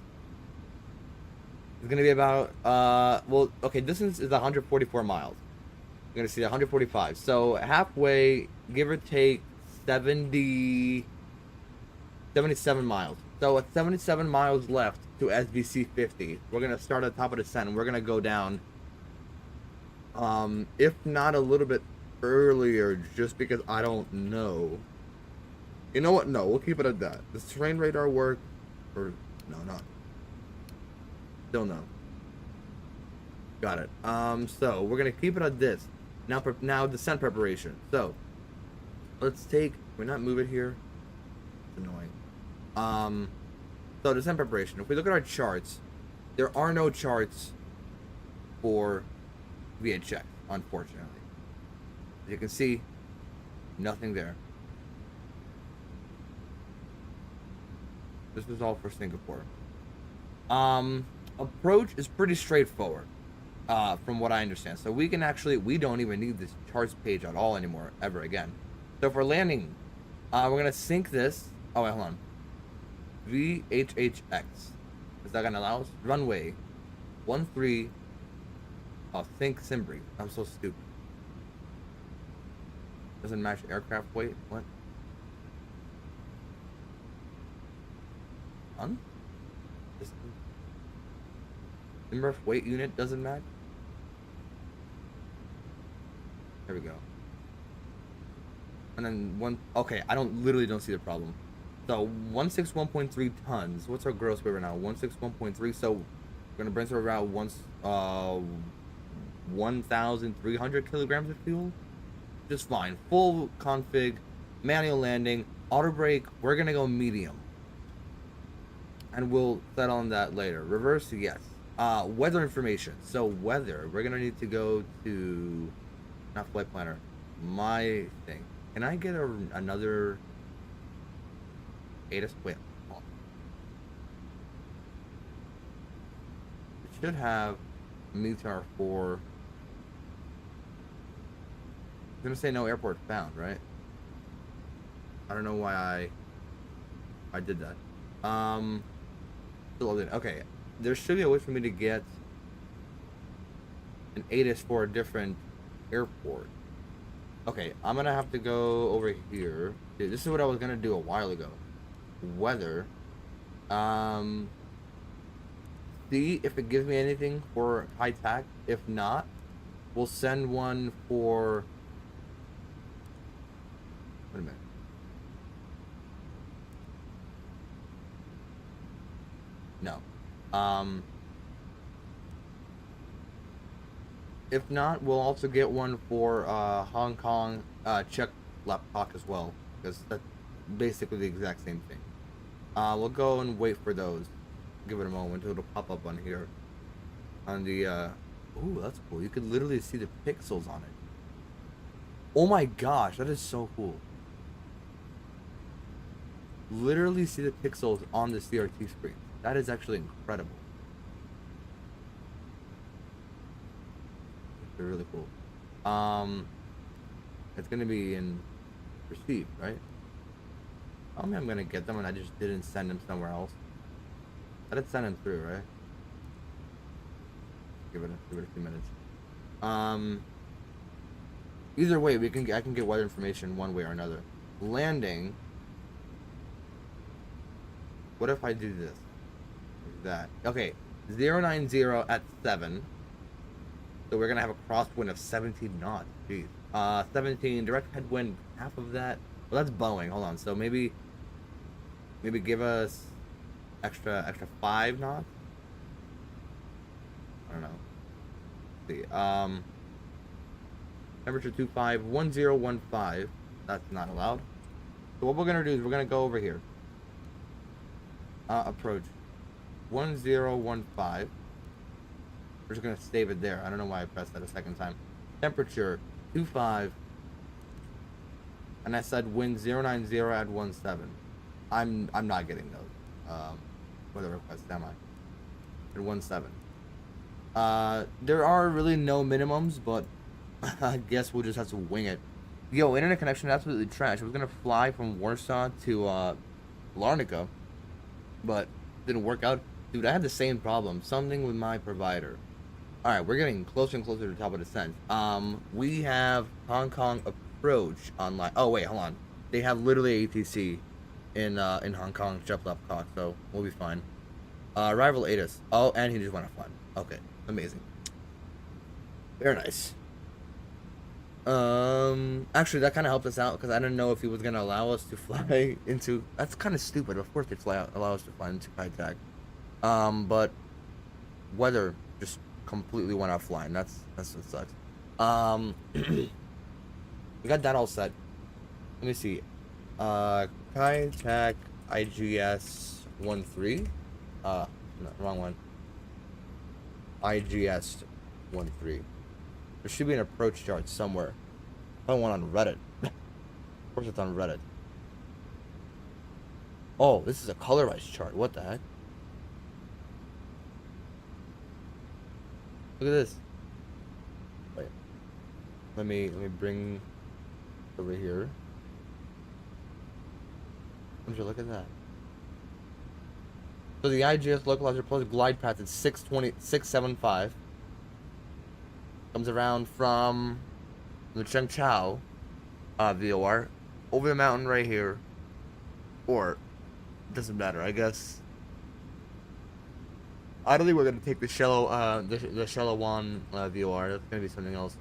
is going to be about, well, okay, distance is 144 miles. You're going to see 145. So halfway, give or take 77 miles. So at 77 miles left to SBC 50, we're going to start at the top of the descent, and we're going to go down, if not a little bit earlier, just because I don't know. You know what? No, we'll keep it at that. Does terrain radar work? Or no, not. Still no. Got it. So we're gonna keep it at this. Now descent preparation. So let's take. We're not move it here. It's annoying. So descent preparation. If we look at our charts, there are no charts for VHHX, unfortunately. As you can see, nothing there. This is all for Singapore. Approach is pretty straightforward, from what I understand. So we don't even need this charts page at all anymore, ever again. So for landing, we're gonna sync this. Oh wait, hold on. VHHX. Is that gonna allow us? Runway 13. Oh, think Simbri. I'm so stupid. Doesn't match aircraft weight. What? On? Simref weight unit doesn't match? There we go. And then okay, literally don't see the problem. So 161.3 tons. What's our gross weight right now? 161.3. So we're gonna bring to around 1,300 kilograms of fuel. Just fine. Full config, manual landing, auto brake. We're gonna go medium, and we'll settle on that later. Reverse, yes. Weather information. So weather, we're gonna need to go to, not flight planner, my thing. Can I get another ATIS? Wait, hold on. It should have METAR for. I'm gonna say no airport found, right? I don't know why I did that. Okay, there should be a way for me to get an ATIS for a different airport. Okay, I'm gonna have to go over here. Dude, this is what I was gonna do a while ago. Weather. See if it gives me anything for high tack. If not, we'll send one for. Wait a minute. No. If not, we'll also get one for Hong Kong, Chep laptop as well, because that's basically the exact same thing. We'll go and wait for those. Give it a moment until it'll pop up on here. On the, ooh, that's cool. You could literally see the pixels on it. Oh my gosh, that is so cool. Literally see the pixels on the CRT screen. That is actually incredible. They're really cool. It's gonna be in received, right? I mean, I'm gonna get them, and I just didn't send them somewhere else. I did send them through, right? Give it a few minutes. Either way, I can get weather information one way or another. Landing. What if I do this? That. Okay, 090 at 7. So we're gonna have a crosswind of 17 knots. Jeez. 17 direct headwind, half of that. Well, that's Boeing. Hold on. So maybe maybe give us extra 5 knots. I don't know. Let's see. Temperature 251015. That's not allowed. So what we're gonna do is we're gonna go over here. Approach 1015. We're just gonna save it there. I don't know why I pressed that a second time. Temperature 25. And I said wind 090 at 17. I'm not getting those. For the request, am I? At 17. There are really no minimums, but I guess we'll just have to wing it. Yo, internet connection absolutely trash. I was gonna fly from Warsaw to Larnaca, but didn't work out. Dude, I had the same problem. Something with my provider. Alright, we're getting closer and closer to the top of the descent. We have Hong Kong approach online. Oh wait, hold on. They have literally ATC in Hong Kong, Chep cock, so we'll be fine. Arrival ATIS. Oh, and he just went off fun. Okay, amazing. Very nice. Actually, that kind of helped us out because I didn't know if he was gonna allow us to fly into. That's kind of stupid. Of course, they allow us to fly into Kai but weather just completely went offline. That's what sucks. We got that all set. Let me see. Kai Tak IGS 13. No, wrong one. IGS 13. There should be an approach chart somewhere. Probably one on Reddit. Of course it's on Reddit. Oh, this is a colorized chart. What the heck? Look at this. Wait. Let me bring over here. Would you look at that? So the IGS localizer plus glide path is 675. Comes around from the Cheng Chao VOR over the mountain right here, or it doesn't matter. I guess I don't think we're gonna take the shallow the shallow one VOR. That's gonna be something else,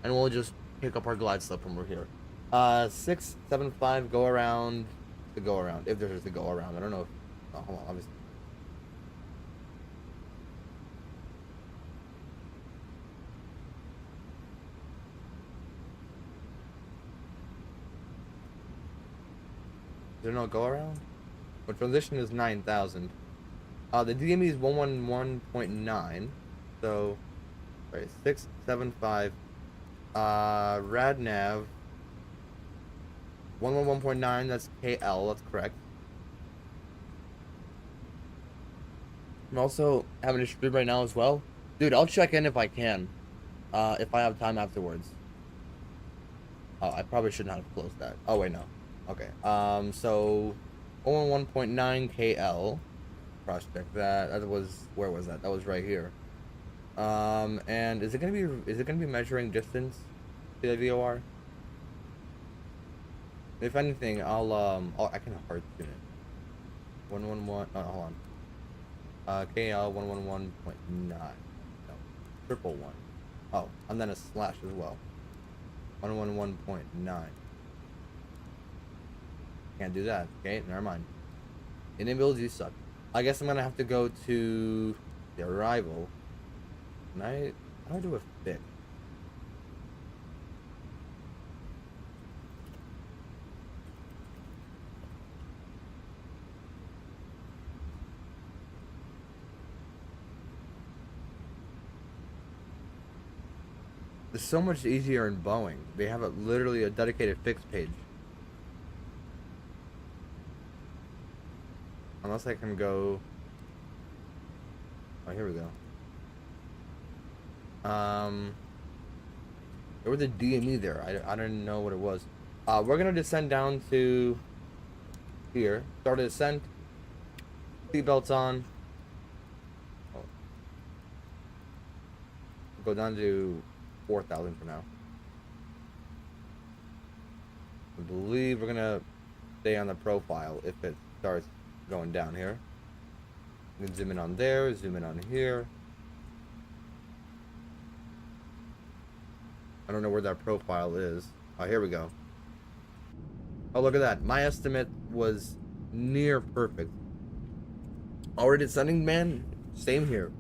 and we'll just pick up our glide slope from over here. 675 go around the go around if there's a go around. I don't know. Oh, hold on, obviously. Is there no go around? Well, transition is 9,000. The DME is 111.9. So, right, 675. Rad nav 111.9. That's KL. That's correct. I'm also having a stream right now as well, dude. I'll check in if I can, if I have time afterwards. Oh, I probably should not have closed that. Oh wait, no. Okay. So 111.9 KL. Cross check that. That was, where was that? That was right here. And is it gonna be measuring distance to the VOR? If anything, I can hard tune it. 111. Oh, hold on. KL 111.9. No, 111. Oh, and then a slash as well. 111.9. Can't do that. Okay, never mind. iniBuilds, you suck. I guess I'm gonna have to go to the arrival. How do I do a fit? It's so much easier in Boeing. They have literally a dedicated fix page. Unless I can go. Oh, here we go. There was a DME there. I didn't know what it was. We're gonna descend down to here. Start a descent. Seatbelts on. Oh. Go down to 4,000 for now. I believe we're gonna stay on the profile if it starts going down here. You can zoom in on there, zoom in on here. I don't know where that profile is. Oh, here we go. Oh, look at that. My estimate was near perfect. Already sunning, man. Same here.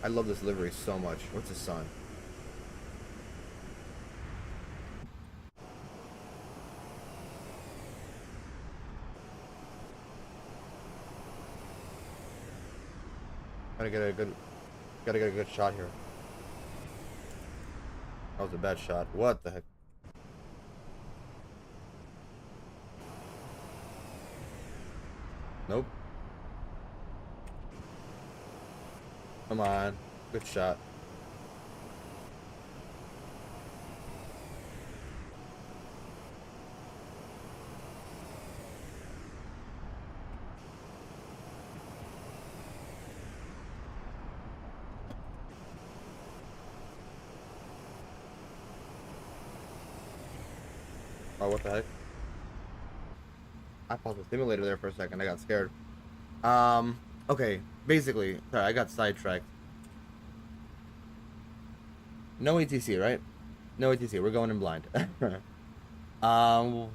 I love this livery so much. What's the sun? Gotta get a good shot here. That was a bad shot. What the heck? Nope. Come on. Good shot. Oh, what the heck? I paused the simulator there for a second. I got scared. Okay. Basically, sorry, I got sidetracked. No ETC, right? No ETC. We're going in blind.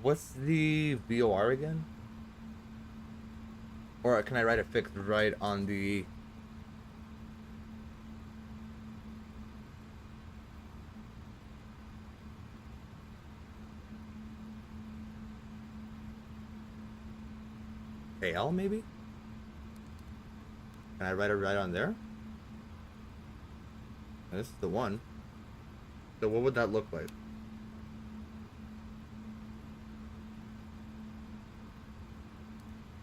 What's the VOR again? Or can I write it fixed right on the... AL maybe? Can I write it right on there? This is the one. So what would that look like?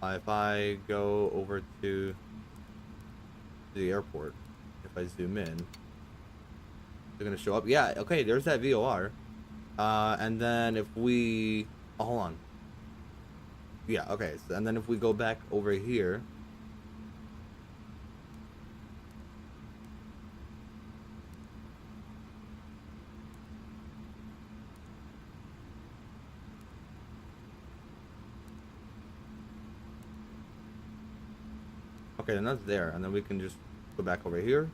If I go over to the airport, if I zoom in, they're gonna show up. Yeah, okay, there's that VOR. And then if we... Oh, hold on. Yeah, okay, so, and then if we go back over here... Okay, then that's there, and then we can just go back over here,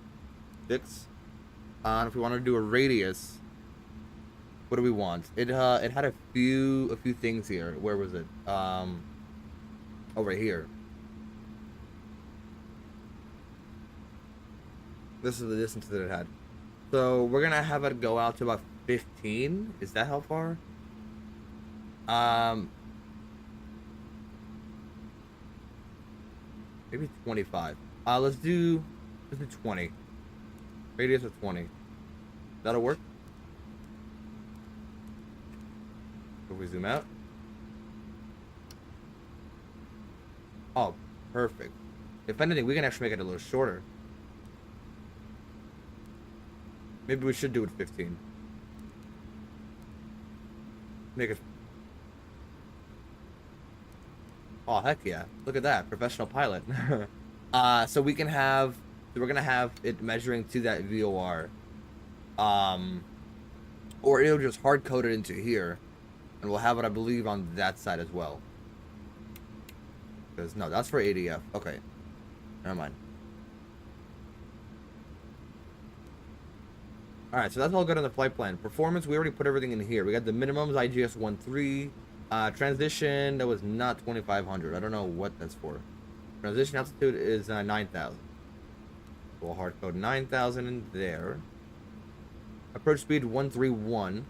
fix. And if we want to do a radius, what do we want? It had a few things here. Where was it? Over here. This is the distance that it had. So we're gonna have it go out to about 15. Is that how far? Maybe 25. Let's do 20. Radius of 20. That'll work. If we zoom out. Oh, perfect. If anything, we can actually make it a little shorter. Maybe we should do it 15. Make it... Oh, heck yeah. Look at that. Professional pilot. So we can have... We're going to have it measuring to that VOR. Or it'll just hard-code it into here. And we'll have it, I believe, on that side as well. Because, no, that's for ADF. Okay. Never mind. Alright, so that's all good on the flight plan. Performance, we already put everything in here. We got the minimums, IGS 1.3. Transition, that was not 2,500. I don't know what that's for. Transition altitude is 9,000. We'll hard code 9,000 in there. Approach speed 131.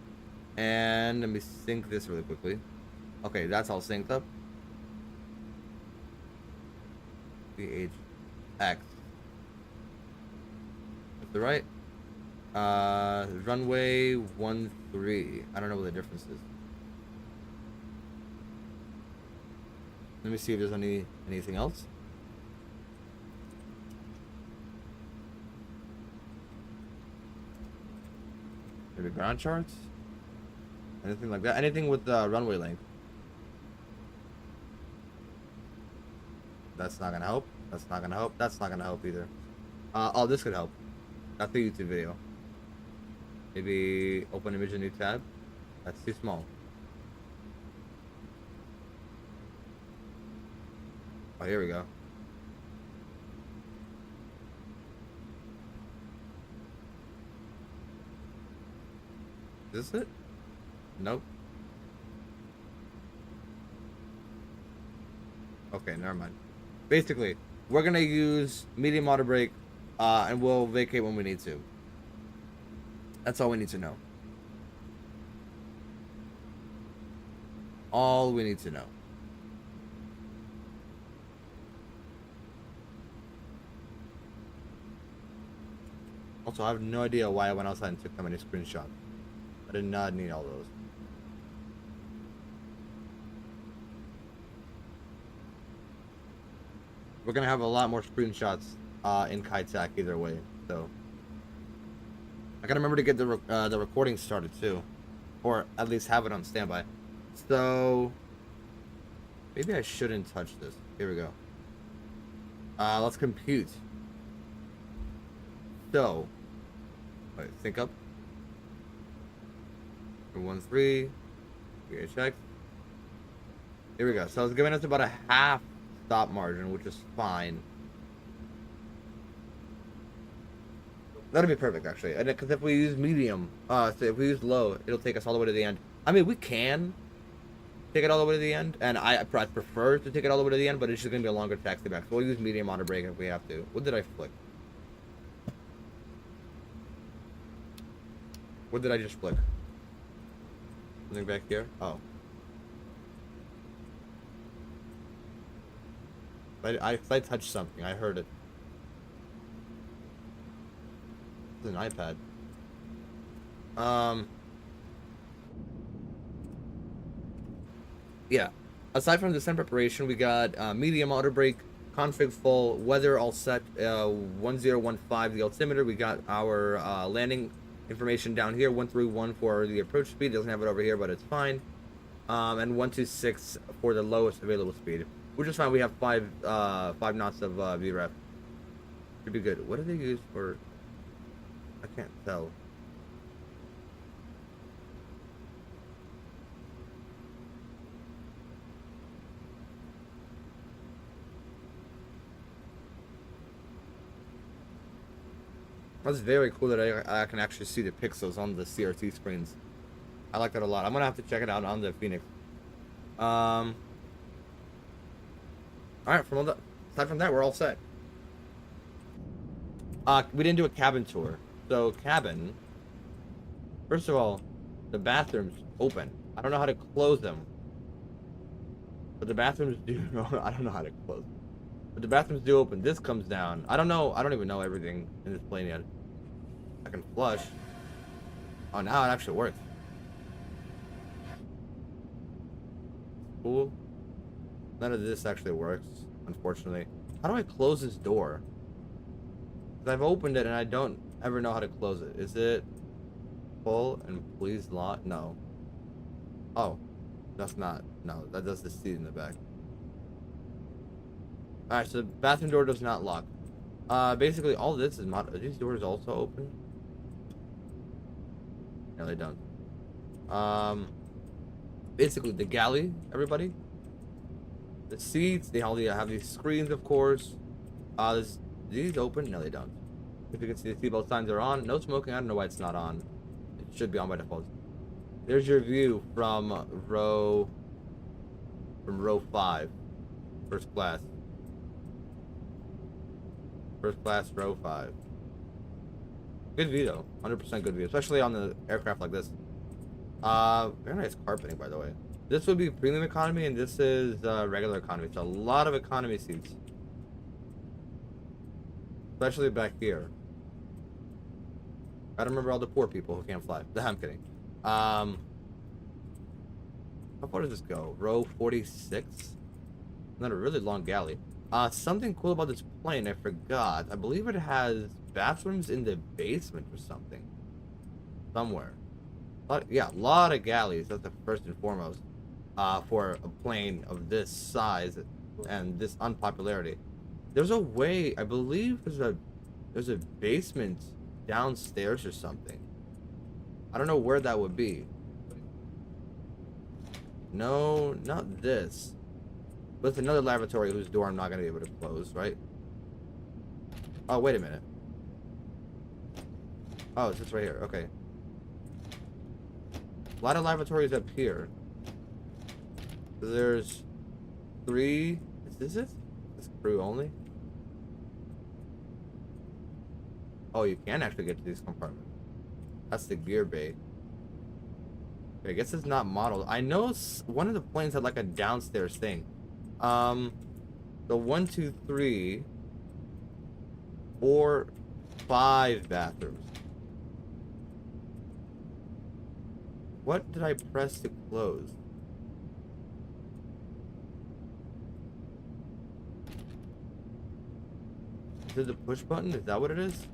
And let me sync this really quickly. Okay, that's all synced up. VHHX. That's the right. Runway 13. I don't know what the difference is. Let me see if there's anything else. Maybe ground charts? Anything like that? Anything with runway length? That's not gonna help. That's not gonna help. That's not gonna help either. Oh, this could help. That's a YouTube video. Maybe open image, a new tab. That's too small. Oh, here we go. Is this it? Nope. Okay, never mind. Basically, we're gonna use medium auto brake, and we'll vacate when we need to. That's all we need to know. All we need to know. Also, I have no idea why I went outside and took that many screenshots. I did not need all those. We're gonna have a lot more screenshots in Kaitak either way, so I gotta remember to get the recording started too, or at least have it on standby. So maybe I shouldn't touch this. Here we go. Let's compute. So, wait, sync up. 13 VHX. Here we go. So it's giving us about a half stop margin, which is fine. That'll be perfect, actually. And because if we use medium, so if we use low, it'll take us all the way to the end. I mean, we can take it all the way to the end, and I prefer to take it all the way to the end, but it's just gonna be a longer taxi back. So we'll use medium on a brake if we have to. What did I flick? What did I just flick? Something back here? Oh. I touched something. I heard it. It's an iPad. Yeah. Aside from the sun preparation, we got medium auto brake, config full, weather all set, 1015 the altimeter. We got our landing information down here, 131 for the approach speed. Doesn't have it over here, but it's fine. And 126 for the lowest available speed. Which is fine. We have 5 knots of VREF. Should be good. What do they use for? I can't tell. That's very cool that I can actually see the pixels on the CRT screens. I like that a lot. I'm gonna have to check it out on the Phoenix. Alright, aside from that, we're all set. We didn't do a cabin tour. So, cabin. First of all, the bathrooms open. I don't know how to close them. But the bathrooms do. I don't know how to close them. But the bathrooms do open. This comes down. I don't know. I don't even know everything in this plane yet. I can flush. Oh, now it actually works. Cool. None of this actually works, unfortunately. How do I close this door? Because I've opened it and I don't ever know how to close it. Is it full and please lock? No. Oh, that's not. No, that does the seat in the back. Alright, so the bathroom door does not lock. Basically, all this is are these doors also open? No, they don't. Basically, the galley, everybody. The seats, they all have these screens, of course. These open? No, they don't. If you can see, the seatbelt signs are on. No smoking. I don't know why it's not on. It should be on by default. There's your view from row 5, first class. First class, row 5. Good view though, 100% good view, especially on the aircraft like this. Very nice carpeting, by the way. This would be premium economy, and this is regular economy. It's a lot of economy seats, especially back here. Gotta remember all the poor people who can't fly. I'm kidding. How far does this go? Row 46. Not a really long galley. Something cool about this plane, I forgot. I believe it has bathrooms in the basement or something. Somewhere. Yeah, a lot of galleys. That's the first and foremost. For a plane of this size and this unpopularity. There's a way, I believe there's a basement downstairs or something. I don't know where that would be. No, not this. But it's another lavatory whose door I'm not going to be able to close, right? Oh, wait a minute. Oh, it's just right here. Okay. A lot of lavatories up here. So there's 3. It's Is this crew only? Oh, you can actually get to these compartments. That's the gear bay. Okay, I guess it's not modeled. I know one of the planes had like a downstairs thing. The 1, 2, 3, 4, 5 bathrooms. What did I press to close? Is it the push button? Is that what it is?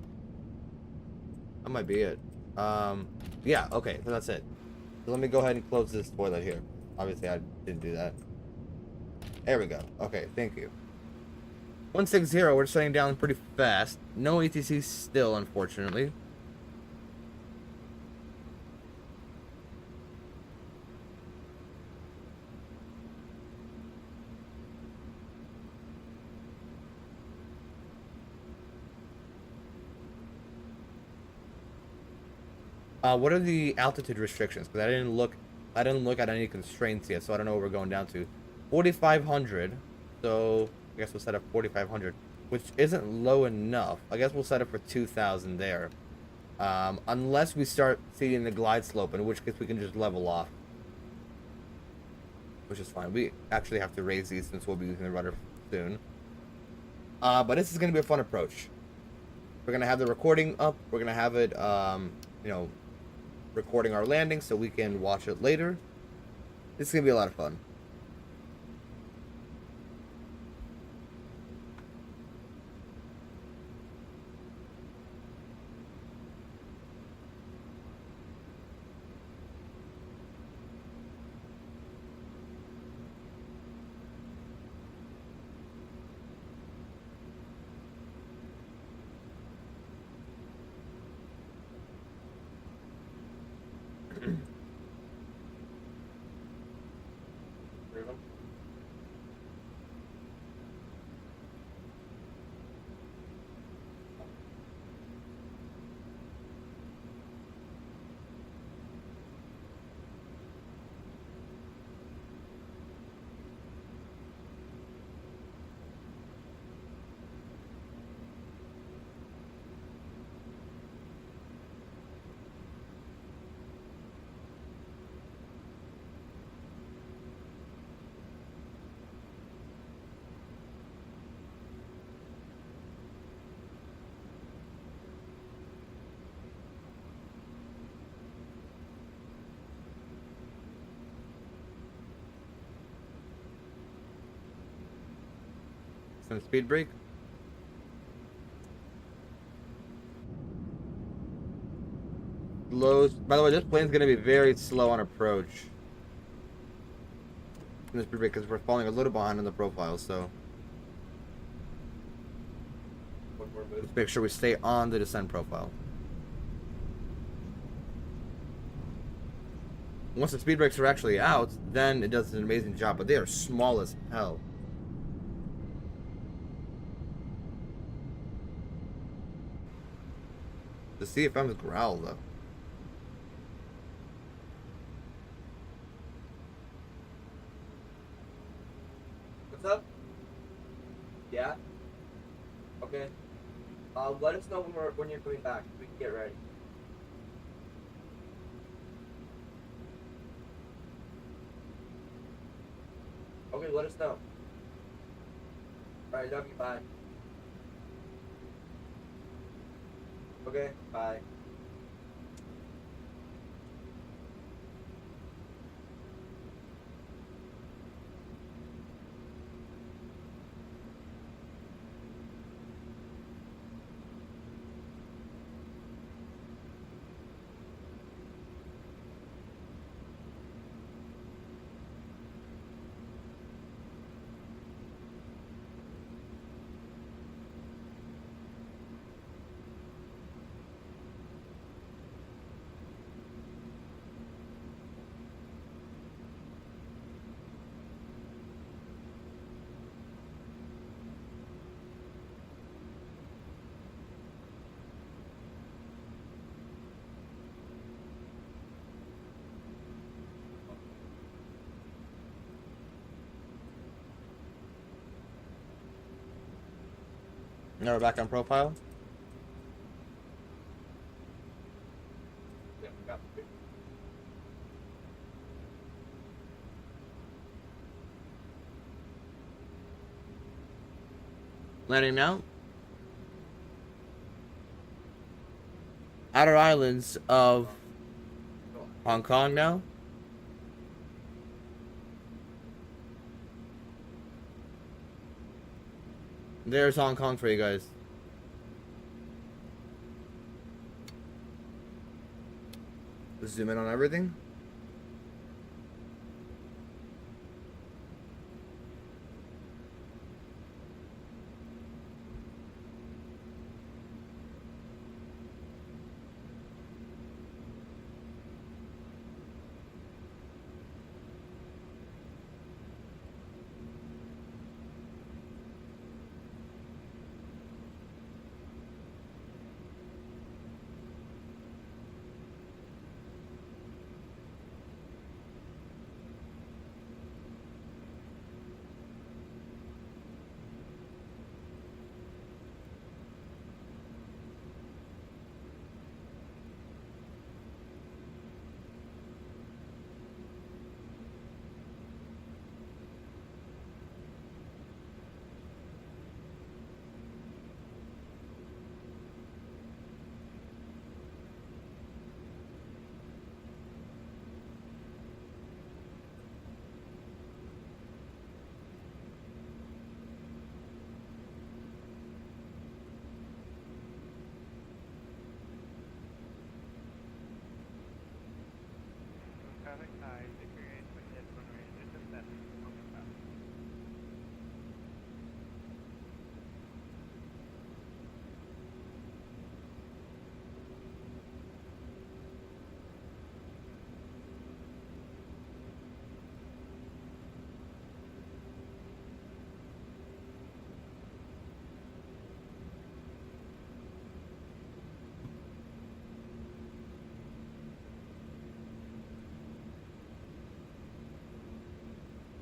That might be it. Yeah, okay, so that's it. So let me go ahead and close this toilet here. Obviously, I didn't do that. There we go. Okay, thank you. 160, we're shutting down pretty fast. No ATC still, unfortunately. What are the altitude restrictions? Because I didn't look at any constraints yet, so I don't know what we're going down to. 4,500. So I guess we'll set up 4,500, which isn't low enough. I guess we'll set up for 2,000 there, unless we start seeing the glide slope, in which case we can just level off, which is fine. We actually have to raise these since we'll be using the rudder soon. But this is gonna be a fun approach. We're gonna have the recording up. We're gonna have it, you know, recording our landing so we can watch it later. This is gonna be a lot of fun. Some speed brake. Low. By the way, this plane's gonna be very slow on approach. In this speed brake, because we're falling a little behind on the profile, so let's make sure we stay on the descent profile. Once the speed brakes are actually out, then it does an amazing job, but they are small as hell. The CFM's growl, though. What's up? Yeah? Okay. Let us know when you're coming back. We can get ready. Okay, let us know. Alright, love you, bye. Okay, bye. Now we're back on profile. Yeah, got it. Landing now. Outer islands of Hong Kong now. There's Hong Kong for you guys. Let's zoom in on everything.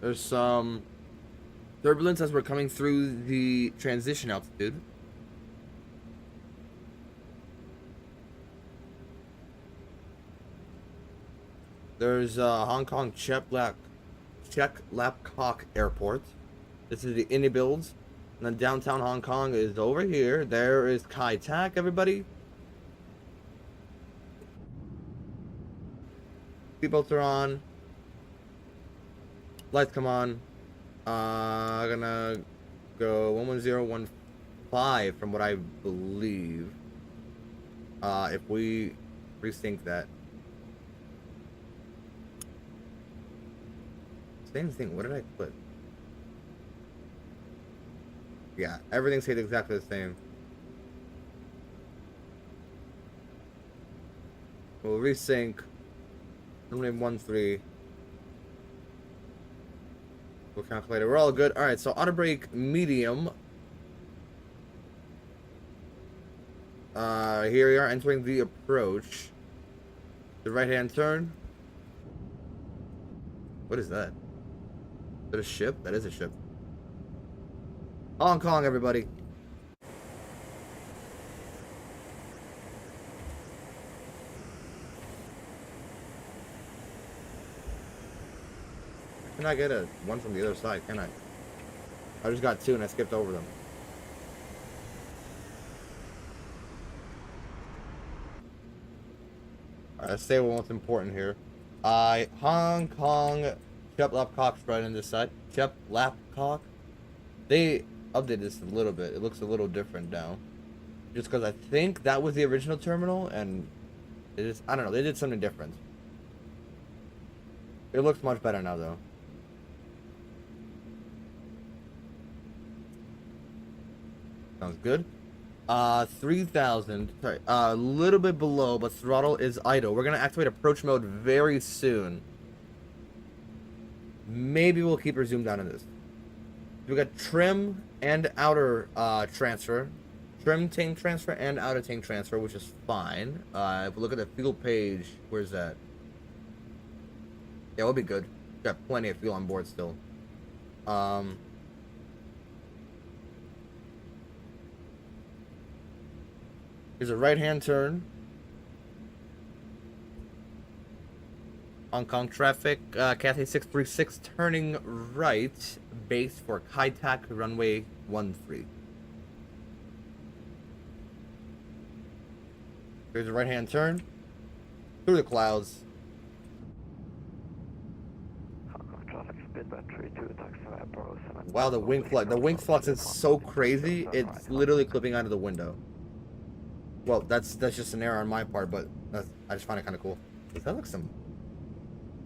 There's some turbulence as we're coming through the transition altitude. There's Hong Kong Chep Lapcock Airport. This is the iniBuilds. And then downtown Hong Kong is over here. There is Kai Tak, everybody. Seatbelts are on. Lights come on. Gonna go 11015 from what I believe. If we resync that. Same thing. What did I put? Yeah, everything stayed exactly the same. We'll resync. 113. We'll calculate it. We're all good. Alright, so auto brake medium. Here we are entering the approach. The right hand turn. What is that? Is that a ship? That is a ship. Hong Kong, everybody. Can I get a one from the other side? Can I? I just got two and I skipped over them. Alright, let's say what's important here. Hong Kong Chep Lapcock spread in this side. Chep Lapcock. They updated this a little bit. It looks a little different now. Just because I think that was the original terminal and it is, I don't know, they did something different. It looks much better now though. Sounds good. 3,000. Sorry, a little bit below, but throttle is idle. We're gonna activate approach mode very soon. Maybe we'll keep her zoomed down in this. We got trim and outer transfer. Trim tank transfer and outer tank transfer, which is fine. If we look at the fuel page, where's that? Yeah, we'll be good. Got plenty of fuel on board still. Here's a right-hand turn. Hong Kong traffic, Cathay 636 turning right, base for Kai Tak runway 13. Here's a right-hand turn through the clouds. Hong Kong traffic speed by 32, taxi Airport 7. Wow, the wing flux is so crazy. It's literally clipping out of the window. Well, that's just an error on my part, but I just find it kind of cool. Does that look some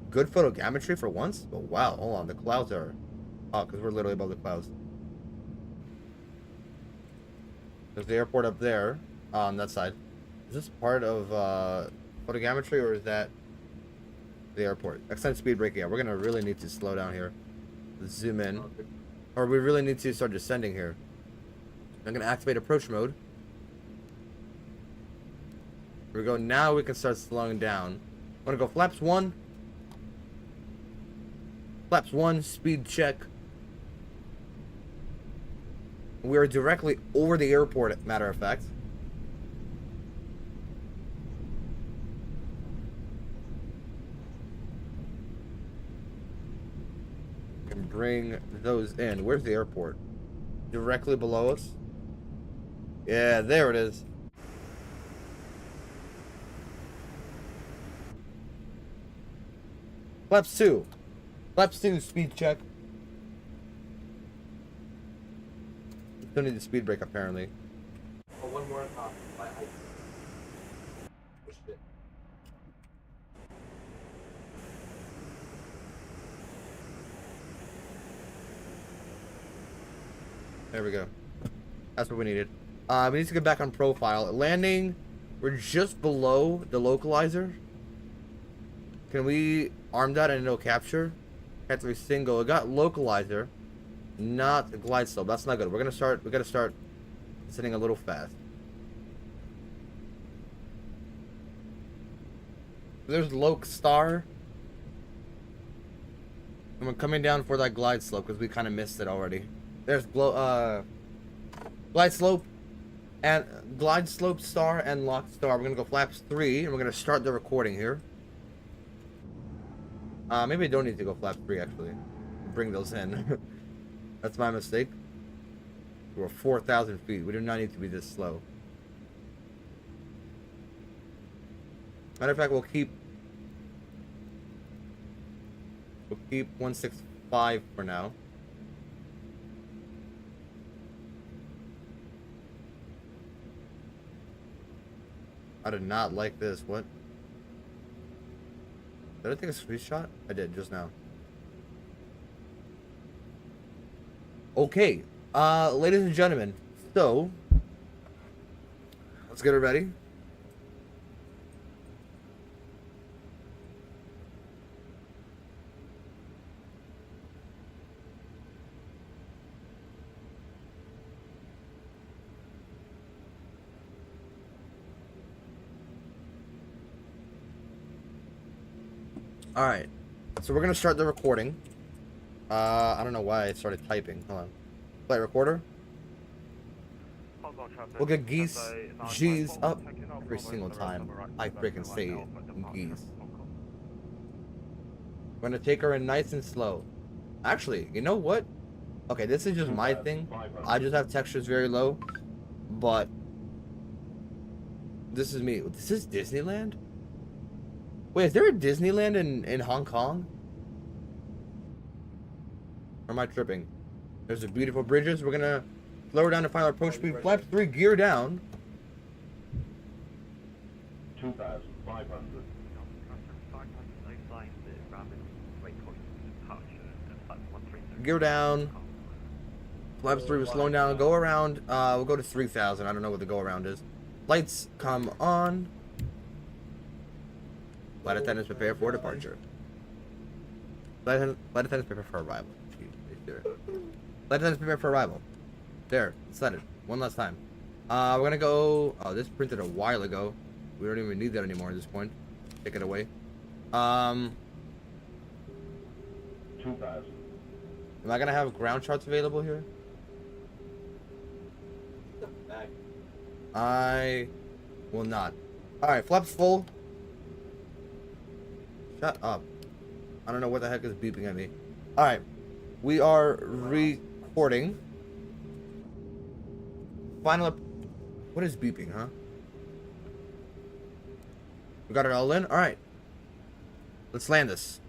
good photogrammetry for once? But wow, hold on, the clouds are up because we're literally above the clouds. There's the airport up there on that side. Is this part of photogrammetry or is that the airport? Extend speed brake. Yeah, we're gonna really need to slow down here. Zoom in, or we really need to start descending here. I'm gonna activate approach mode. Here we go. Now we can start slowing down. I'm gonna go flaps 1. Flaps 1, speed check. We are directly over the airport, matter of fact. We can bring those in. Where's the airport? Directly below us? Yeah, there it is. Flaps 2. Flaps 2, speed check. Still need the speed brake apparently. Oh, one more on top. My height. Pushed it. There we go. That's what we needed. We need to get back on profile. Landing, we're just below the localizer. Can we arm that and no capture? Have to be single. It got localizer, not glide slope. That's not good. We gotta start sitting a little fast. There's Loc Star. And we're coming down for that glide slope because we kind of missed it already. There's glide slope and glide slope star and Loc Star. We're gonna go flaps 3 and we're gonna start the recording here. Maybe I don't need to go flap 3 actually. Bring those in. That's my mistake. We're 4,000 feet. We do not need to be this slow. Matter of fact, we'll keep 165 for now. I did not like this. What? Did I take a screenshot? I did just now. Okay, ladies and gentlemen, so let's get it ready. Alright, so we're gonna start the recording. I don't know why I started typing. Hold on. Flight recorder. We'll get geese, G's up every single time I freaking say geese. We're gonna take her in nice and slow. Actually, you know what? Okay, this is just my thing. I just have textures very low, but this is me. This is Disneyland? Wait, is there a Disneyland in Hong Kong? Or am I tripping? There's the beautiful bridges. We're gonna lower down to final approach speed. Flap 3, gear down. 2,500. Gear down. Flaps 3 was slowing down. Go around. We'll go to 3,000. I don't know what the go around is. Lights come on. Flight attendants prepare for departure. Flight attendants prepare for arrival. Flight attendants prepare for arrival. There, set it. One last time. We're gonna go. Oh, this printed a while ago. We don't even need that anymore at this point. Take it away. 2,000. Am I gonna have ground charts available here? Will not. Alright, flaps full. Shut up. I don't know what the heck is beeping at me. Alright. We are recording. Final. What is beeping, huh? We got it all in? Alright. Let's land this.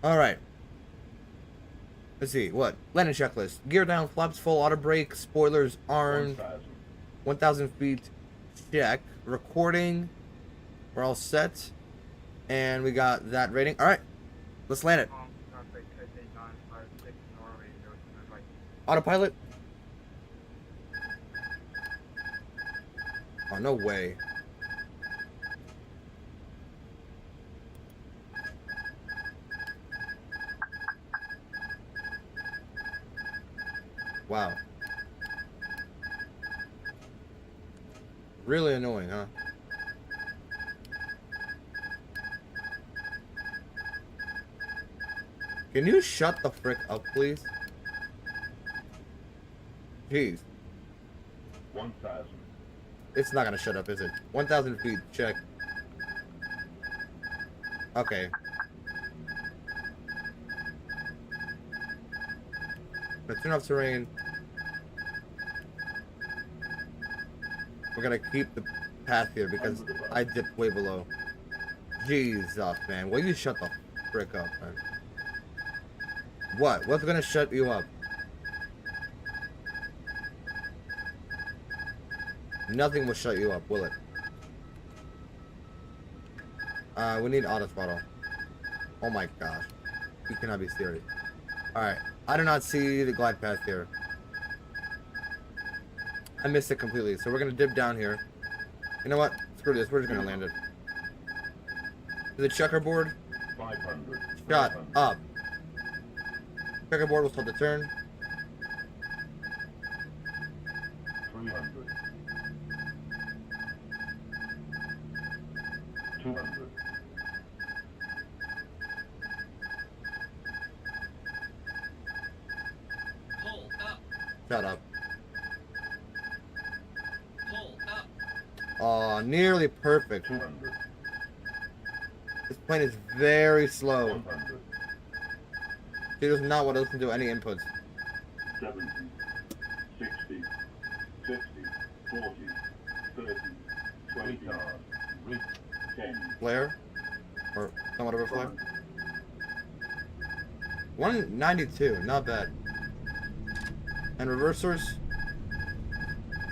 Alright. Let's see. What? Landing checklist. Gear down, flaps full, auto brake, spoilers armed. 1,000 feet. Check. Recording. We're all set. And we got that rating. Alright. Let's land it. Autopilot. Oh, no way. Wow. Really annoying, huh? Can you shut the frick up, please? Jeez. 1,000. It's not gonna shut up, is it? 1,000 feet, check. Okay. Let's turn off terrain. We're gonna keep the path here because I dipped way below. Jesus, man. Will you shut the frick up, man? What? What's gonna shut you up? Nothing will shut you up, will it? We need auto throttle. Oh my gosh. You cannot be serious. Alright. I do not see the glide path here. I missed it completely, so we're gonna dip down here. You know what? Screw this, we're just gonna land it. To the checkerboard. 500. Shut up. Checkerboard will start the turn. 300. 200. Shut up. Oh, nearly perfect. 200. This plane is very slow. 100. She does not want to listen to any inputs. 70. 60. 50. 40. 30. 20 cars. Reach 10. Flare? Or somewhat of a flare? 192, not bad. And reversers?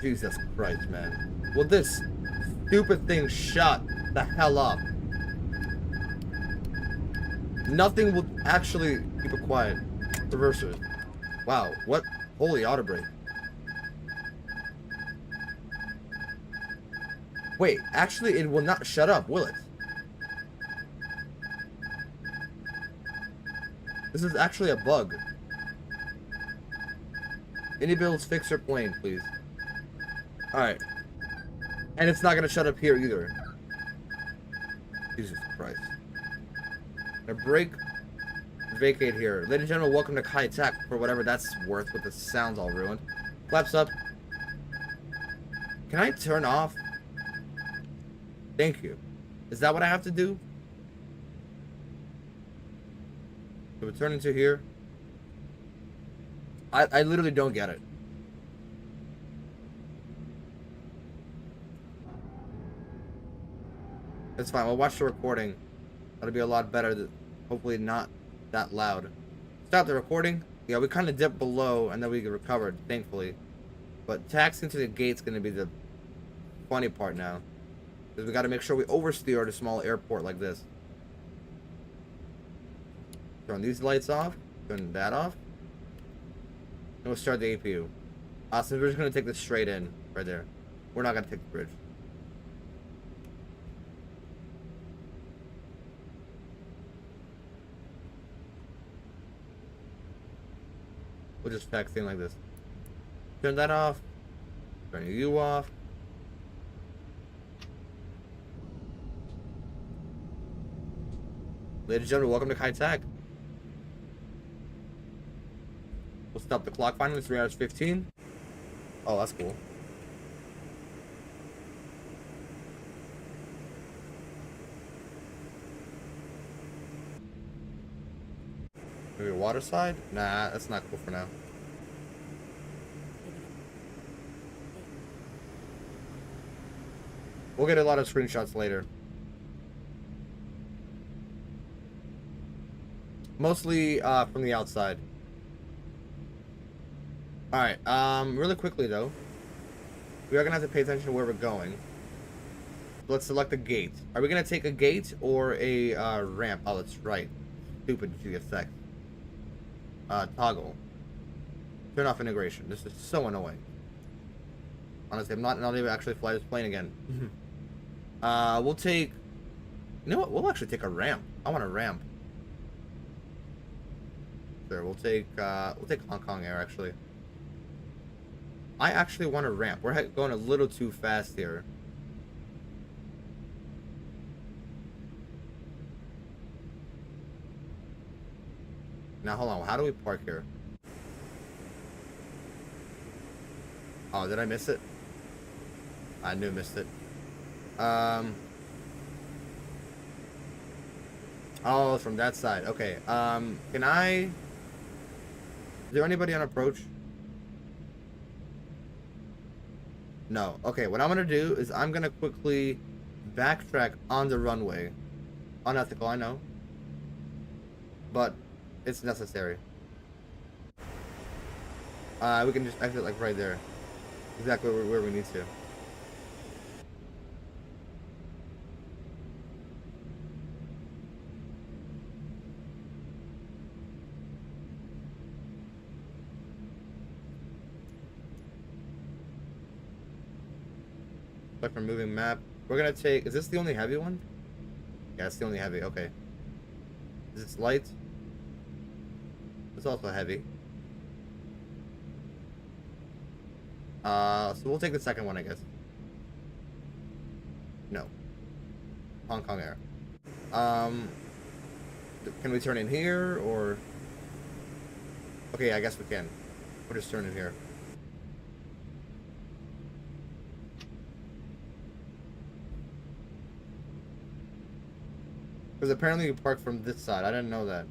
Jesus Christ, man. Will this stupid thing shut the hell up? Nothing will actually keep it quiet. Reversers. Wow, what? Holy auto brake. Wait, actually it will not shut up, will it? This is actually a bug. iniBuilds fix your plane, please. Alright. And it's not gonna shut up here either. Jesus Christ. A brake. Vacate here. Ladies and gentlemen, welcome to Cathay Tech, for whatever that's worth with the sounds all ruined. Flaps up. Can I turn off? Thank you. Is that what I have to do? So we turn into here. I literally don't get it. It's fine. We'll watch the recording. That'll be a lot better. Hopefully not that loud. Stop the recording. Yeah, we kind of dipped below and then we recovered, thankfully. But taxiing to the gate's going to be the funny part now. Because we got to make sure we oversteer at a small airport like this. Turn these lights off. Turn that off. And we'll start the APU. So we're just going to take this straight in. Right there. We're not going to take the bridge. We'll just taxi in like this. Turn that off. Turn you off. Ladies and gentlemen, welcome to Cathay Tech. We'll stop the clock finally, 3 hours 15. Oh, that's cool. Maybe water side? Nah, that's not cool for now. We'll get a lot of screenshots later. Mostly from the outside. Alright, really quickly though. We are gonna have to pay attention to where we're going. Let's select a gate. Are we gonna take a gate or a ramp? Oh, that's right. Stupid GSX. Toggle. Turn off integration. This is so annoying. Honestly, I'm not able to actually fly this plane again. We'll take... You know what? We'll actually take a ramp. I want a ramp. Sure, we'll take Hong Kong Air, actually. I actually want a ramp. We're going a little too fast here. Now, hold on. How do we park here? Oh, did I miss it? I knew I missed it. Oh, from that side. Okay. Can I... Is there anybody on approach? No. Okay, what I'm gonna do is I'm gonna quickly backtrack on the runway. Unethical, I know. But it's necessary. We can just exit like right there. Exactly where we need to. Like for moving map. We're gonna take... Is this the only heavy one? Yeah, it's the only heavy. Okay. Is it light? It's also heavy. So we'll take the second one, I guess. No. Hong Kong Air. Can we turn in here, or... Okay, I guess we can. We'll just turn in here. Because apparently you park from this side. I didn't know that.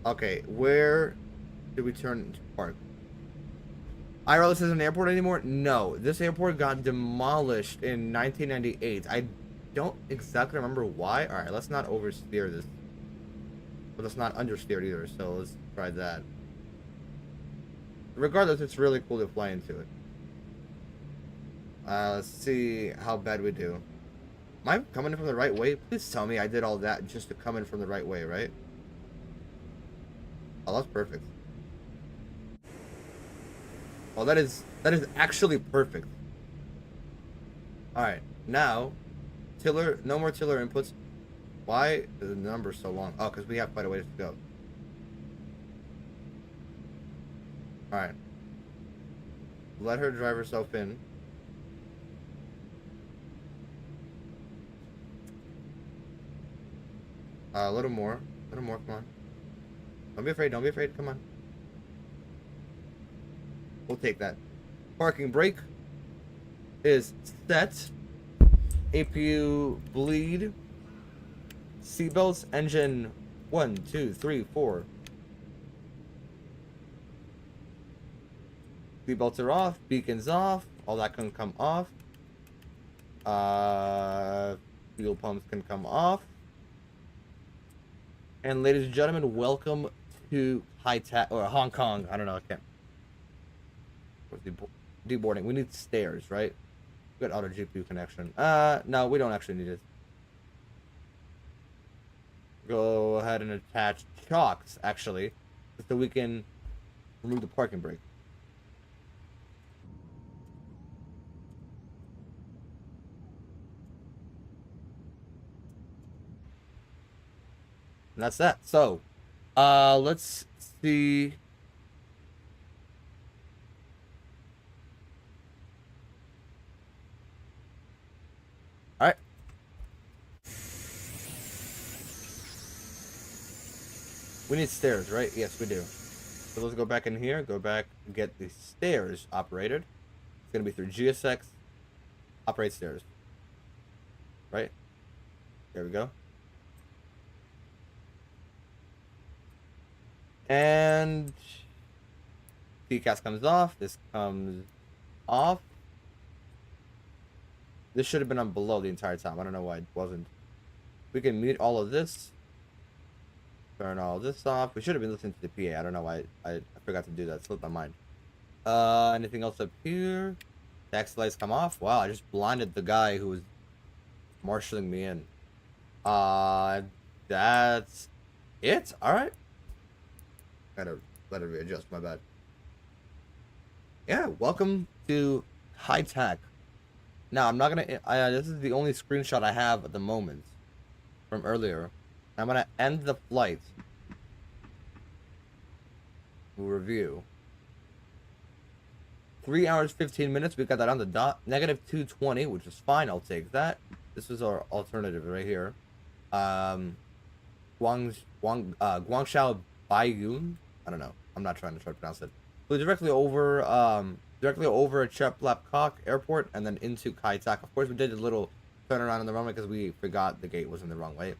Okay, where did we turn to park? IRL, this isn't an airport anymore? No, this airport got demolished in 1998. I don't exactly remember why. Alright, let's not oversteer this. But let's not understeer it either, so let's try that. Regardless, it's really cool to fly into it. Let's see how bad we do. Am I coming in from the right way? Please tell me I did all that just to come in from the right way, right? Oh, that's perfect. Oh, that is actually perfect. Alright, now, tiller, no more tiller inputs. Why is the number so long? Oh, because we have quite a ways to go. Alright. Let her drive herself in. A little more, come on. Don't be afraid, come on. We'll take that. Parking brake is set. APU bleed. Seatbelts, engine 1, 2, 3, 4. Seatbelts are off, beacons off, all that can come off. Fuel pumps can come off. And ladies and gentlemen, welcome to Hong Kong. I don't know, I can't. Deboarding. We need stairs, right? We got auto GPU connection. No, we don't actually need it. Go ahead and attach chocks, actually, so we can remove the parking brake. And that's that. So, Let's see. All right. We need stairs, right? Yes, we do. So let's go back in here. Go back, get the stairs operated. It's gonna be through GSX. Operate stairs. Right? There we go. And PCAS comes off. This comes off. This should have been on below the entire time. I don't know why it wasn't. We can mute all of this. Turn all this off. We should have been listening to the PA. I don't know why I forgot to do that. It slipped my mind. Anything else up here? Taxi lights come off. Wow, I just blinded the guy who was marshalling me in. That's it. All right. Gotta let it readjust. My bad. Yeah, welcome to high tech. Now I'm not gonna. This is the only screenshot I have at the moment from earlier. I'm gonna end the flight. We'll review. 3 hours 15 minutes. We got that on the dot. Negative 220, which is fine. I'll take that. This is our alternative right here. Guangzhou Baiyun. I don't know. I'm not trying to pronounce it. So directly over Chep Airport and then into Kai Tak. Of course, we did a little turnaround on the runway because we forgot the gate was in the wrong way.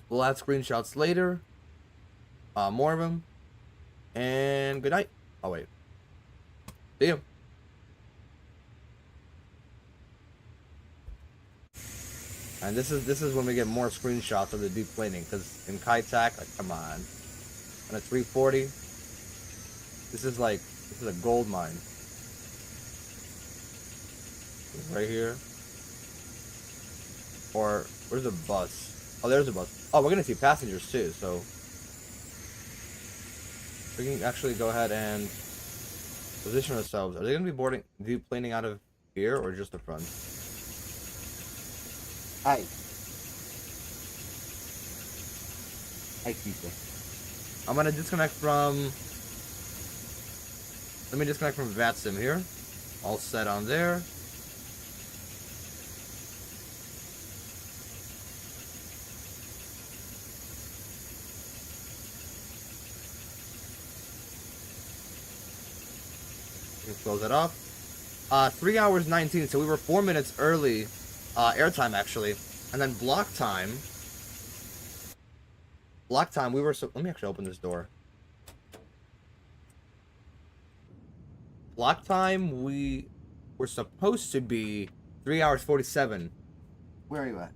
We'll add screenshots later. More of them. And good night. Oh wait. See you. And this is when we get more screenshots of the deep planing, because in Kai Tak, like, come on. On a 340, this is a gold mine. Right here. Or where's the bus? Oh, there's a bus. Oh, we're gonna see passengers too, so we can actually go ahead and position ourselves. Are they gonna be deep planing out of here or just the front? Hi. Hi, people. I'm gonna disconnect from. Let me disconnect from VATSIM here. All set on there. You can close that off. 3 hours 19, so we were 4 minutes early. Airtime actually, and then block time. We were let me actually open this door. Block time, we were supposed to be 3 hours 47. Where are you at?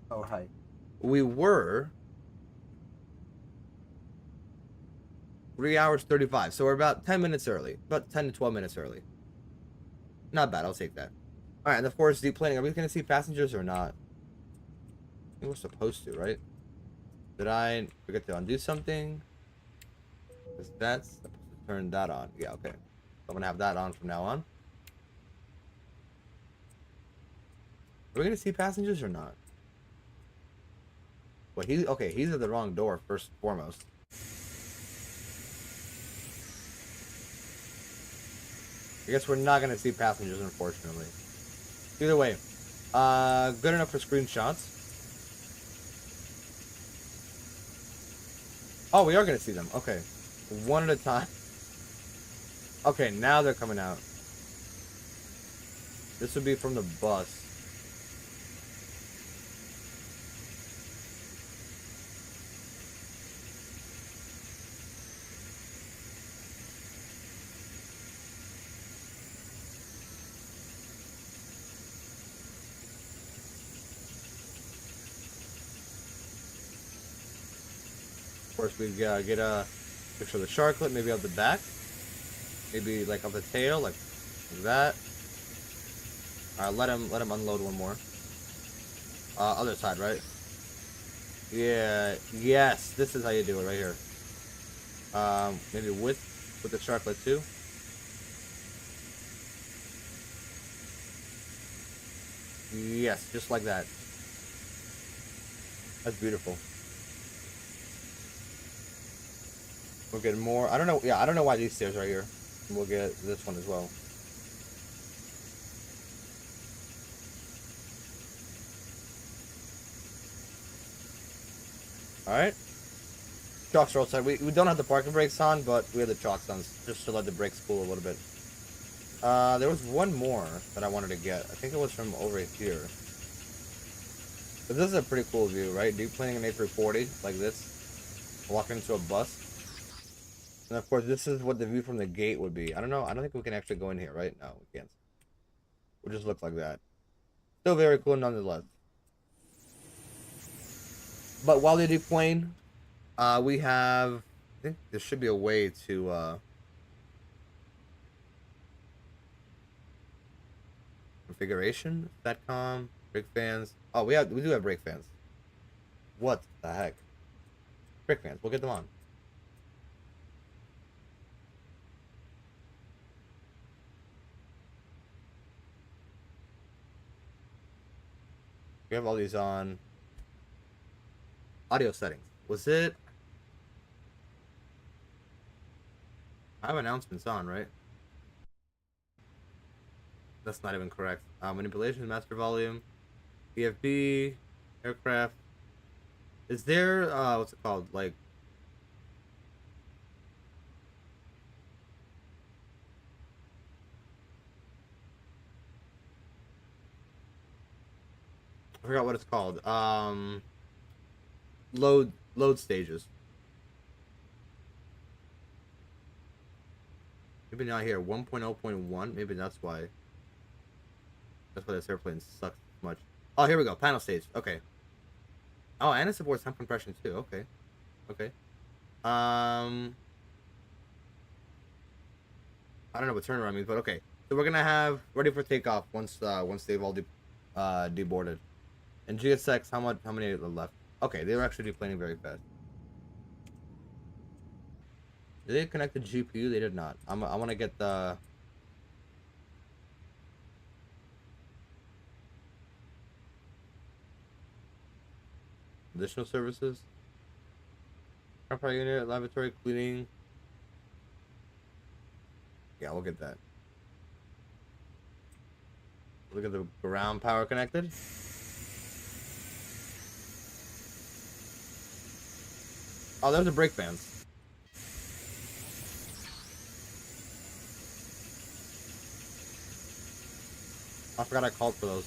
Oh, hi. We were 3 hours 35, so we're about 10 minutes early, about 10 to 12 minutes early. Not bad, I'll take that. All right, and of course, deep planing. Are we going to see passengers or not? I think we're supposed to, right? Did I forget to undo something? Because that's supposed to turn that on. Yeah, okay. So I'm going to have that on from now on. Are we going to see passengers or not? Well, he's at the wrong door, first and foremost. I guess we're not going to see passengers, unfortunately. Either way, good enough for screenshots. Oh, we are going to see them. Okay. One at a time. Okay, now they're coming out. This would be from the bus. Of course, we get a picture of the sharklet, maybe of the back, maybe like of the tail, like that. All right, let him unload one more. Other side, right? Yeah, yes, this is how you do it right here. Maybe with the sharklet too. Yes, just like that. That's beautiful. We'll get more. I don't know. Yeah, I don't know why these stairs right here. We'll get this one as well. Alright. Chocks are outside. We don't have the parking brakes on, but we have the chocks on just to let the brakes cool a little bit. There was one more that I wanted to get. I think it was from over here. But this is a pretty cool view, right? Deplaning an A340 like this. Walking into a bus. And of course, this is what the view from the gate would be. I don't know. I don't think we can actually go in here, right? No, we can't. We'll just look like that. Still very cool nonetheless. But while they deplane, we have... I think there should be a way to... configuration, SATCOM, brake fans. Oh, we do have brake fans. What the heck? Brake fans. We'll get them on. We have all these on. Audio settings. Was it? I have announcements on, right? That's not even correct. Manipulation, master volume, BFB, aircraft. Is there, what's it called? Like, I forgot what it's called. Load stages. Maybe not here. 1.0.1. Maybe that's why. That's why this airplane sucks so much. Oh, here we go. Panel stage. Okay. Oh, and it supports temp compression too. Okay. Okay. I don't know what turnaround means, but okay. So we're gonna have ready for takeoff once they've all deboarded. And GSX, how many are left? Okay, they were actually deplaning very fast. Did they connect the GPU? They did not. I want to get the... additional services. Power unit, laboratory cleaning. Yeah, we'll get that. Look at the ground power connected. Oh, there's the brake fans. I forgot I called for those.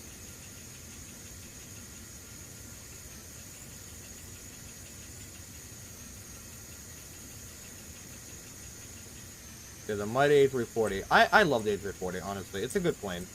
There's a mighty A340. I love the A340, honestly. It's a good plane.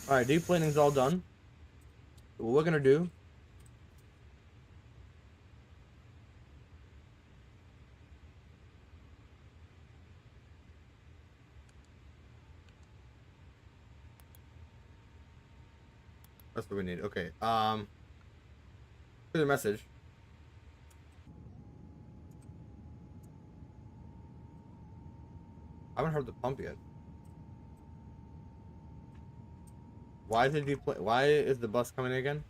Alright, deplaning's all done. What we're gonna do... That's what we need. Okay. Here's a message. I haven't heard the pump yet. Why is it why is the bus coming again?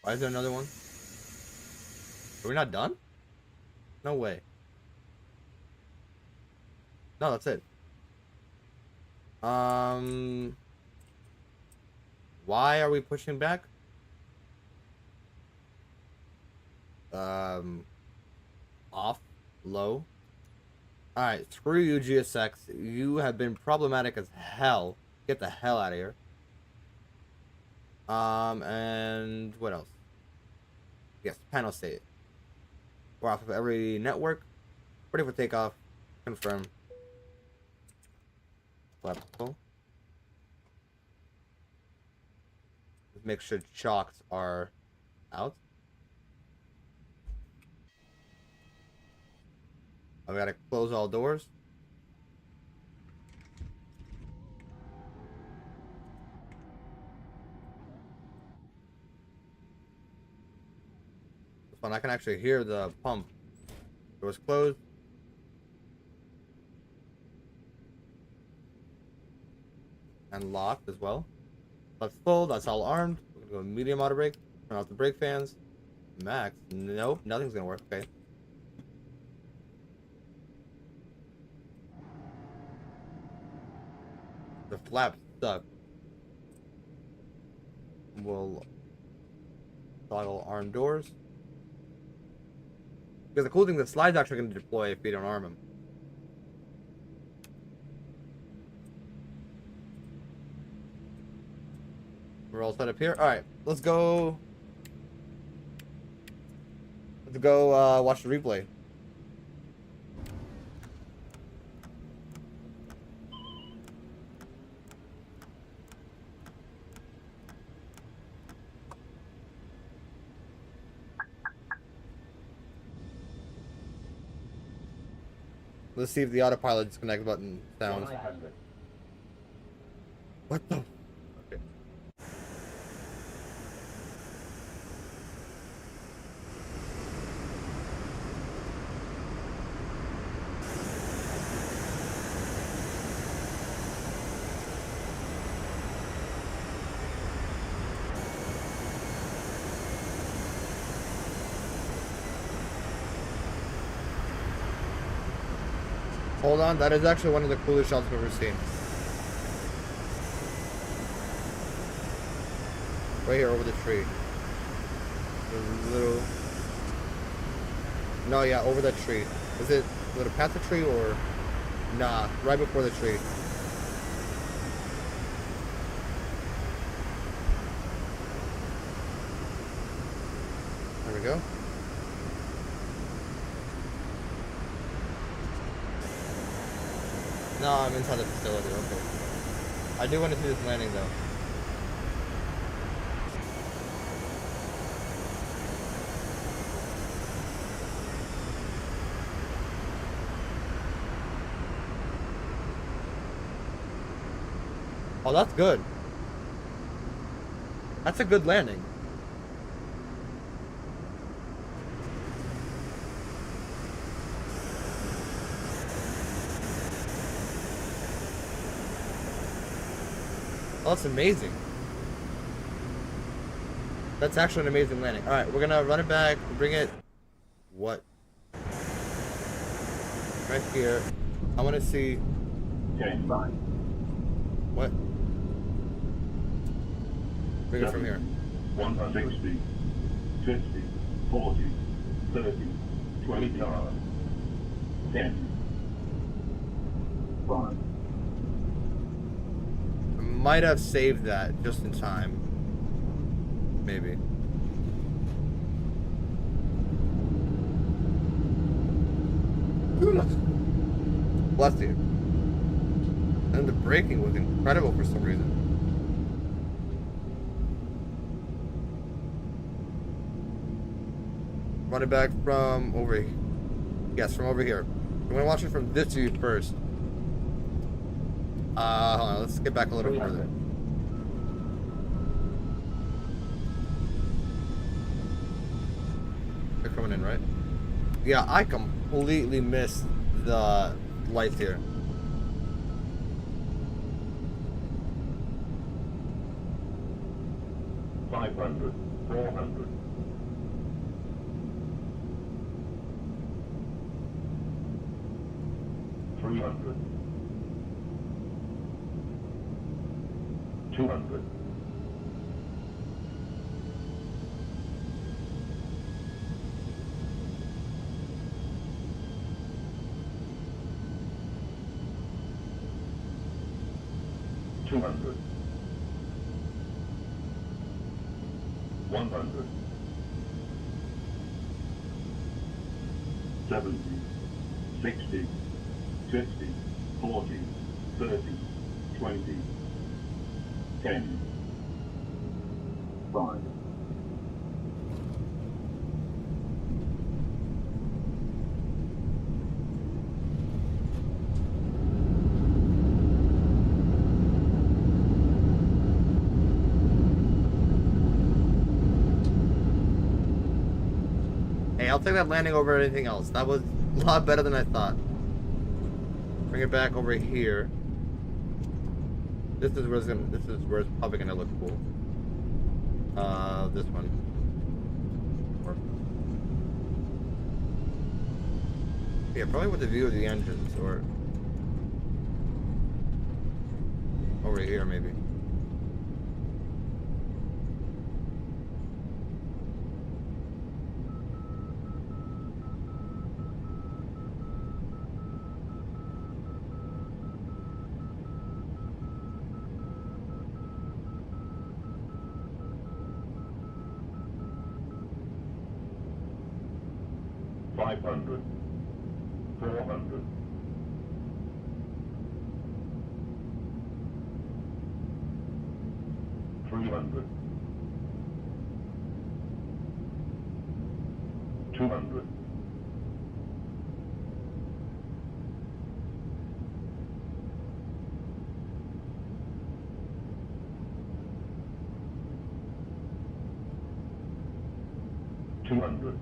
Why is there another one? Are we not done? No way. No, that's it. Why are we pushing back? off, low. Alright, screw you, GSX. You have been problematic as hell. Get the hell out of here. And what else? Yes, panel state. We're off of every network. Ready for takeoff. Confirm. Flaps full. Let's make sure chocks are out. I gotta close all doors. This one, I can actually hear the pump. Doors closed. And locked as well. That's full, that's all armed. We're gonna go medium auto brake. Turn off the brake fans. Max. Nope, nothing's gonna work. Okay. The flaps stuck. We'll toggle arm doors. Because the cool thing, the slide's actually going to deploy if you don't arm them. We're all set up here. Alright, let's go. Let's go watch the replay. Let's see if the autopilot disconnect button sounds. What the? Okay. Hold on, that is actually one of the coolest shots we've ever seen. Right here over the tree. The little... No, yeah, over that tree. Was it past the tree or... Nah, right before the tree. There we go. No, I'm inside the facility, okay. I do want to see this landing though. Oh, that's good. That's a good landing. Oh, that's amazing. That's actually an amazing landing. Alright, we're gonna run it back, bring it... What? Right here. I wanna see... Okay, fine. What? Bring it from here. 160, 50, 40, 30, 20 cars. 10. 5. Might have saved that just in time. Maybe. Bless you. And the braking was incredible for some reason. Run it back from over here. Yes, from over here. I'm gonna watch it from this view first. Hold on, let's get back a little further. They're coming in, right? Yeah, I completely missed the lights here. $500, $400. $300. $200. 200. 100. 70, 60, 50, 40, 30, 20, 10, 5. Hey, I'll take that landing over anything else. That was a lot better than I thought. Bring it back over here. This is where it's probably gonna look cool. This one. Yeah, probably with the view of the engines, or over here maybe. Five hundred, 400, 300, 200, 200,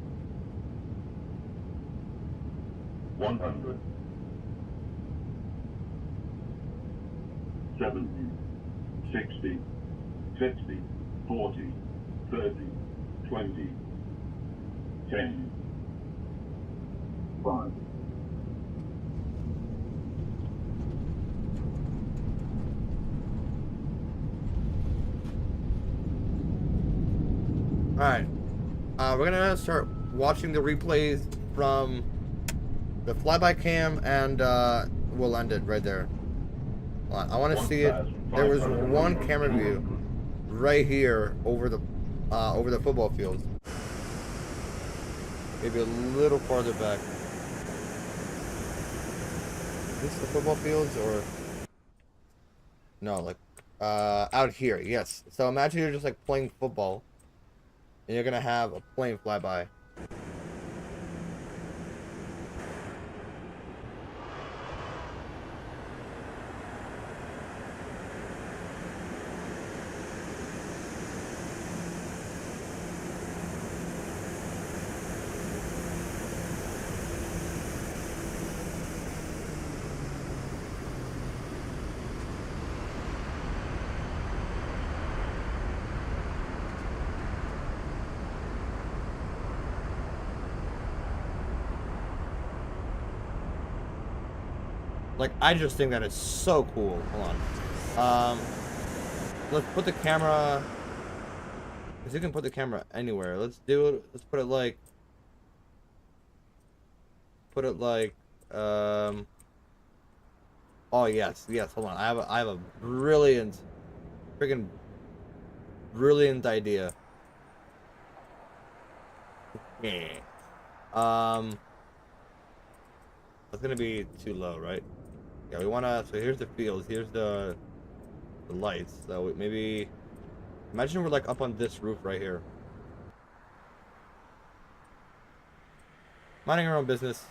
100, 70, 60, 50, 40, 30, 20, 10, 5. Alright. We're gonna start watching the replays from the flyby cam, and we'll end it right there. Hold on, I want to see it. There was one camera view right here over the football fields. Maybe a little farther back. Is this the football fields or no? Like out here, yes. So imagine you're just like playing football, and you're gonna have a plane fly by. Like, I just think that it's so cool. Hold on. Let's put the camera, because you can put the camera anywhere. Let's do it. Let's put it like, oh yes, hold on. I have a brilliant, freaking brilliant idea. Yeah. That's gonna be too low, right? Yeah, we wanna. So here's the fields. Here's the lights. So maybe imagine we're like up on this roof right here, minding our own business.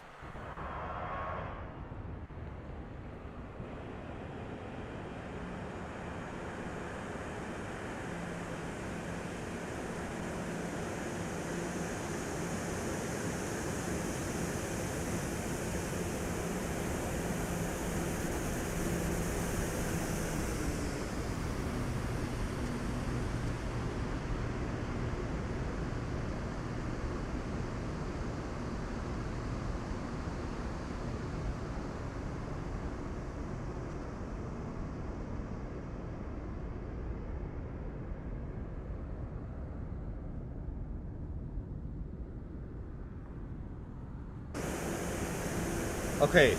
Okay,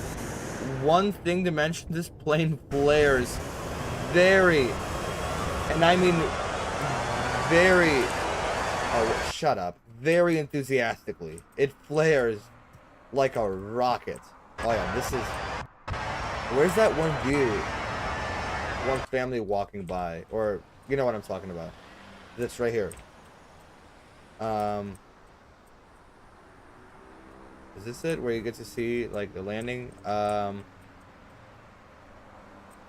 one thing to mention, this plane flares very, and I mean very, oh, shut up, very enthusiastically. It flares like a rocket. Oh yeah, this is, where's that one view? One family walking by, or you know what I'm talking about. This right here. Is this it? Where you get to see like the landing? I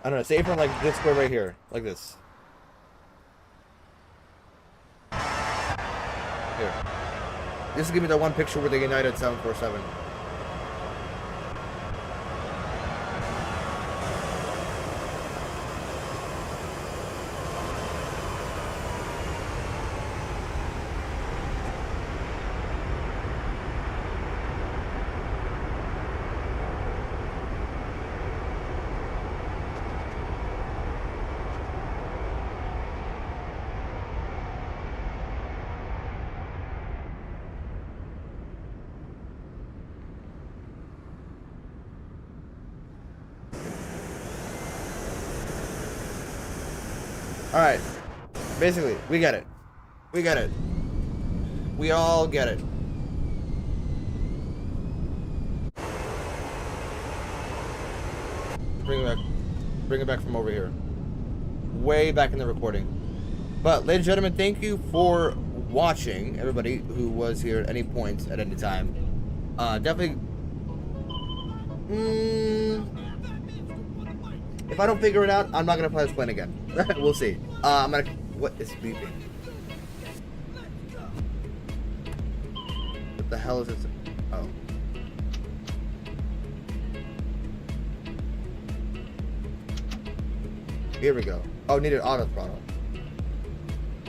don't know, say from like this square right here. Like this. Here. This will give me the one picture with the United 747. Alright. Basically, we get it. We get it. We all get it. Bring it back. Bring it back from over here. Way back in the recording. But, ladies and gentlemen, thank you for watching. Everybody who was here at any point, at any time. Definitely... if I don't figure it out, I'm not going to play this plane again. We'll see. I'm going to... What is beeping? What the hell is this? Oh. Here we go. Oh, needed auto throttle.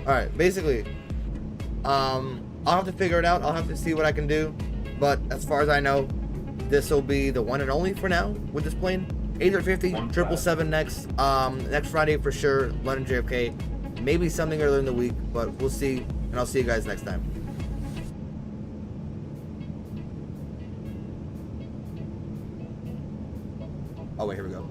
Alright, basically, I'll have to figure it out. I'll have to see what I can do. But as far as I know, this will be the one and only for now with this plane. A350, 777 next. Next Friday for sure. London JFK. Maybe something earlier in the week, but we'll see. And I'll see you guys next time. Oh wait, here we go.